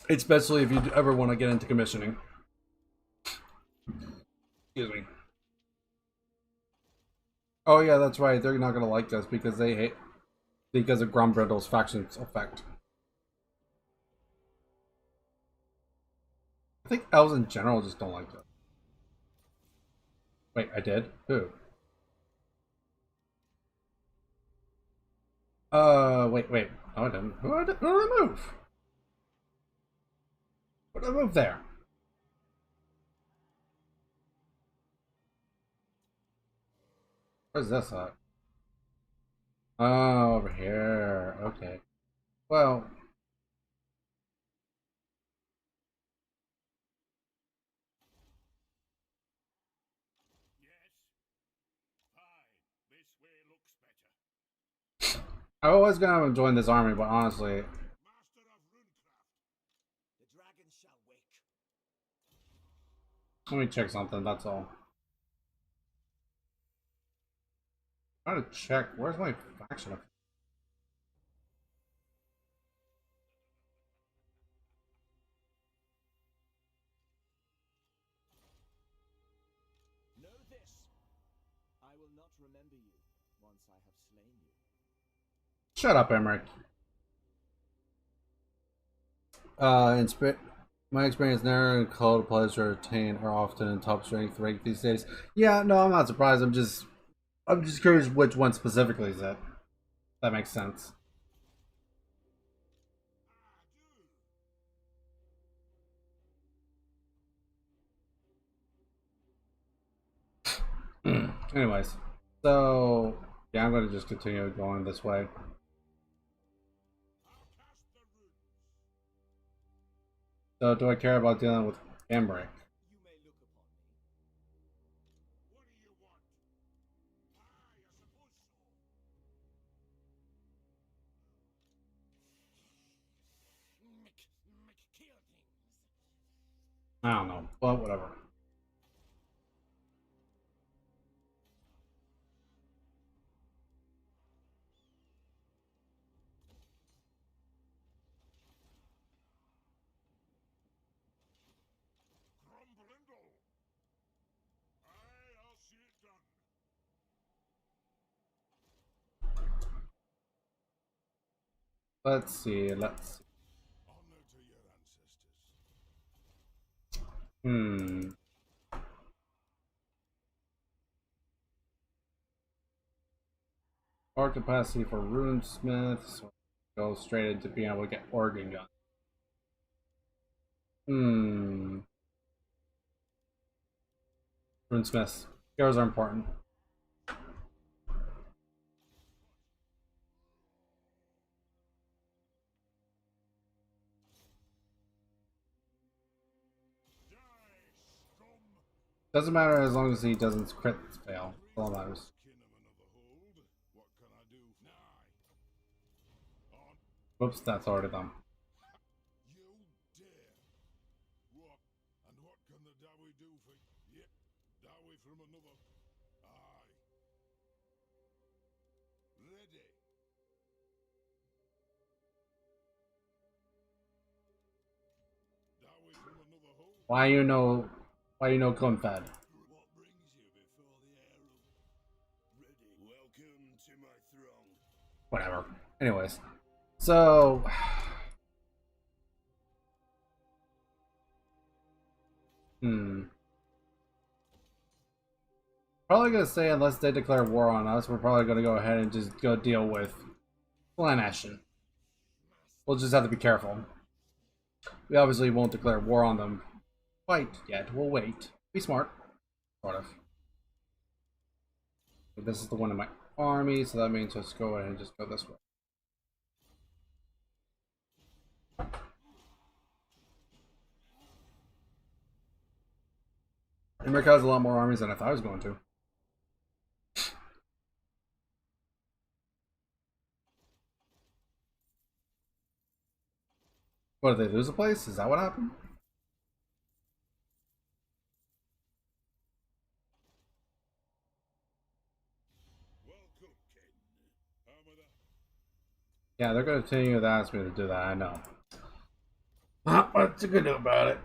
especially if you ever want to get into commissioning. Excuse me. Oh yeah, that's right. They're not gonna like us because they hate because of Grombrindal's faction's effect. I think elves in general just don't like that. Wait, I did? Who? Wait. No, I didn't. Who did I move? What did I move there? Where's this at? Oh, over here. Okay. Well, Yes. Fine. This way looks better. I was gonna join this army, but honestly, Master of runecraft. The dragon shall wake. let me check something. That's all. I'm trying to check. Where's my faction? Know this. I will not remember you once I have slain you. Shut up, Emmerich. My experience narrow and called pleasure attain are often in top strength rank these days. Yeah, no, I'm not surprised. I'm just curious which one specifically is it. That makes sense. Anyways, so yeah, I'm gonna just continue going this way. I'll cast the runes. So, do I care about dealing with Emmerich? You may look upon me. What do you want? Aye, I suppose so. Kill things. I don't know, but whatever. Grombrindal. Aye, I'll see it done. Let's see. Honor to your ancestors. Hmm. Power capacity for runesmith, so go straight into being able to get organ gun. Hmm. Runesmiths. Heroes are important. Die, scum. Doesn't matter as long as he doesn't crit fail. That's all that matters. Skin of another hold. What can I do? Nigh. On. Whoops, that's already done. You dare. What? And what can the Dowie do for? Yep. Dowie from another. Aye. Ready. Why you know? Why you know Confed? What brings you before the harem? Ready. Welcome to my throng. Whatever. Anyways, so probably gonna say unless they declare war on us, we're probably gonna go ahead and just go deal with Clan Ashton. We'll just have to be careful. We obviously won't declare war on them quite yet. We'll wait. Be smart. Sort of. This is the one in my army, so that means let's go ahead and just go this way. America has a lot more armies than I thought I was going to. What, did they lose a place? Is that what happened? Welcome, Ken. Hammer that. Yeah, they're going to continue to ask me to do that, I know. What you gonna do about it?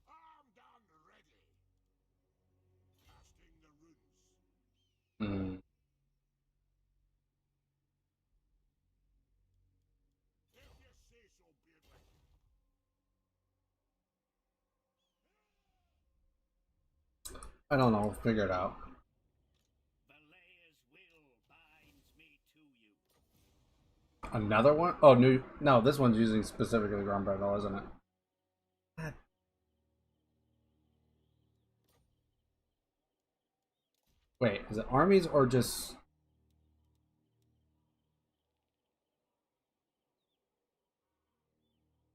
Armed and ready. Casting the runes. Hmm. If you say so, Beardley. I don't know. Figure it out. Valaya's will binds me to you. Another one? Oh, new. No, this one's using specifically Grombrindal, isn't it? Wait, is it armies or just...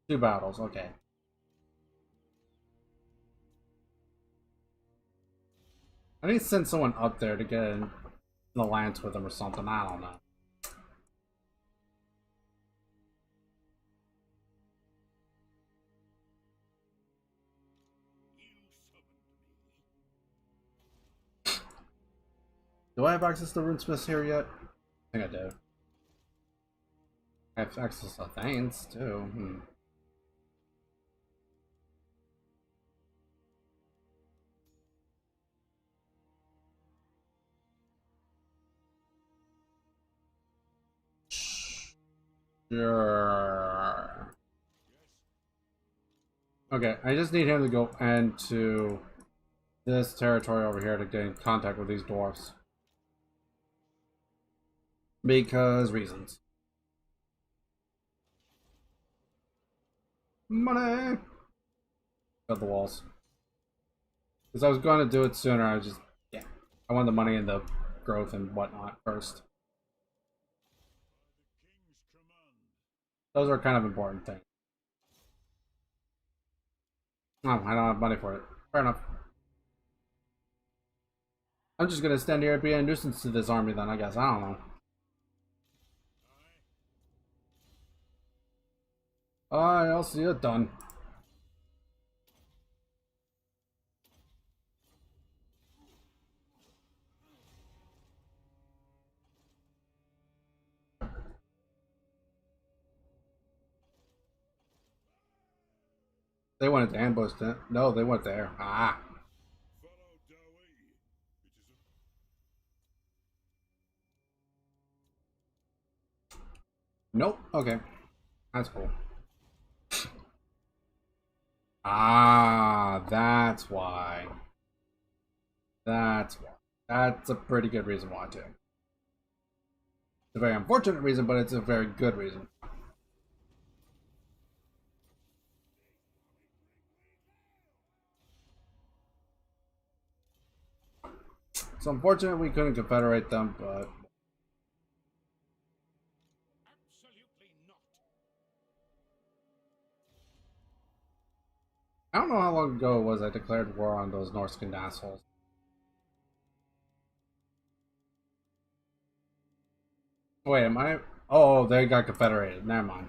two battles? Okay. I need to send someone up there to get in the lance with them or something. I don't know. You summoned me. Do I have access to runesmiths here yet? I think I do. I have access to Thanes too. Sure. Okay, I just need him to go into this territory over here to get in contact with these dwarfs. Because reasons. Money! Build the walls. Because I was going to do it sooner, I just... yeah. I want the money and the growth and whatnot first. By the king's command. Those are kind of important things. Oh, I don't have money for it. Fair enough. I'm just gonna stand here and be a nuisance to this army then, I guess. I don't know. Alright, I'll see it done. They wanted to ambush it. No, they went there. Ah. Follow Dawi. It is Nope. Okay. That's cool. Ah, that's why. That's why. That's a pretty good reason why, too. It's a very unfortunate reason, but it's a very good reason. It's unfortunate we couldn't confederate them, but Absolutely not. I don't know how long ago it was I declared war on those Norscan assholes. Wait, am I? Oh, they got confederated. Never mind.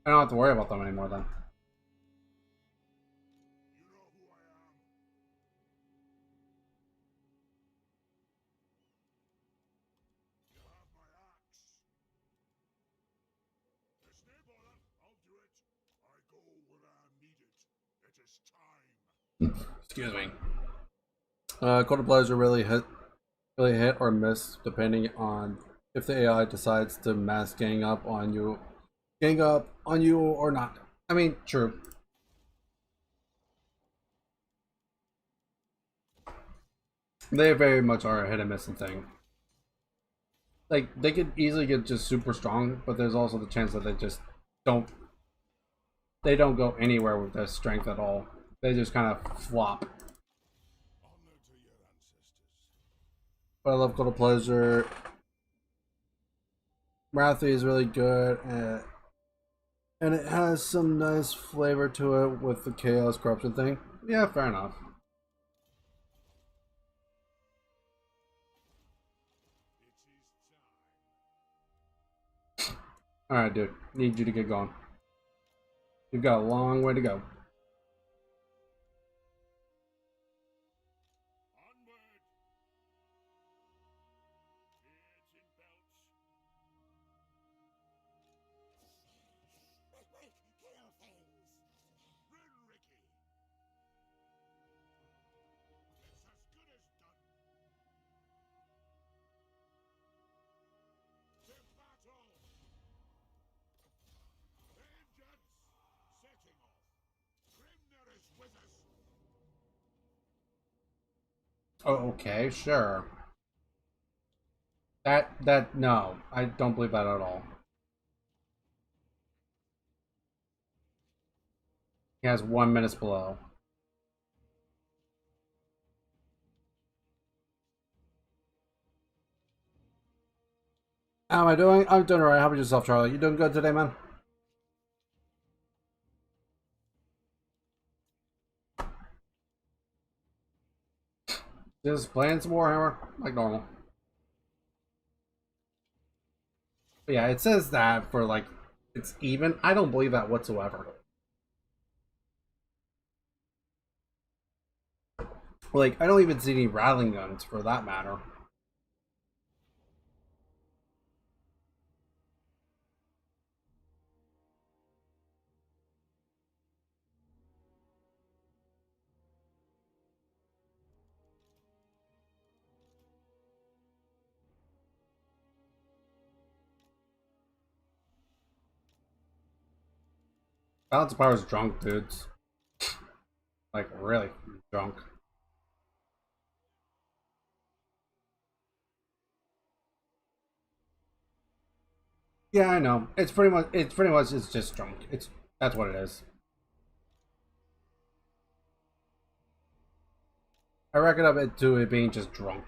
I don't have to worry about them anymore then. you know who I am. You have my axe. this time. Excuse me. Quarter players are really hit or miss depending on if the AI decides to mass gang up on you or not. I mean, true. They very much are a hit and miss thing. Like, they could easily get just super strong, but there's also the chance that they just don't go anywhere with their strength at all. They just kind of flop. Honor to your ancestors. But I love Quarter Pleasure. Wrathy is really good, and it has some nice flavor to it with the chaos corruption thing. Yeah, fair enough. It is time. Alright, dude. Need you to get going. You've got a long way to go. Onward! Beards in belts. Kill things! Run, Ricky! It's as good as done. To battle! Vengeance! Setting off. Grimner is with us. Oh, okay, sure. No. I don't believe that at all. He has 1 minute below. How am I doing? I'm doing alright. How about yourself, Charlie? You doing good today, man? Just playing some Warhammer, like normal. But yeah, it says that for like, it's even. I don't believe that whatsoever. Like, I don't even see any rattling guns for that matter. Balance of Power is drunk, dudes. Like, really drunk. Yeah, I know. It's just drunk. That's what it is. I reckon up it to it being just drunk.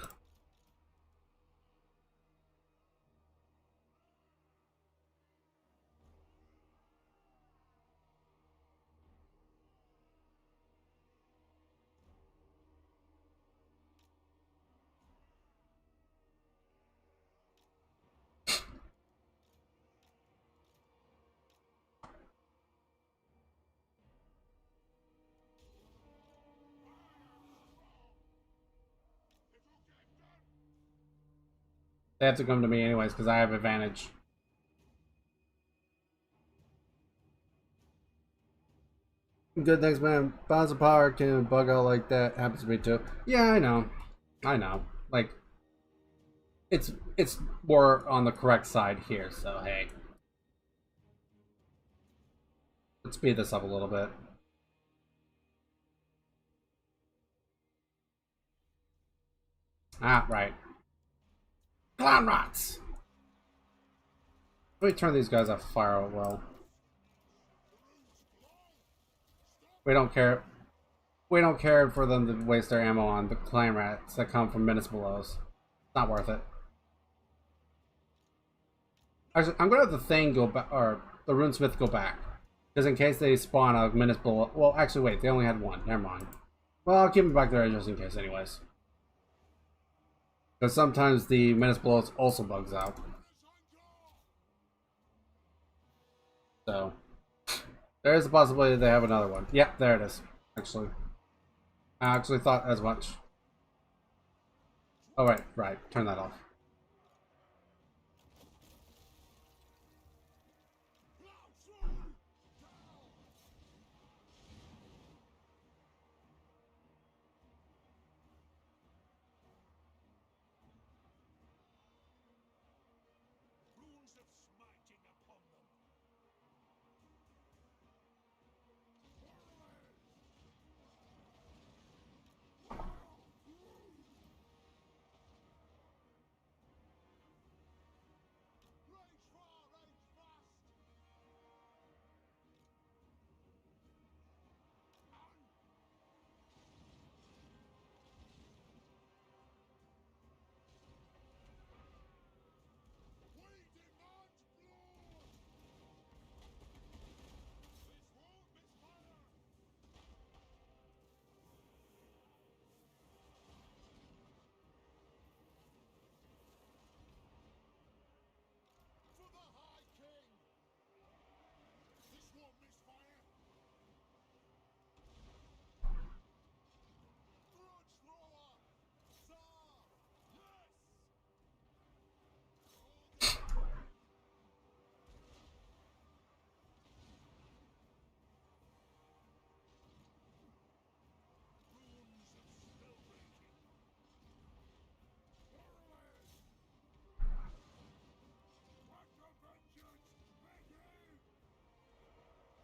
They have to come to me anyways because I have advantage. Good things, man. Balance of Power can bug out like that. Happens to me too. Yeah, I know. I know. Like, it's more on the correct side here, so hey. Let's speed this up a little bit. Ah, right. Clown rots! Let me turn these guys off fire well. We don't care. We don't care for them to waste their ammo on the clan rats that come from minutes belows. It's not worth it. Actually, I'm gonna have the thing go back, or the runesmith go back, because in case they spawn a minutes below. Well, actually, wait, they only had one. Never mind. Well, I'll keep it back there just in case, anyways. Because sometimes the minutes below also bugs out. So there is a possibility they have another one. Yep, there it is. Actually, I actually thought as much. Oh right. Turn that off.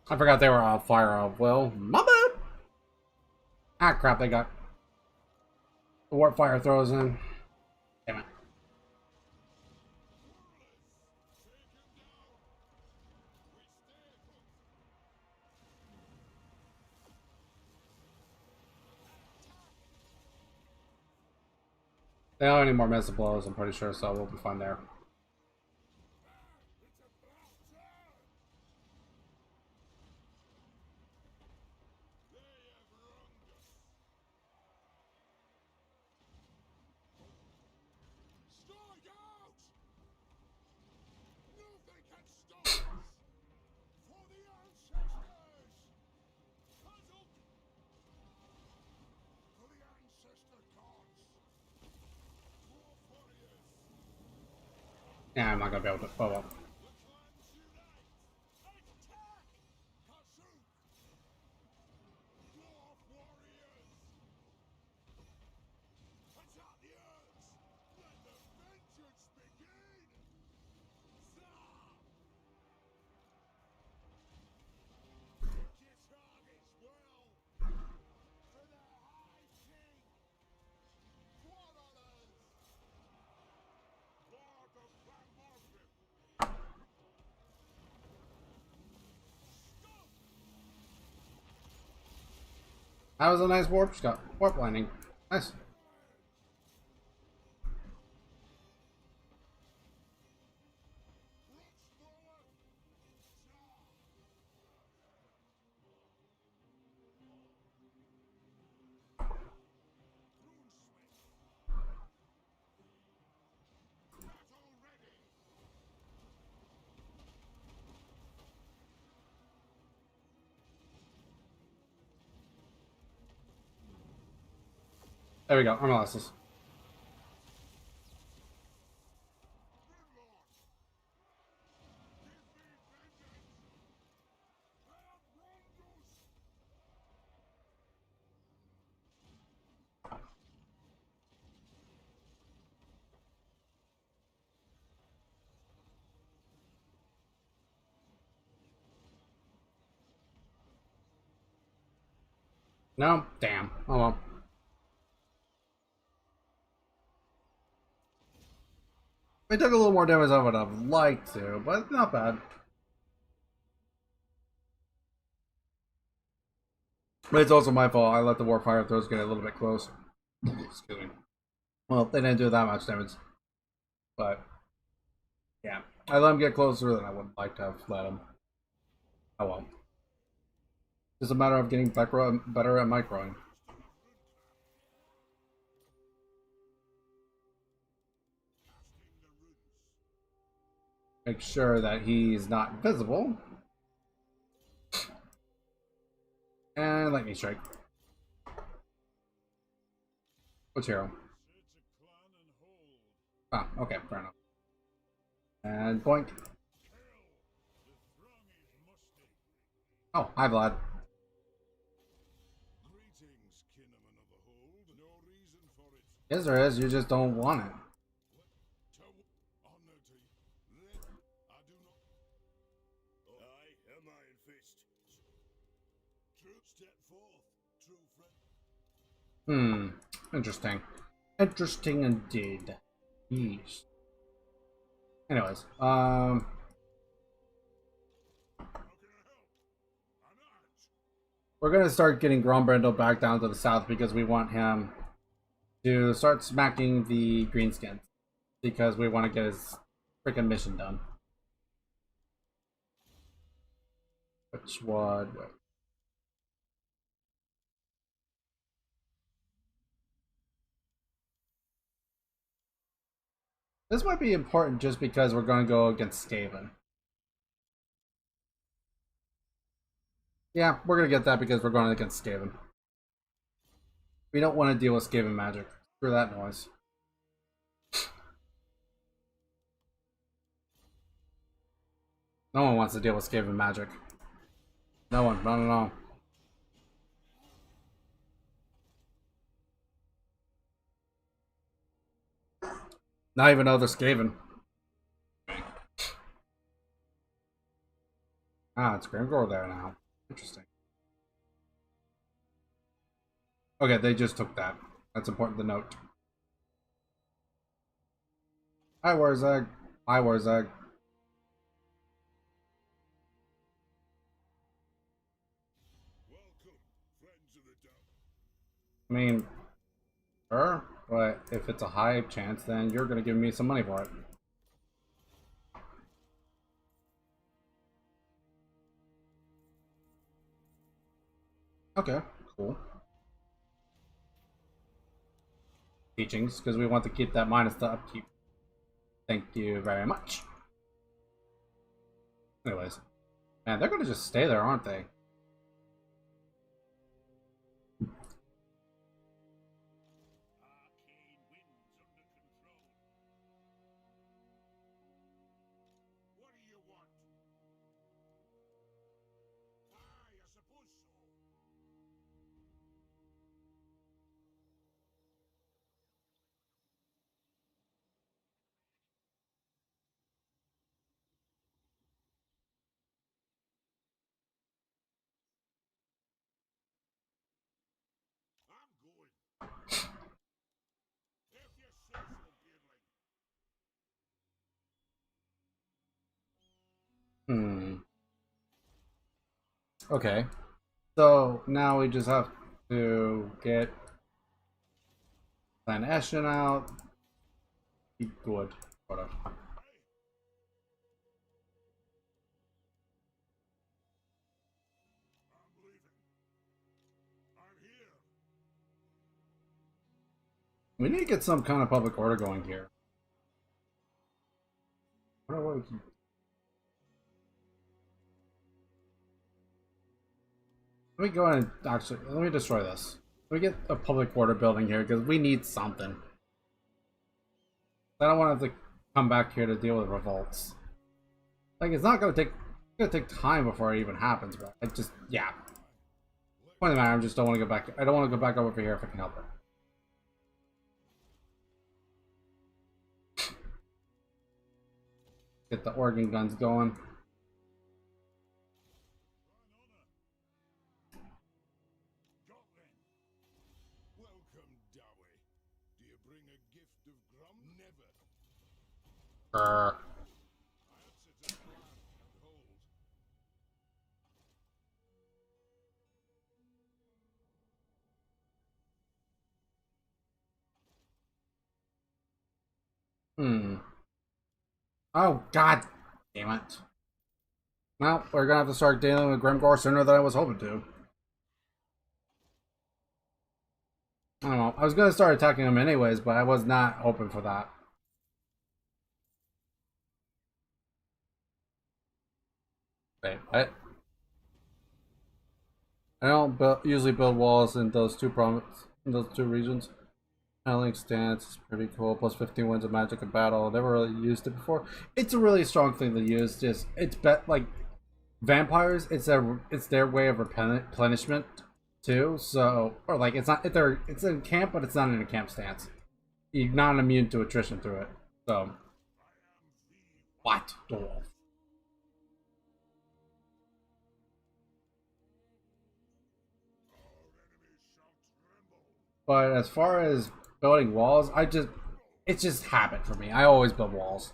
I forgot they were on fire. Well, my bad. Ah, crap, they got the warp fire throws in. Damn it. They don't have any more missile blows, I'm pretty sure, so we'll be fine there. Strike out! Nothing can stop us! For the ancestors! Puzzle! For the ancestor gods! Dwarf warriors! Yeah, I'm not gonna be able to. Oh well. The clans unite! Attack! Kazuk! Dwarf warriors! Attack the earth! Let the vengeance begin! Zah! His heart is well! For the High King! Quarrelers! Lord of Glamorgan! Stop! That was a nice warp shot. Warp landing. Nice. Rocks forward! Zah! Runesmith! Battle ready! There we go. Armolasses. Grimlord! Give me vengeance! Have Rondos! No? Damn. Oh well. We took a little more damage than I would have liked to, but not bad. But it's also my fault. I let the warp fire throws get a little bit close. Excuse me. Well, they didn't do that much damage. But, yeah. I let them get closer than I would like to have let them. Oh well. It's a matter of getting better at microing. Make sure that he's not visible. And lightning strike. Which hero? Ah, okay, fair enough. And boink. Oh, hi Vlad. Greetings, kinnaman of the hold. No reason for it. Yes, there is. You just don't want it. Honor to you. I do not. I am Iron Fist. True step forth, true friend. Interesting. Interesting indeed. Yeesh. Anyways, How can I help? I'm out. we're gonna start getting Grombrindal back down to the south because we want him to start smacking the greenskins because we want to get his freaking mission done. Which would wait. This might be important just because we're going to go against Skaven. Yeah, we're going to get that because we're going against Skaven. We don't want to deal with Skaven magic. Screw that noise. No one wants to deal with Skaven magic. No one. No, no, no. Not even though they're Skaven. Ah, it's Grombrindal there now. Interesting. Okay, they just took that. That's important to note. Hi, Warzag. Hi, Warzag. Welcome, friends of the dark. I mean, sure, but if it's a high chance, then you're gonna give me some money for it. Okay, cool. Teachings, because we want to keep that minus the upkeep. Thank you very much. Anyways, man, they're gonna just stay there, aren't they? Arcane winds under control. What do you want? Aye, I suppose so. I'm going. If you say so, Gimli. Hmm. Okay. So now we just have to get Clan Ashton out. Good. Whatever. Hey, I'm leaving. I'm here. We need to get some kind of public order going here. What do we keep? Let me go ahead and actually let me destroy this. Let me get a public order building here because we need something. I don't want to have to come back here to deal with revolts. Like it's not gonna take time before it even happens, but I just yeah. Point of the matter, I just don't want to go back. I don't want to go back over here if I can help it. Get the organ guns going. Gotland. Welcome, Dowie. Do you bring a gift of Grum? Never. Grr. I answer to plan and hold. Hmm. Oh god damn it. Well, we're gonna have to start dealing with Grimgor sooner than I was hoping to. I don't know. I was gonna start attacking him anyways, but I was not hoping for that. Wait, what? I don't usually build walls in those in those two regions. Channeling stance is pretty cool. Plus 15 wins of magic in battle. Never really used it before. It's a really strong thing to use. Just it's like vampires. It's their way of replenishment too. So or like it's in camp, but it's not in a camp stance. You're not immune to attrition through it. So what dwarf? Our enemies shall tremble. But as far as building walls, it's just habit for me. I always build walls.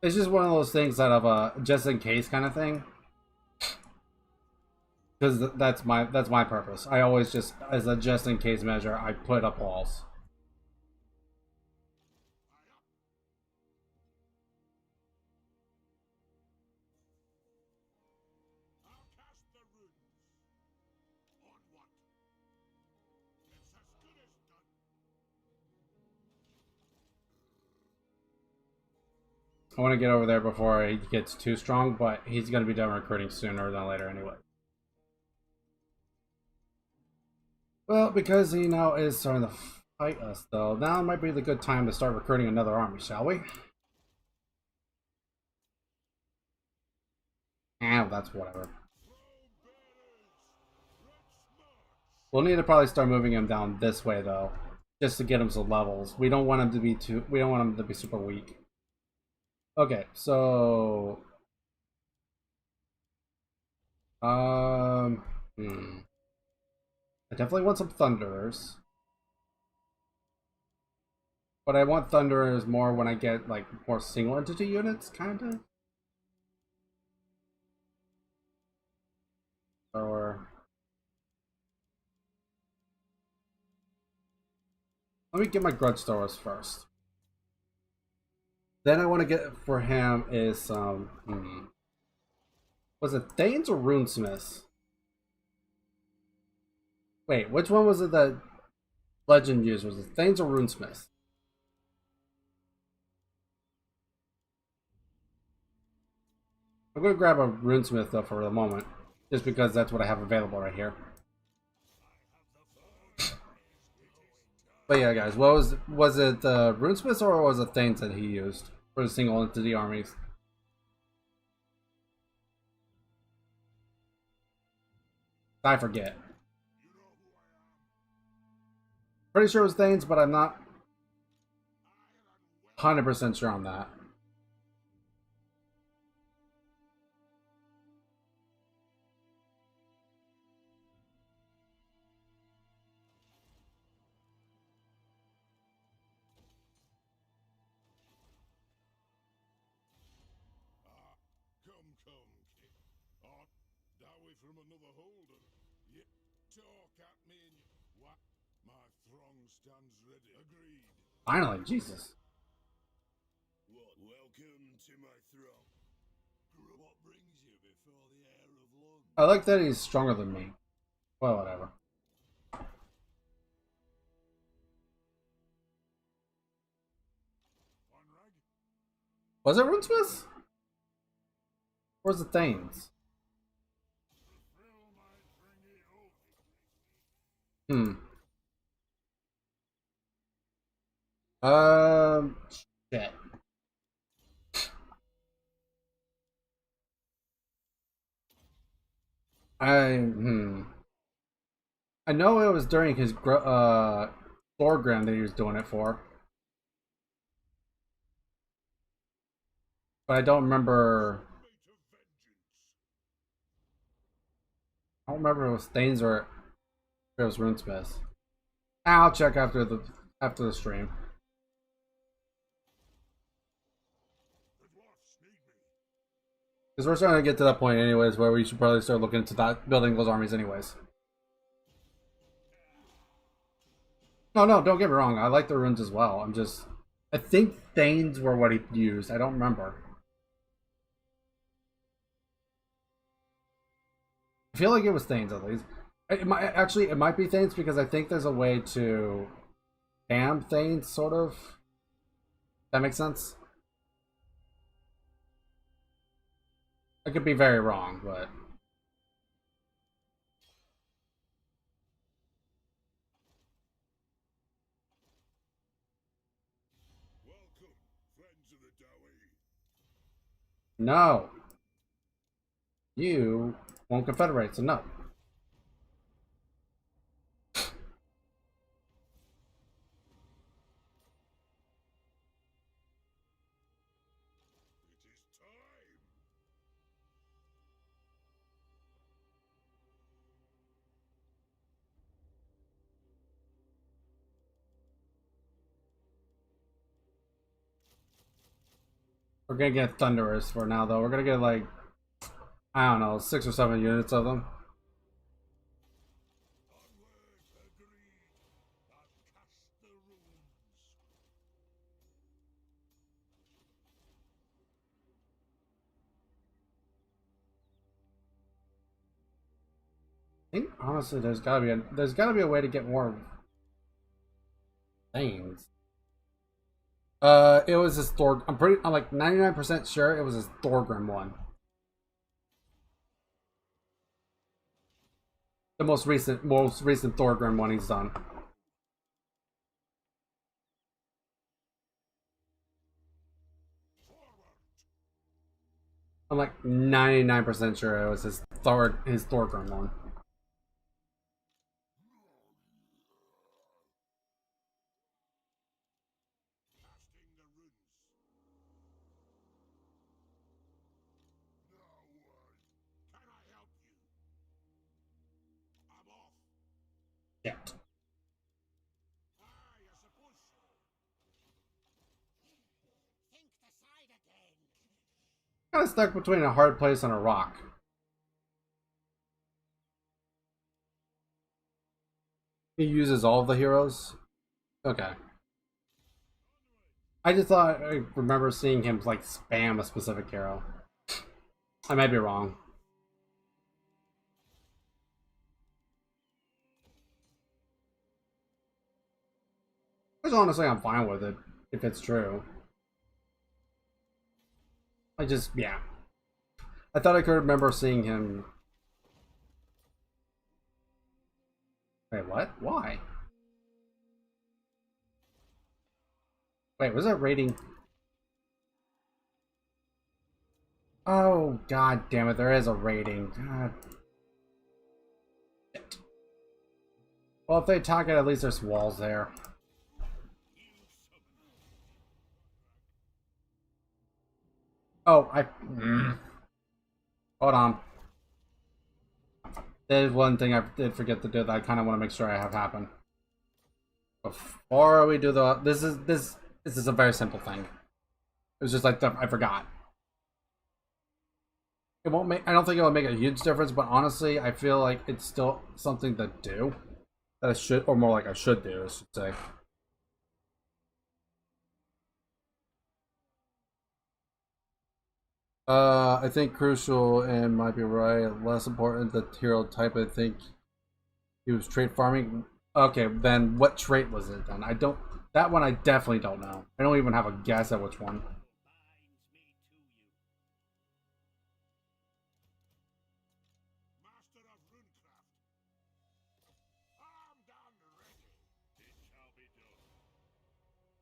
It's just one of those things that of a just in case kind of thing. Because that's my purpose. I always just as a just in case measure, I put up walls. I'll cast the runes. On what? It's as good as done. I want to get over there before he gets too strong, but he's going to be done recruiting sooner than later anyway. Well, because he now is starting to fight us, though, now might be the good time to start recruiting another army, shall we? Ah, that's whatever. We'll need to probably start moving him down this way, though, just to get him some levels. We don't want him to be super weak. Okay, so um, hmm. I definitely want some thunderers, but I want thunderers more when I get like more single entity units, kind of. Or let me get my grudge throwers first. Then I want to get for him is some. Was it Thanes or Runesmiths? Wait, which one was it that Legend used? Was it Thanes or Runesmiths? I'm gonna grab a Runesmith though for the moment, just because that's what I have available right here. But yeah, guys, what was it Runesmiths or was it Thanes that he used for the single entity armies? I forget. Pretty sure it was Thanes, but I'm not 100% sure on that. Come, come, kid. Art thou from another holder? Yet talk at me and what? My throng stands ready. Agreed. Finally, Jesus. What? Welcome to my throng. What brings you before the heir of London? I like that he's stronger than me. Well, whatever. Conrad? Was it Runesmiths? Or was it Thanes? Fulfill my stringy oath. Hmm. Um. Shit. I know it was during his Thorgrim that he was doing it for, but I don't remember. Mate of vengeance. I don't remember if it was Thanes or if it was Runesmiths. I'll check after the stream. The dwarfs need me. Because we're starting to get to that point anyways where we should probably start looking into that building those armies anyways. No, no, don't get me wrong. I like the runes as well. I think Thanes were what he used. I don't remember. I feel like it was Thanes at least. It might be Thanes because I think there's a way to spam Thanes, sort of. That makes sense. I could be very wrong, but Welcome, friends of the Dowie. no. You won't confederate, so no. It is time. We're gonna get Thunderers for now, though. We're gonna get like I don't know, 6 or 7 units of them. Onward, agreed. I've cast the runes. I think honestly, there's gotta be a way to get more things. It was this Thor. I'm like 99% sure it was this Thorgrim one. The most recent Thorgrim one he's done. Forward. I'm like 99% sure it was his Thorgrim one. Casting the runes. Shit. I suppose so. Think decide again. Kind of stuck between a hard place and a rock. He uses all of the heroes? Okay. I just thought I remember seeing him like spam a specific hero. I might be wrong. Which honestly I'm fine with it, if it's true. Yeah. I thought I could remember seeing him. Wait, what? Why? Wait, was that rating? Oh, god damn it, there is a rating. God. Shit. Well, if they attack it, at least there's walls there. Oh, hold on. There's one thing I did forget to do that I kind of want to make sure I have happen. Before we do this is a very simple thing. It was just like I forgot. It won't make. I don't think it will make a huge difference, but honestly, I feel like it's still something to do that I should, or more like I should do, I should say. I think crucial and might be right. Less important the hero type. I think he was trait farming. Okay, then what trait was it then? I don't. That one I definitely don't know. I don't even have a guess at which one. Master of runecraft. Armed and ready. It shall be done.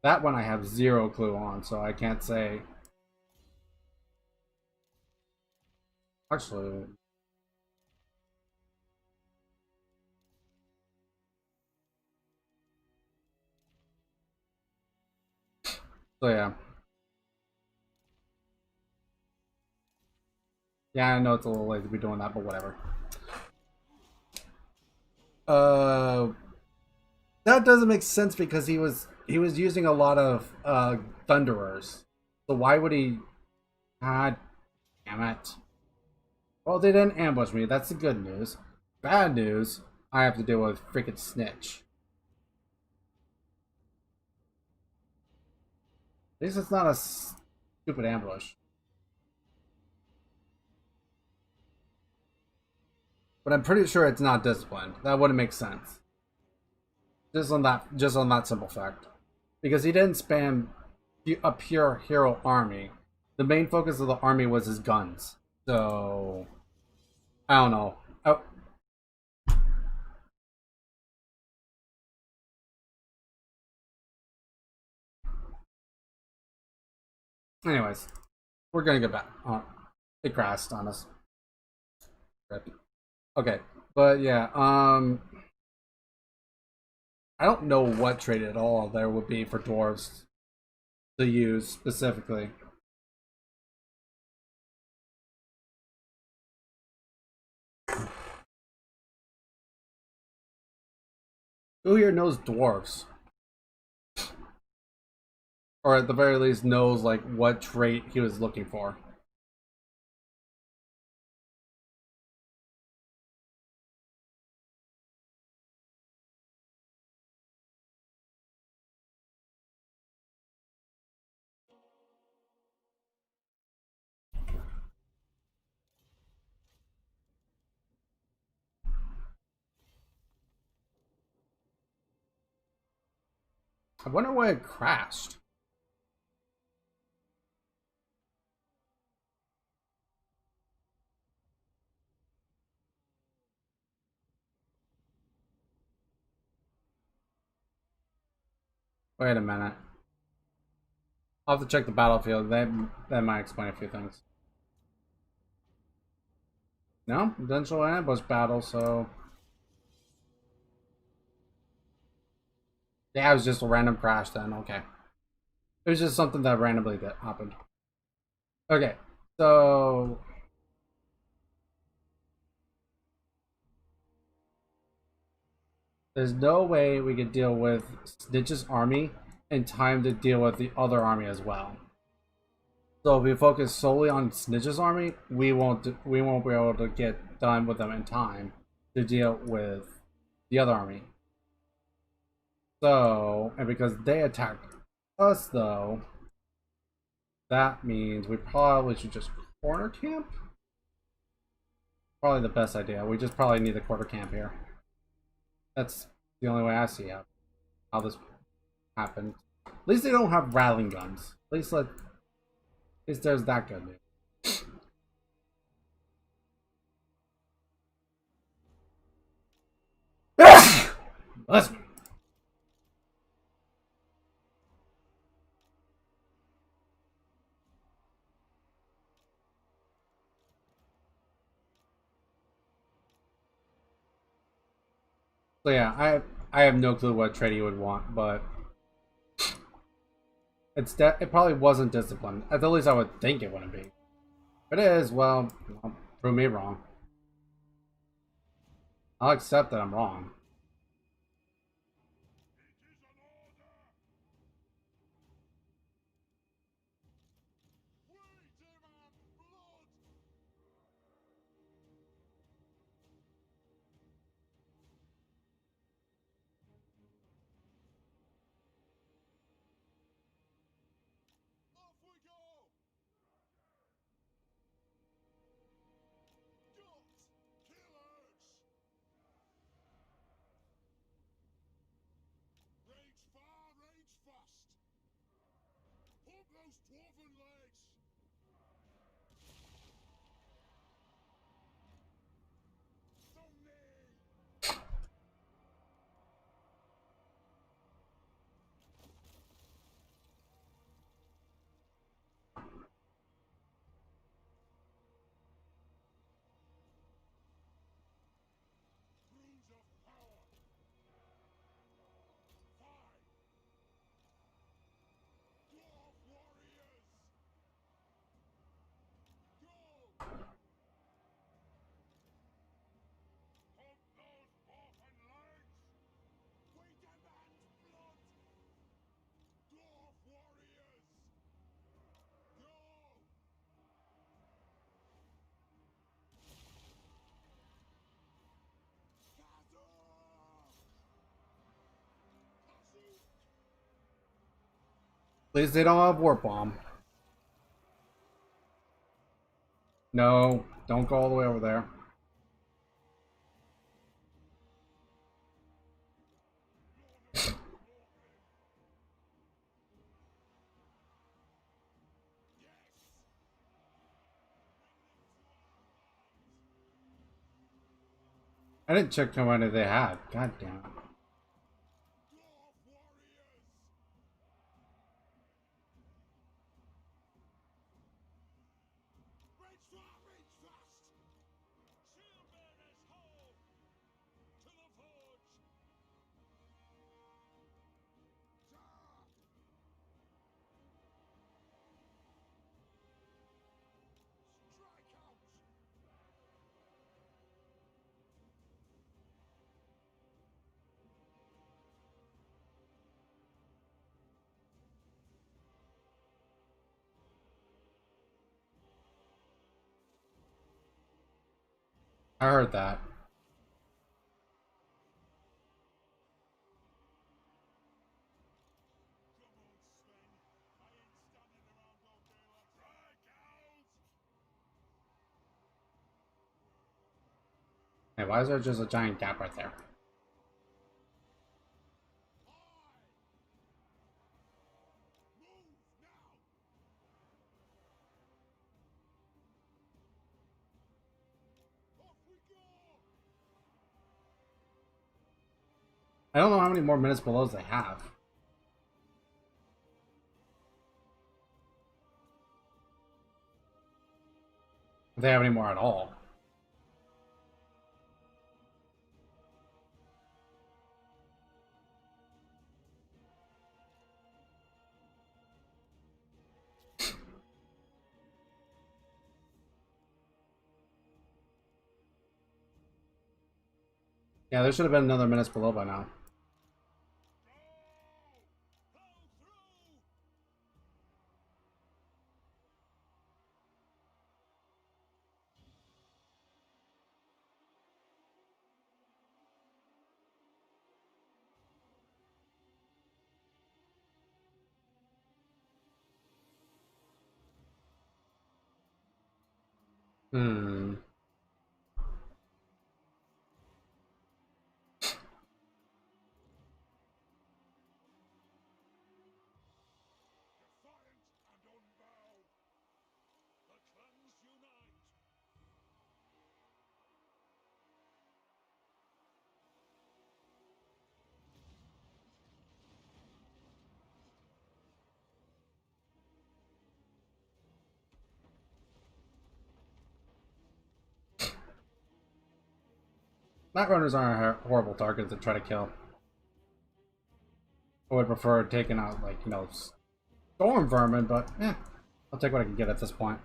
That one I have zero clue on, so I can't say. Actually, so yeah. Yeah, I know it's a little late to be doing that, but whatever. Uh, that doesn't make sense because he was using a lot of thunderers. So why would he? God damn it! Well, they didn't ambush me. That's the good news. Bad news. I have to deal with freaking snitch. At least it's not a stupid ambush. But I'm pretty sure it's not disciplined. That wouldn't make sense. Just on that simple fact. Because he didn't spam a pure hero army. The main focus of the army was his guns. So I don't know. Oh. Anyways, we're gonna get back. Oh, it crashed on us. Okay, but yeah, I don't know what trait at all there would be for dwarves to use specifically. Who here knows dwarves? Or at the very least knows like what trait he was looking for. I wonder why it crashed. Wait a minute. I'll have to check the battlefield. That might explain a few things. No, potential ambush battle, so yeah, it was just a random crash then. Okay. It was just something that randomly that happened. Okay, so There's no way we could deal with Snitch's army in time to deal with the other army as well. So if we focus solely on Snitch's army, we won't be able to get done with them in time to deal with the other army. So, and because they attacked us though, that means we probably should just corner camp. Probably the best idea. We just probably need the quarter camp here. That's the only way I see how this happened. At least they don't have rattling guns. At least there's that good news. Listen. So yeah, I have no clue what trade he would want, but it probably wasn't disciplined. At the least I would think it wouldn't be. If it is, well, prove me wrong. I'll accept that I'm wrong. Off we go! Guts! Killers! Rage far, rage fast! Pump those dwarven legs! Thumbnail! Runes of power! Five! Dwarf warriors! Go! Pump those orphan legs! We demand blood! Dwarf warriors! Go! Kazoo! Kazoo! At least they don't have warp bomb. No, don't go all the way over there. I didn't check how many they had. God damn it. Dwarf warriors! Rage far, rage fast! Shield bearers, home! To the forge! Charge! Strike out! I heard that. Come on, Sven. I ain't standing around all day like strike out! Hey, why is there just a giant gap right there? Aye! Move now! Off we go! I don't know how many more minutes below they have. If they have any more at all. Yeah, there should have been another minutes below by now. Hmm. Defiant and unbowed, the clans unite. Night runners aren't a horrible target to try to kill. I would prefer taking out, like, you know, storm vermin, but I'll take what I can get at this point.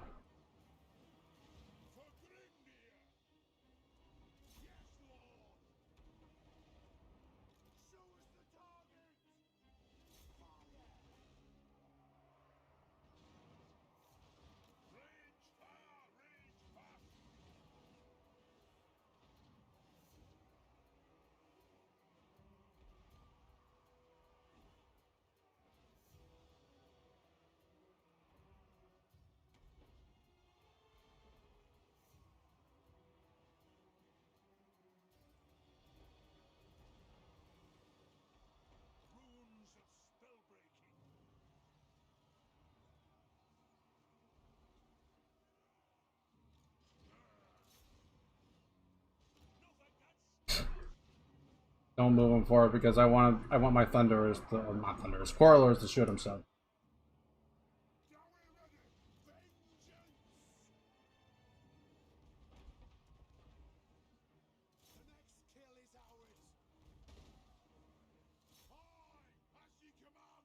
For Grindir! Yes, Lord! Show us the target! Fire! Rage fire! Rage fire! Runes of spellbreaking. Nothing gets Don't move him forward because I want my thunderers to, or not thunderers, quarrelers to shoot himself. Are we ready? Vengeance! The next kill is ours. Aye, as ye command.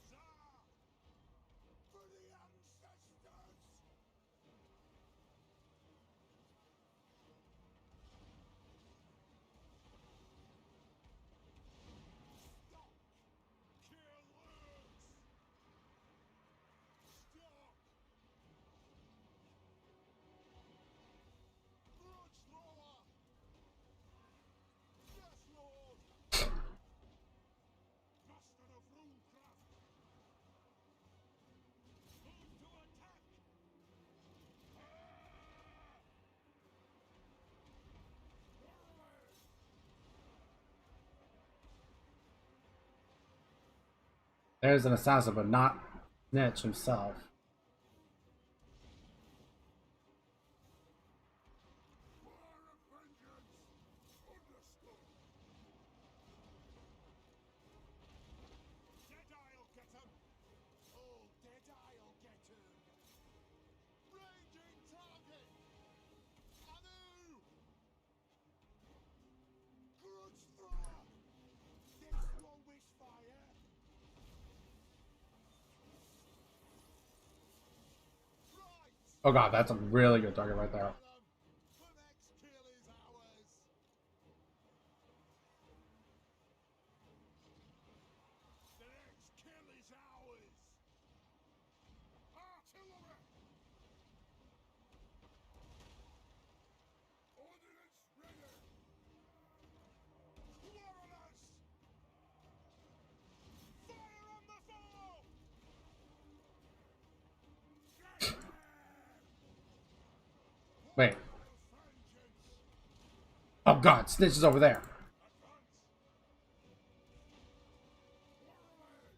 Zah! For the ancestors! Stop! Killers! Stop! Grudge thrower! Yes, Lord! Bastard of runecraft! Move to attack! There's an assassin, but not Snitch himself. Fire of vengeance! Understood! Deadeye'll get him! Oh, Deadeye'll get him! Raging target! Anu! Grudge thrower! This won't wish fire! Right! Oh god, that's a really good target right there. The next kill is ours! The next kill is ours! Artillery! Ordnance ready! Warriors! Fire on the foe! Get them! Wait. Of vengeance! Oh god, Snitch is over there. Advance! Warriors!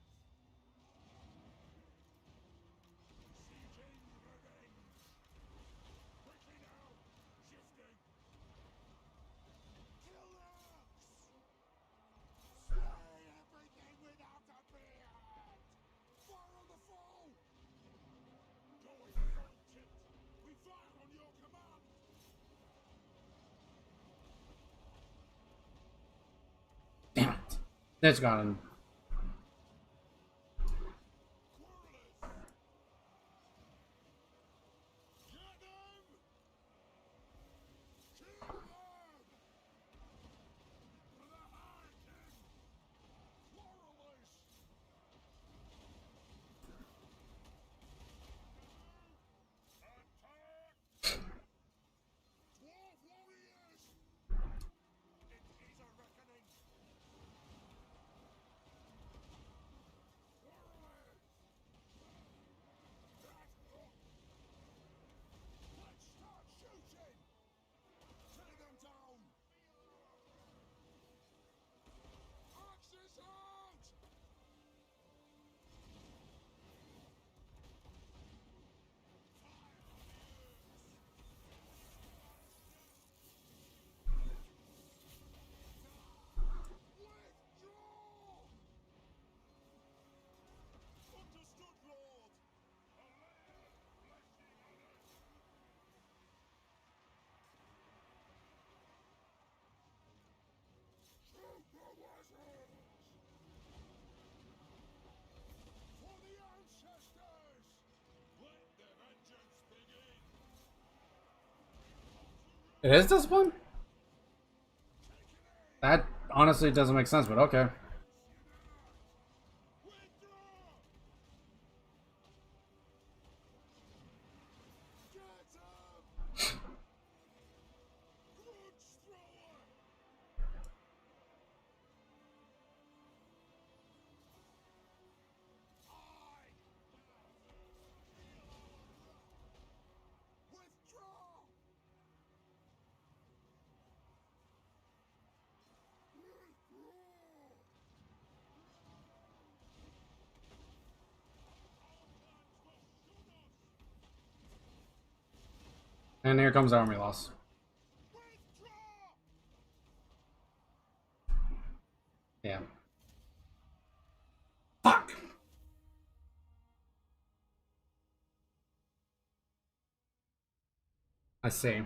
Seeking revenge! Quickly now! Shifting! Killers! Slay everything without a beard! Fire on the foe! Going front-tipped! We fire on your command! It's gone. It is this one? That honestly doesn't make sense, but okay. And here comes army loss. Yeah. Fuck! I see.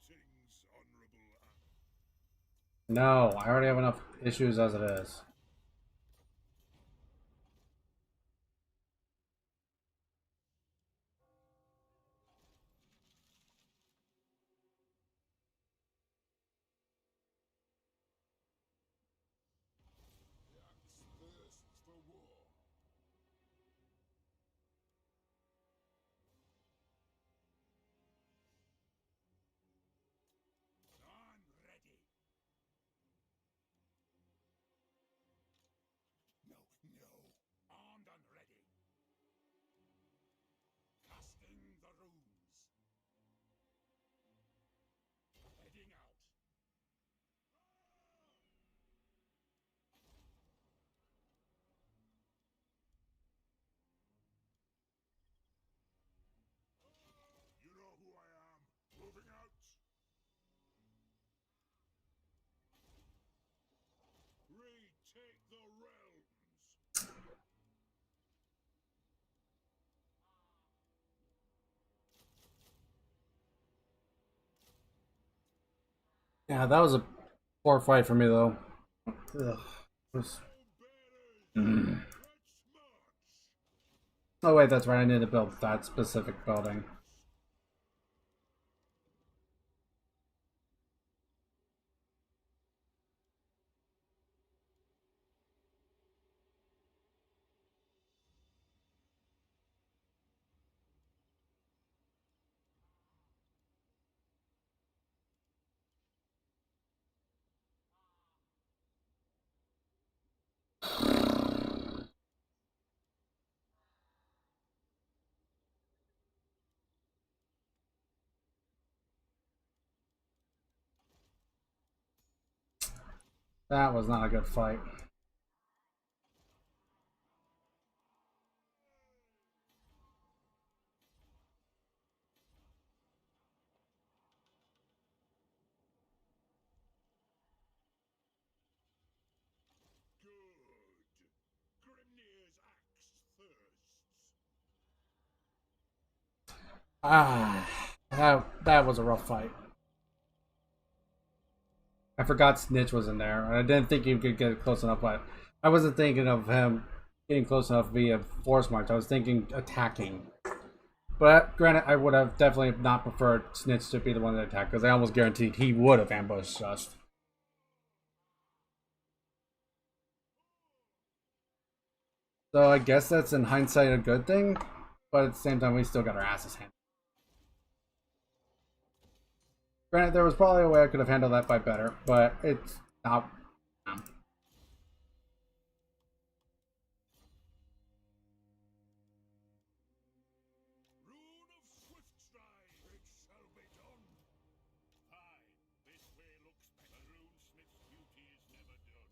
Greetings, honorable. No, I already have enough issues as it is. Thirst for war. I'm ready. No, no. Armed and ready. Casting the runes. Heading out. You know who I am. Moving out. Retake the realms. Yeah, that was a poor fight for me, though. Ugh. Mm. Oh, wait, that's right. I need to build that specific building. That was not a good fight. Good. Grimnir's axe thirsts. That was a rough fight. I forgot Snitch was in there. I didn't think he could get close enough, but I wasn't thinking of him getting close enough via force march. I was thinking attacking. But granted, I would have definitely not preferred Snitch to be the one that attacked, because I almost guaranteed he would have ambushed us. So I guess that's in hindsight a good thing, but at the same time, we still got our asses handed. Granted, there was probably a way I could have handled that fight better, but it's not. Rune of swift stride, it shall be done. Aye, this way looks better. The runesmith's duty is never done.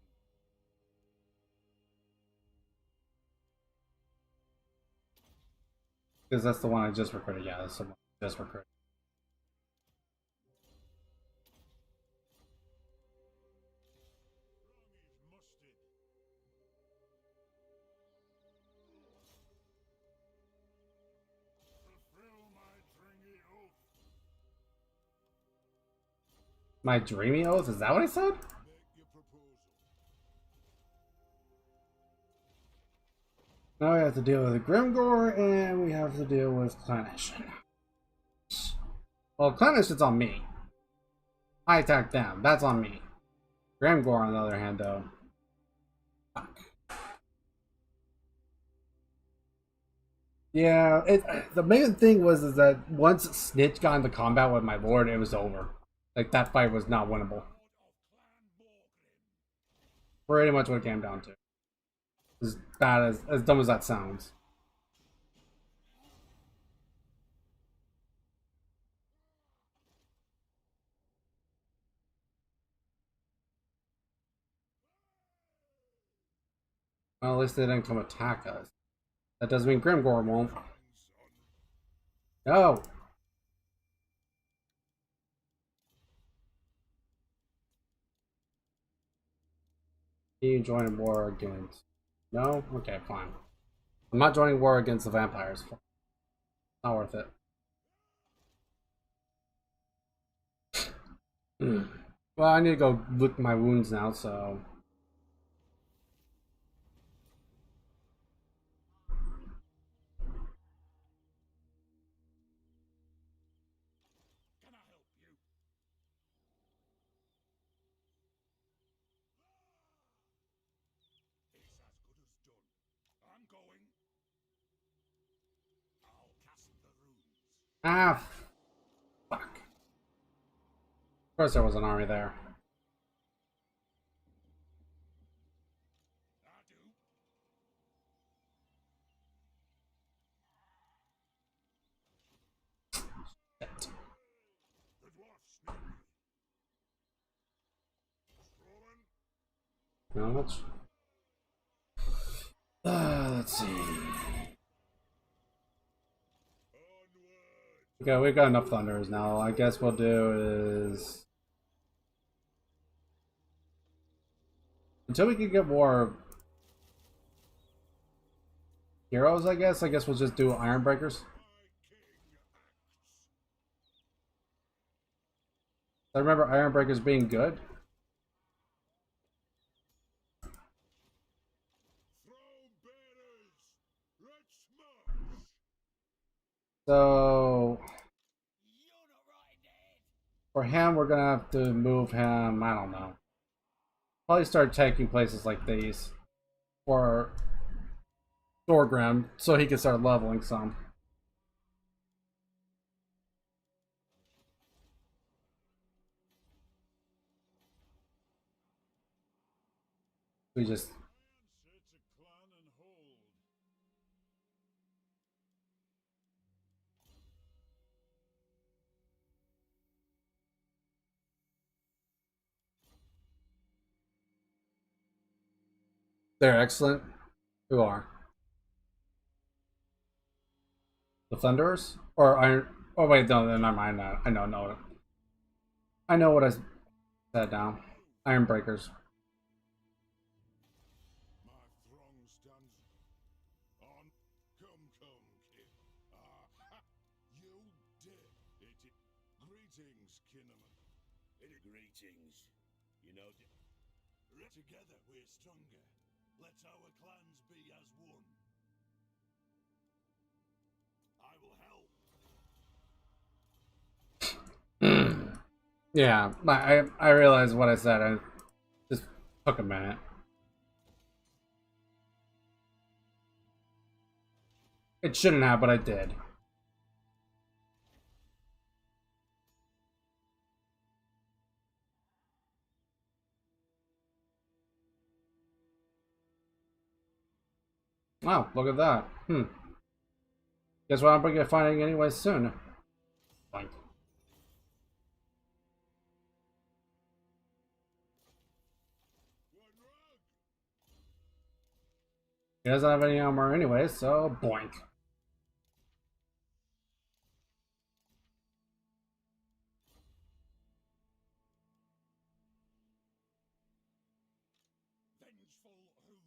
Because that's the one I just recruited. Yeah, that's the one I just recruited. Wrong is musted. Fulfill my dringy oath. My dreamy oath? Is that what I said? Make your proposal. Now we have to deal with Grimgore, and we have to deal with Clanish. Well, Clanish, it's on me. I attacked them. That's on me. Grimgore, on the other hand, though. Fuck. Yeah, the main thing was is that once Snitch got into combat with my lord, it was over. Like, that fight was not winnable. Pretty much what it came down to. As bad as dumb as that sounds. Well, at least they didn't come attack us. That doesn't mean Grimgore won't. No! You join war against... No? Okay, fine. I'm not joining war against the vampires. Not worth it. Well, I need to go lick my wounds now, so... Can I help you? It's as good as done. I'm going. I'll cast the runes. Ah, fuck. Of course there was an army there. I do. Shit. The dwarfs need me. Strolling. No, that's... let's see. Onward. Okay, we've got enough thunders now. I guess we'll do is... Until we can get more... heroes, I guess we'll just do Iron Breakers. My king acts. I remember Iron Breakers being good. Throne bearers. Let's march. So... for him, we're gonna have to move him, I don't know. Probably start taking places like these. For Storeground, so he can start leveling some. We just... Answer to clan and hold. They're excellent. Who are? The Thunderers? Or Iron... Oh, wait, no, never mind. I know, no. I know what I said now. Iron Breakers. My throng stands on. Come, kid. Ah, you did it. Greetings, kinnaman. Greetings. You know, together we're stronger. Let our clans be as one. I will help. Yeah, I realized what I said. I just took a minute. It shouldn't have, but I did. Wow, look at that. Guess what I'm gonna get finding anyway soon. Like, he doesn't have any armor anyway, so boink. Vengeful Rune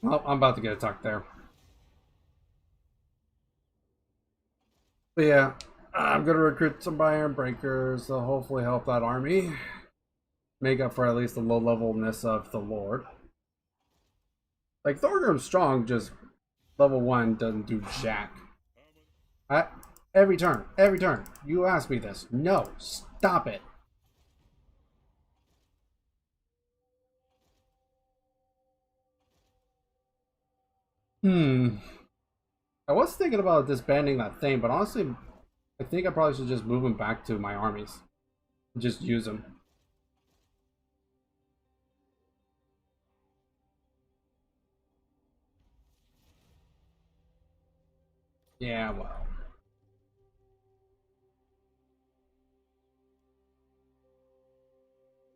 Lord. Well, I'm about to get attacked there. But yeah, I'm gonna recruit some Iron Breakers to hopefully help that army. Make up for at least the low levelness of the Lord. Like, Thorgrim's strong, just level 1 doesn't do jack. Every turn, you ask me this. No, stop it. I was thinking about disbanding that thing, but honestly, I think I probably should just move him back to my armies. Just use him. Yeah, well.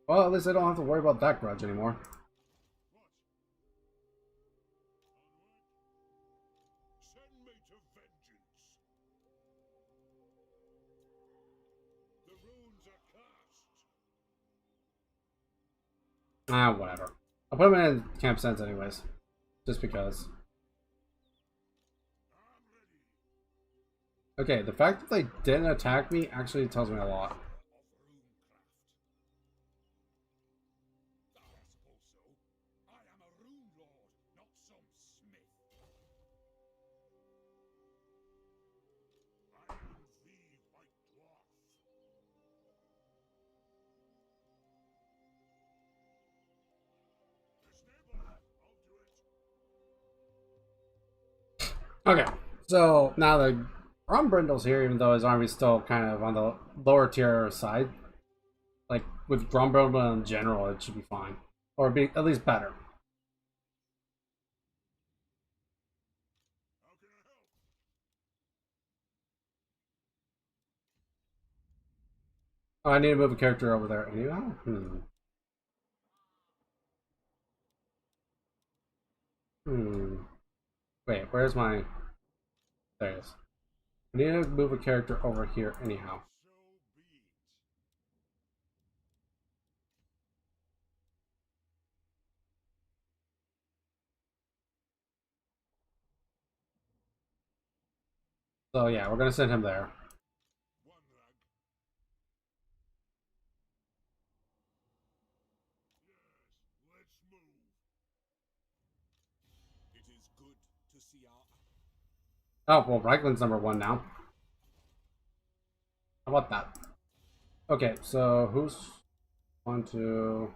Well, at least I don't have to worry about that grudge anymore. Send me to vengeance. The runes are cast. Whatever. I'll put him in Camp Sense anyways. Just because. Okay, the fact that they didn't attack me actually tells me a lot. I am a rune lord, not some smith. I am the White Dwarf. It's nearby. I'll do it. Okay, so now the Grombrindal's here, even though his army's still kind of on the lower tier side. Like, with Grombrindal in general, it should be fine. Or be at least better. How can I help? Oh, I need to move a character over there anyhow? Wait, where's my... There it is. I need to move a character over here anyhow. So be it. So yeah, we're gonna send him there. One rag. Yes, let's move. It is good to see our... Oh, well, Reikland's #1 now. How about that? Okay, so who's... on to...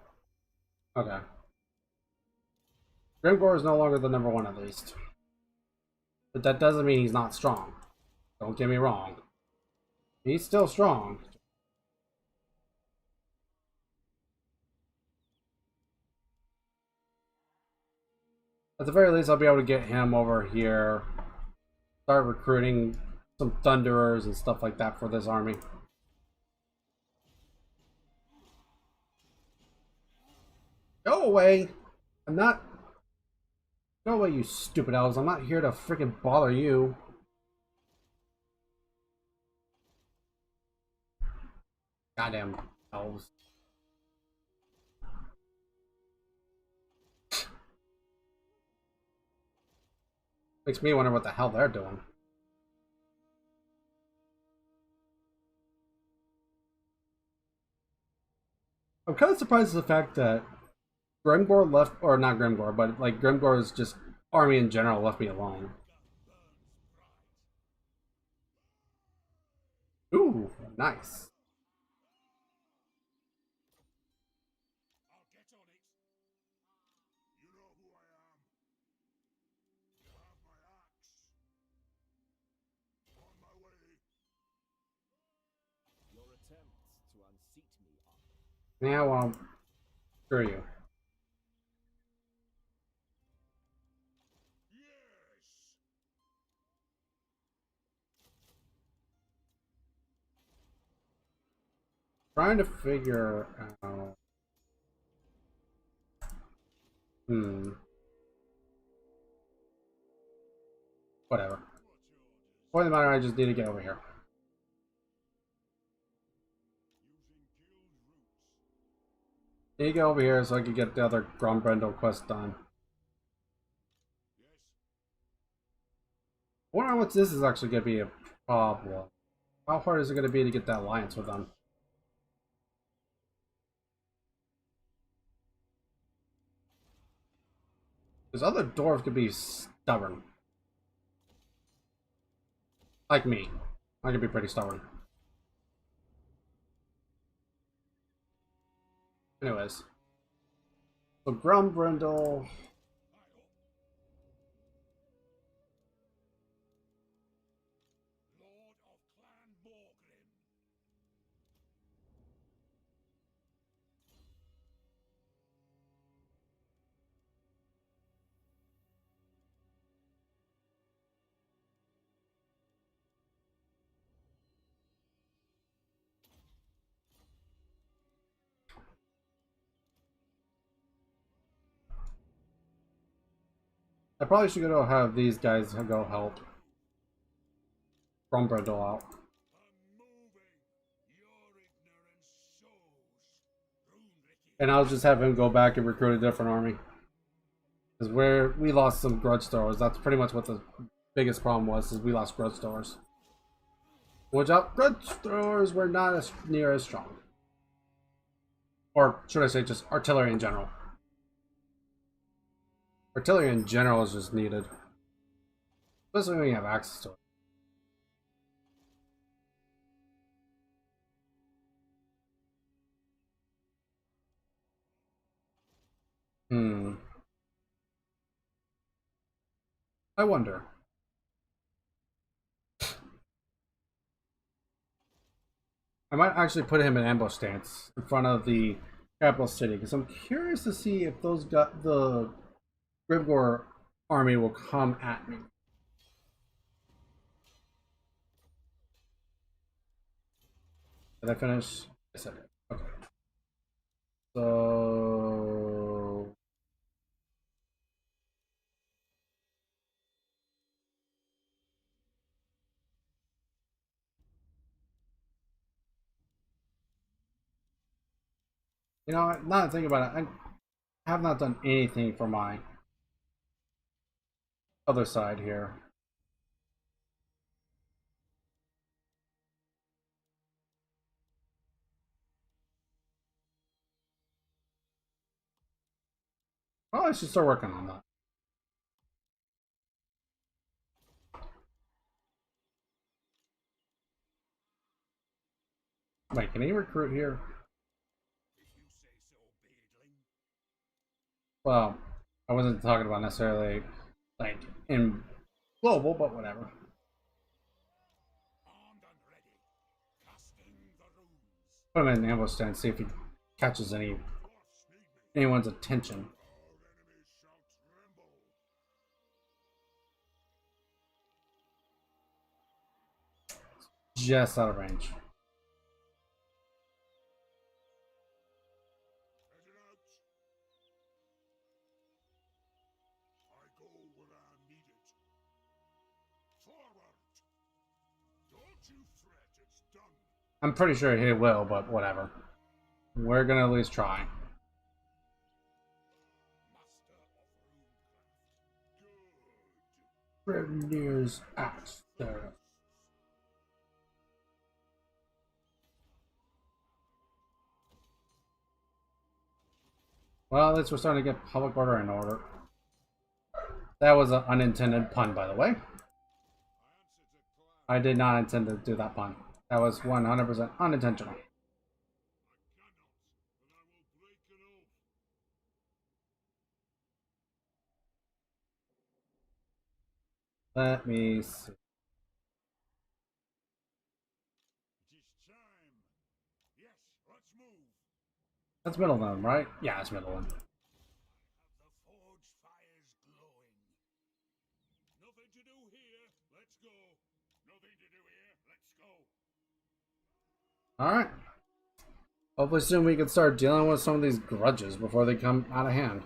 Okay. Grimgor is no longer the #1 at least. But that doesn't mean he's not strong. Don't get me wrong. He's still strong. At the very least, I'll be able to get him over here. Start recruiting some Thunderers and stuff like that for this army. Go away! I'm not Go away, you stupid elves. I'm not here to freaking bother you. Goddamn elves. Makes me wonder what the hell they're doing. I'm kind of surprised at the fact that Grimgor left, or not Grimgor, but like Grimgor's just army in general left me alone. Ooh, nice. I'll get on it. You know who I am. You have my axe. On my way. Your attempts to unseat me are Yeah, well, screw you. Yes. Trying to figure out. Whatever. Point of the matter, I just need to get over here. Need to get over here so I can get the other Grombrindal quest done. Yes. I wonder what this is actually going to be a problem. How hard is it going to be to get that alliance with them? This other dwarf could be stubborn. Like me. I could be pretty stubborn. Anyways. So Grombrindal. Lord of Clan Borgrim. I probably should go have these guys go help Grombrindal out. Unmoving. Your ignorance shows. Runriki. And I'll just have him go back and recruit a different army. Because we lost some grudge throwers. That's pretty much what the biggest problem was, is we lost grudge throwers. Which grudge throwers were not as near as strong. Or should I say just artillery in general. Artillery in general is just needed. Especially when you have access to it. I wonder. I might actually put him in ambush stance in front of the capital city, because I'm curious to see if those got the Grimgor army will come at me. Did I finish? Yes, I did. Okay. So you know, now that I think about it, I have not done anything for my other side here. Well, I should start working on that. Wait, can he recruit here? If you say so, Beardling. Well, I wasn't talking about necessarily like in global, but whatever. Armed and ready. Casting the runes. Put him in ambush stand, see if he catches Dwarfs need me. anyone's attention. Our enemies shall tremble. Just out of range. Heading out. I go Forward! Don't you fret, it's done. I'm pretty sure he will, but whatever. We're gonna at least try. Master of Runecraft. Good. Grenadiers axe there. Well, at least we're starting to get public order in order. That was an unintended pun, by the way. I did not intend to do that pun. That was 100% unintentional. Let me see. It is time. Yes, let's move. That's middle of them, right? Yeah, it's middle of them. The forge fires glowing. Nothing to do here. Let's go. Nothing to do here. Let's go. Alright. Hopefully soon we can start dealing with some of these grudges before they come out of hand.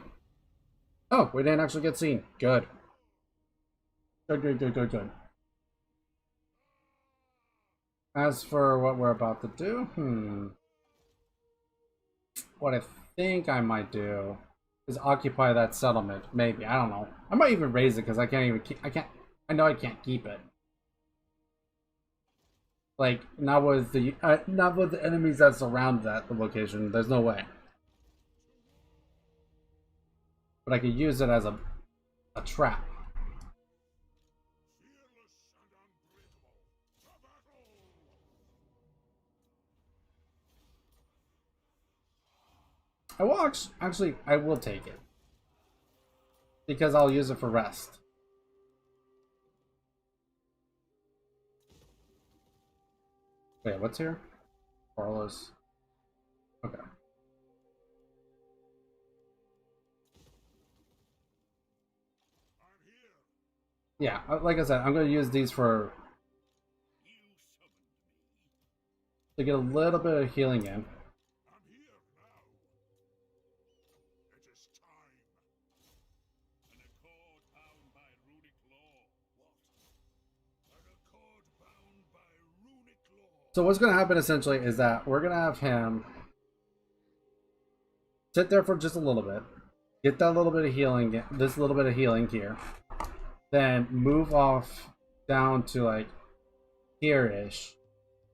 Oh, we didn't actually get seen. Good. Good. As for what we're about to do, what I think I might do is occupy that settlement. Maybe, I don't know. I might even raise it because I can't even keep. I know I can't keep it. Like not with the enemies that surround that location. There's no way. But I could use it as a trap. Fearless and unbreakable. To battle! I will actually I will take it because I'll use it for rest. Wait, what's here? Carlos. Okay. I'm here. Yeah, like I said, I'm going to use these for You summoned me. to get a little bit of healing in. I'm here now. It is time. An accord bound by runic law. What? An accord bound by runic law. So what's going to happen essentially is that we're going to have him sit there for just a little bit, get that little bit of healing, this little bit of healing here, then move off down to like here-ish,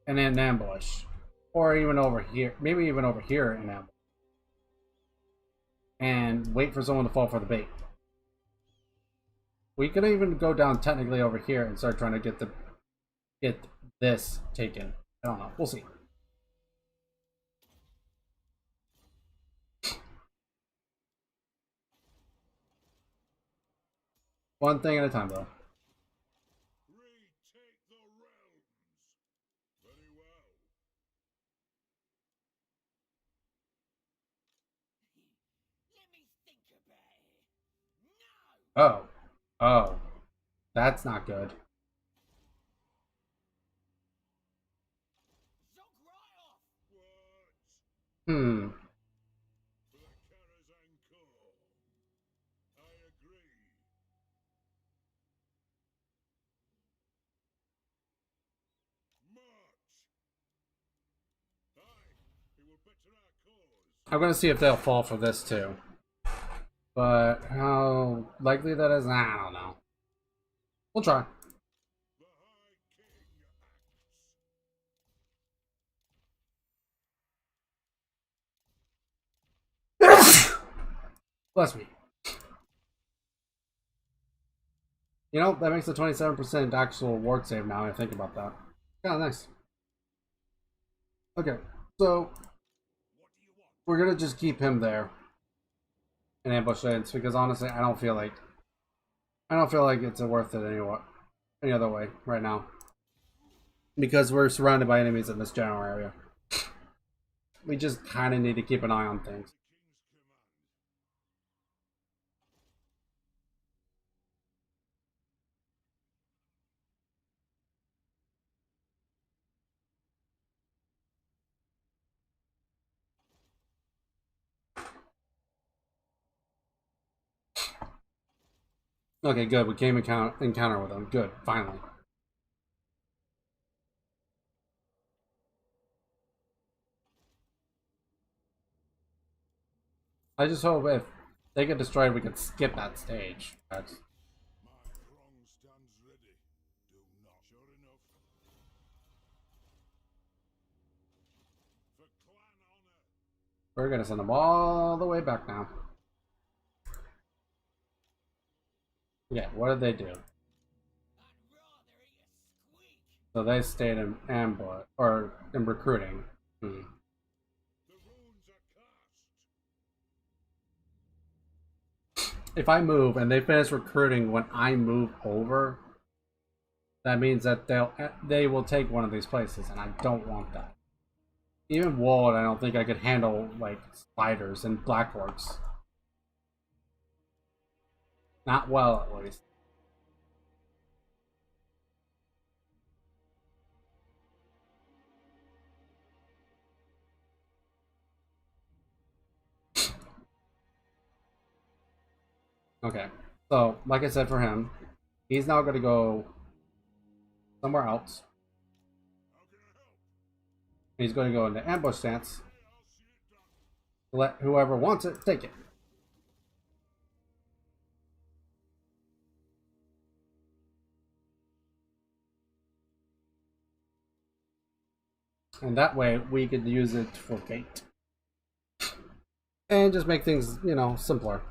and then ambush, or even over here, maybe even over here in ambush, and wait for someone to fall for the bait. We could even go down technically over here and start trying to get this taken. I don't know. We'll see. One thing at a time, though. Retake the realms. Very well. Let me think about it. No! Oh. That's not good. Zogryoff! What? Hmm. For the Karazhan Corps. I agree. March. Aye, it will better our cause. I'm gonna see if they'll fall for this too. But how likely that is, I don't know. We'll try. The High King acts. Bless me. You know, that makes a 27% actual ward save now I think about that. Yeah, nice. Okay, so What do you want? we're gonna just keep him there and ambush it because honestly I don't feel like it's worth it any other way right now. Because we're surrounded by enemies in this general area. We just kinda need to keep an eye on things. The King's command. Okay, good. We came encounter with them. Good, finally. I just hope if they get destroyed, we can skip that stage. That's... My throng stands ready. Do not. Sure enough. For clan honor. We're gonna send them all the way back now. Yeah, what did they do? So they stayed in ambush or in recruiting. The runes are cast. If I move and they finish recruiting when I move over, that means that they will take one of these places, and I don't want that. Even walled, I don't think I could handle like spiders and black orcs. Not well, at least. Okay, so like I said for him, he's now going to go somewhere else. How can I help? He's going to go into ambush stance. I'll see it done. Let whoever wants it take it. And that way we could use it for bait. And just make things, you know, simpler.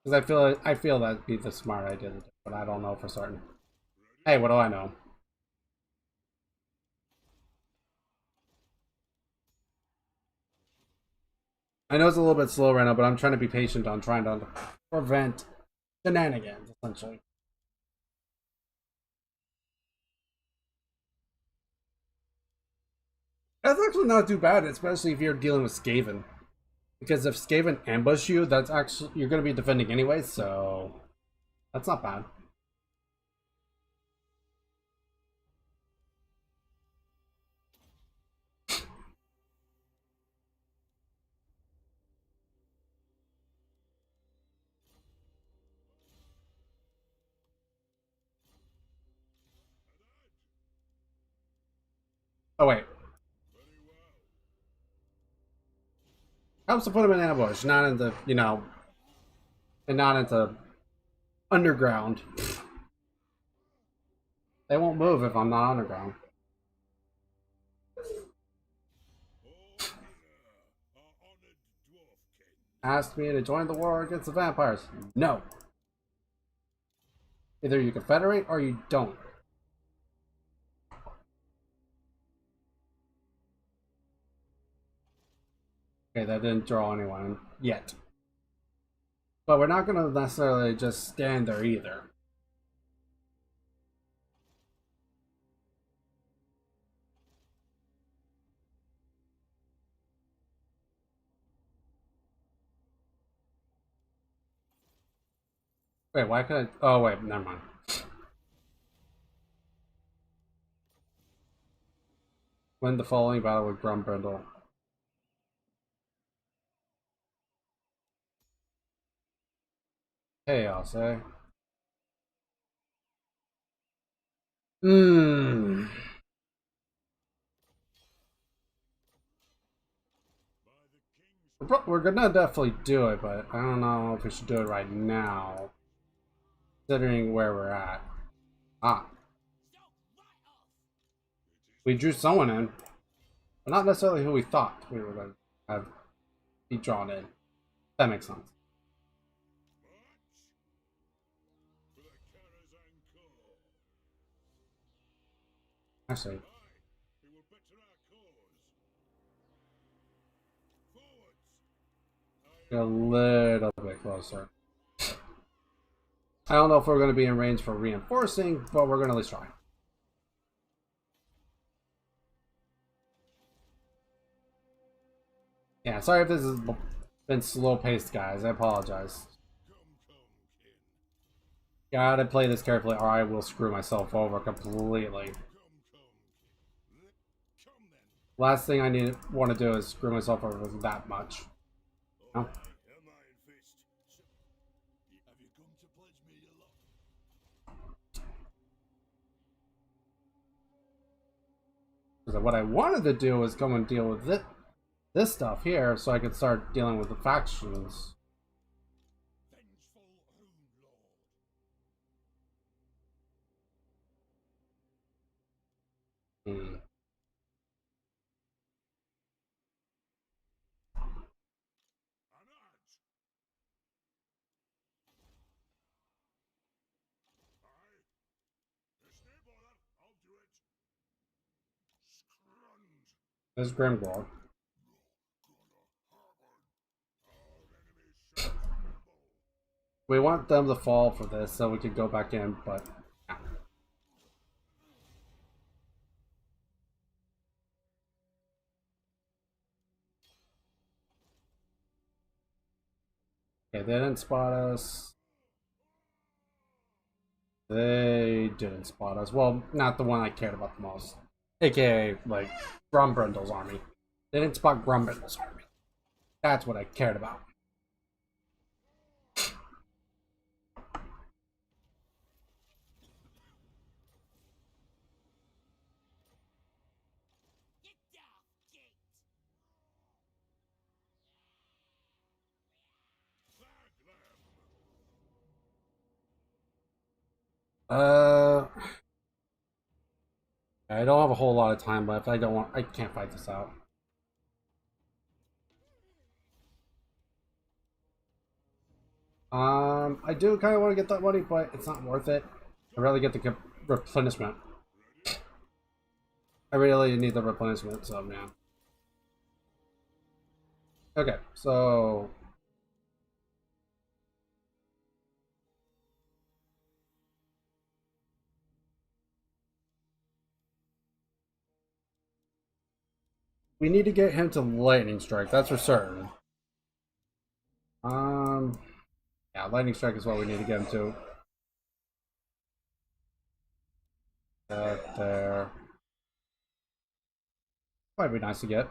Because I feel that'd be the smart idea to do, but I don't know for certain. Hey, what do I know? I know it's a little bit slow right now, but I'm trying to be patient on trying to prevent shenanigans, essentially. That's actually not too bad, especially if you're dealing with Skaven. Because if Skaven ambush you, that's actually you're going to be defending anyway, so that's not bad. Oh wait, Very well. helps to put them in ambush, not into, you know, and not into underground. They won't move if I'm not underground. Our honored dwarfkin. Asked me to join the war against the vampires. No. Either you confederate or you don't. Okay, that didn't draw anyone yet. But we're not going to necessarily just stand there either. Wait, why could I? Oh, wait, never mind. Win the following battle with Grombrindal. Chaos, eh? Hmm. We're gonna definitely do it, but I don't know if we should do it right now. Considering where we're at. Ah. We drew someone in. But not necessarily who we thought we were going to have be drawn in. That makes sense. With a Karazhan core. Actually, We will better our cause. Forwards. get a little bit closer. I don't know if we're going to be in range for reinforcing, but we're going to at least try. Yeah, sorry if this has been slow-paced, guys. I apologize. Come, kin. Gotta play this carefully, or I will screw myself over completely. Come, kin. Come then. Last thing I want to do is screw myself over that much. No? Am I in fist? Have you come to pledge me your love? Because what I wanted to do was come and deal with it, this stuff here so I can start dealing with the factions. Vengeful Rune Lord. Hmm. An adze. Aye. It's no bother. I'll do it. Scrund. This Grimgor. We want them to fall for this so we could go back in, but yeah. Okay, they didn't spot us. They didn't spot us. Well, not the one I cared about the most. AKA, like, Grombrindal's army. They didn't spot Grombrindal's army. That's what I cared about. I don't have a whole lot of time left. I can't fight this out. I do kind of want to get that money, but it's not worth it. I'd rather get the replenishment. I really need the replenishment, so man. Okay, so we need to get him to lightning strike. That's for certain. Yeah, lightning strike is what we need to get him to. There. Might be nice to get.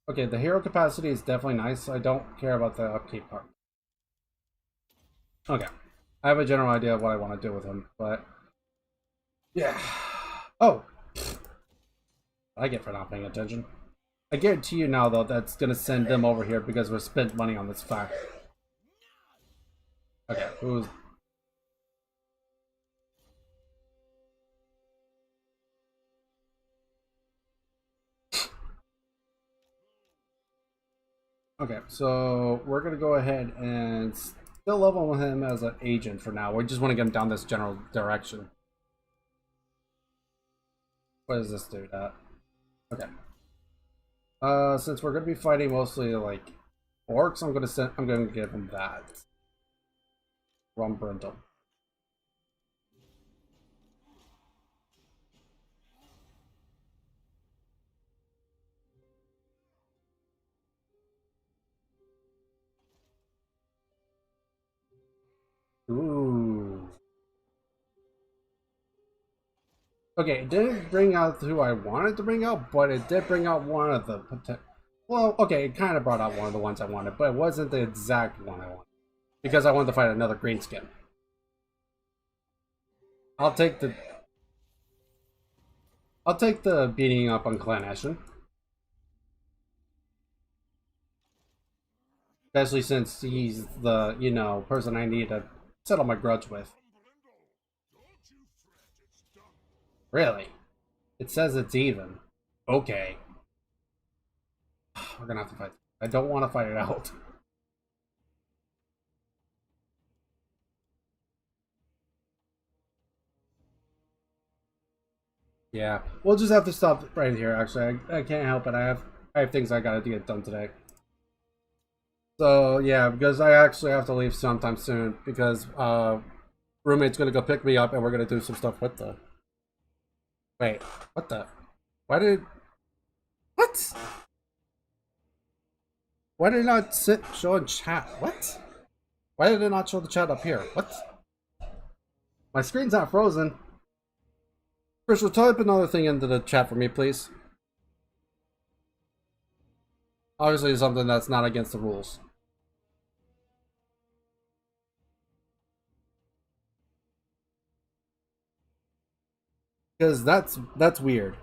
Okay, the hero capacity is definitely nice. I don't care about the upkeep part. Okay. I have a general idea of what I want to do with him, but yeah. Oh! I get for not paying attention. I guarantee you now, though, that's gonna send them over here because we spent money on this fact. Okay, who's... Okay, so we're gonna go ahead and still level him as an agent for now. We just want to get him down this general direction. What does this do? That? Okay. Since we're gonna be fighting mostly like orcs, I'm gonna give him that. Grombrindal. Ooh. Okay, it didn't bring out who I wanted to bring out, but it did bring out one of the potential. Well, okay, it kind of brought out one of the ones I wanted, but it wasn't the exact one I wanted. Because I wanted to fight another greenskin. I'll take the beating up on Clan Ashen. Especially since he's the, you know, person I need to settle my grudge with. Don't you fret, it's done. Really? It says it's even. Okay. We're gonna have to fight. I don't want to fight it out. Yeah, we'll just have to stop right here. Actually, I can't help it. I have things I gotta get done today. So yeah, because I actually have to leave sometime soon because roommate's gonna go pick me up and we're gonna do some stuff with the. Wait, what the? Why did? What? Why did it not show in chat? What? Why did it not show the chat up here? What? My screen's not frozen. Crystal, type another thing into the chat for me, please. Obviously, something that's not against the rules. because that's weird.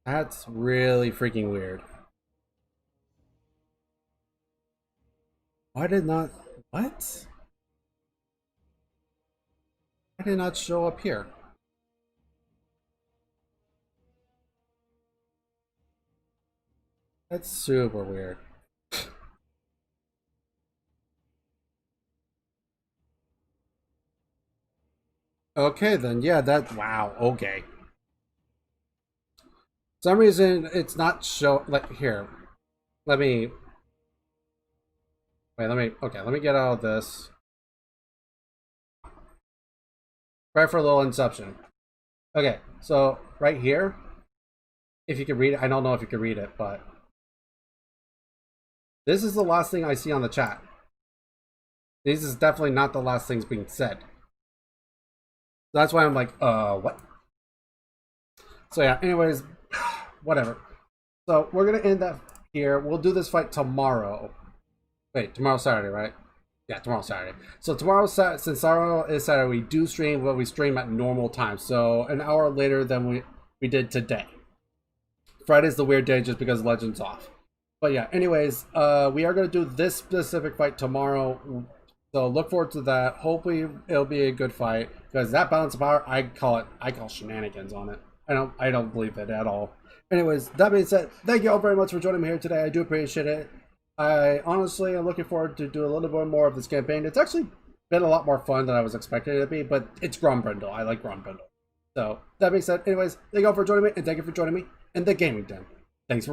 That's really freaking weird. Why did not what? Why did not show up here? That's super weird. Okay, then yeah, that wow. Okay. Some reason it's not show like here. Let me wait. Let me get out of this. Right for a little inception. Okay, so right here, if you can read it, I don't know if you can read it, but this is the last thing I see on the chat. This is definitely not the last things being said. That's why I'm like, what? So yeah, anyways, whatever. So we're gonna end that here. We'll do this fight tomorrow. Wait, tomorrow's Saturday, right? Yeah, tomorrow's Saturday. So tomorrow's since tomorrow is Saturday, we do stream, but we stream at normal time. So an hour later than we did today. Friday's the weird day just because Legends off. But yeah, anyways, we are gonna do this specific fight tomorrow. So look forward to that. Hopefully it'll be a good fight because that balance of power, I call shenanigans on it. I don't believe it at all. Anyways, that being said, thank you all very much for joining me here today. I do appreciate it. I honestly am looking forward to do a little bit more of this campaign. It's actually been a lot more fun than I was expecting it to be, but it's Grombrindal. I like Grombrindal. So that being said, anyways, thank you all for joining me, and thank you for joining me in the gaming den. Thanks for watching.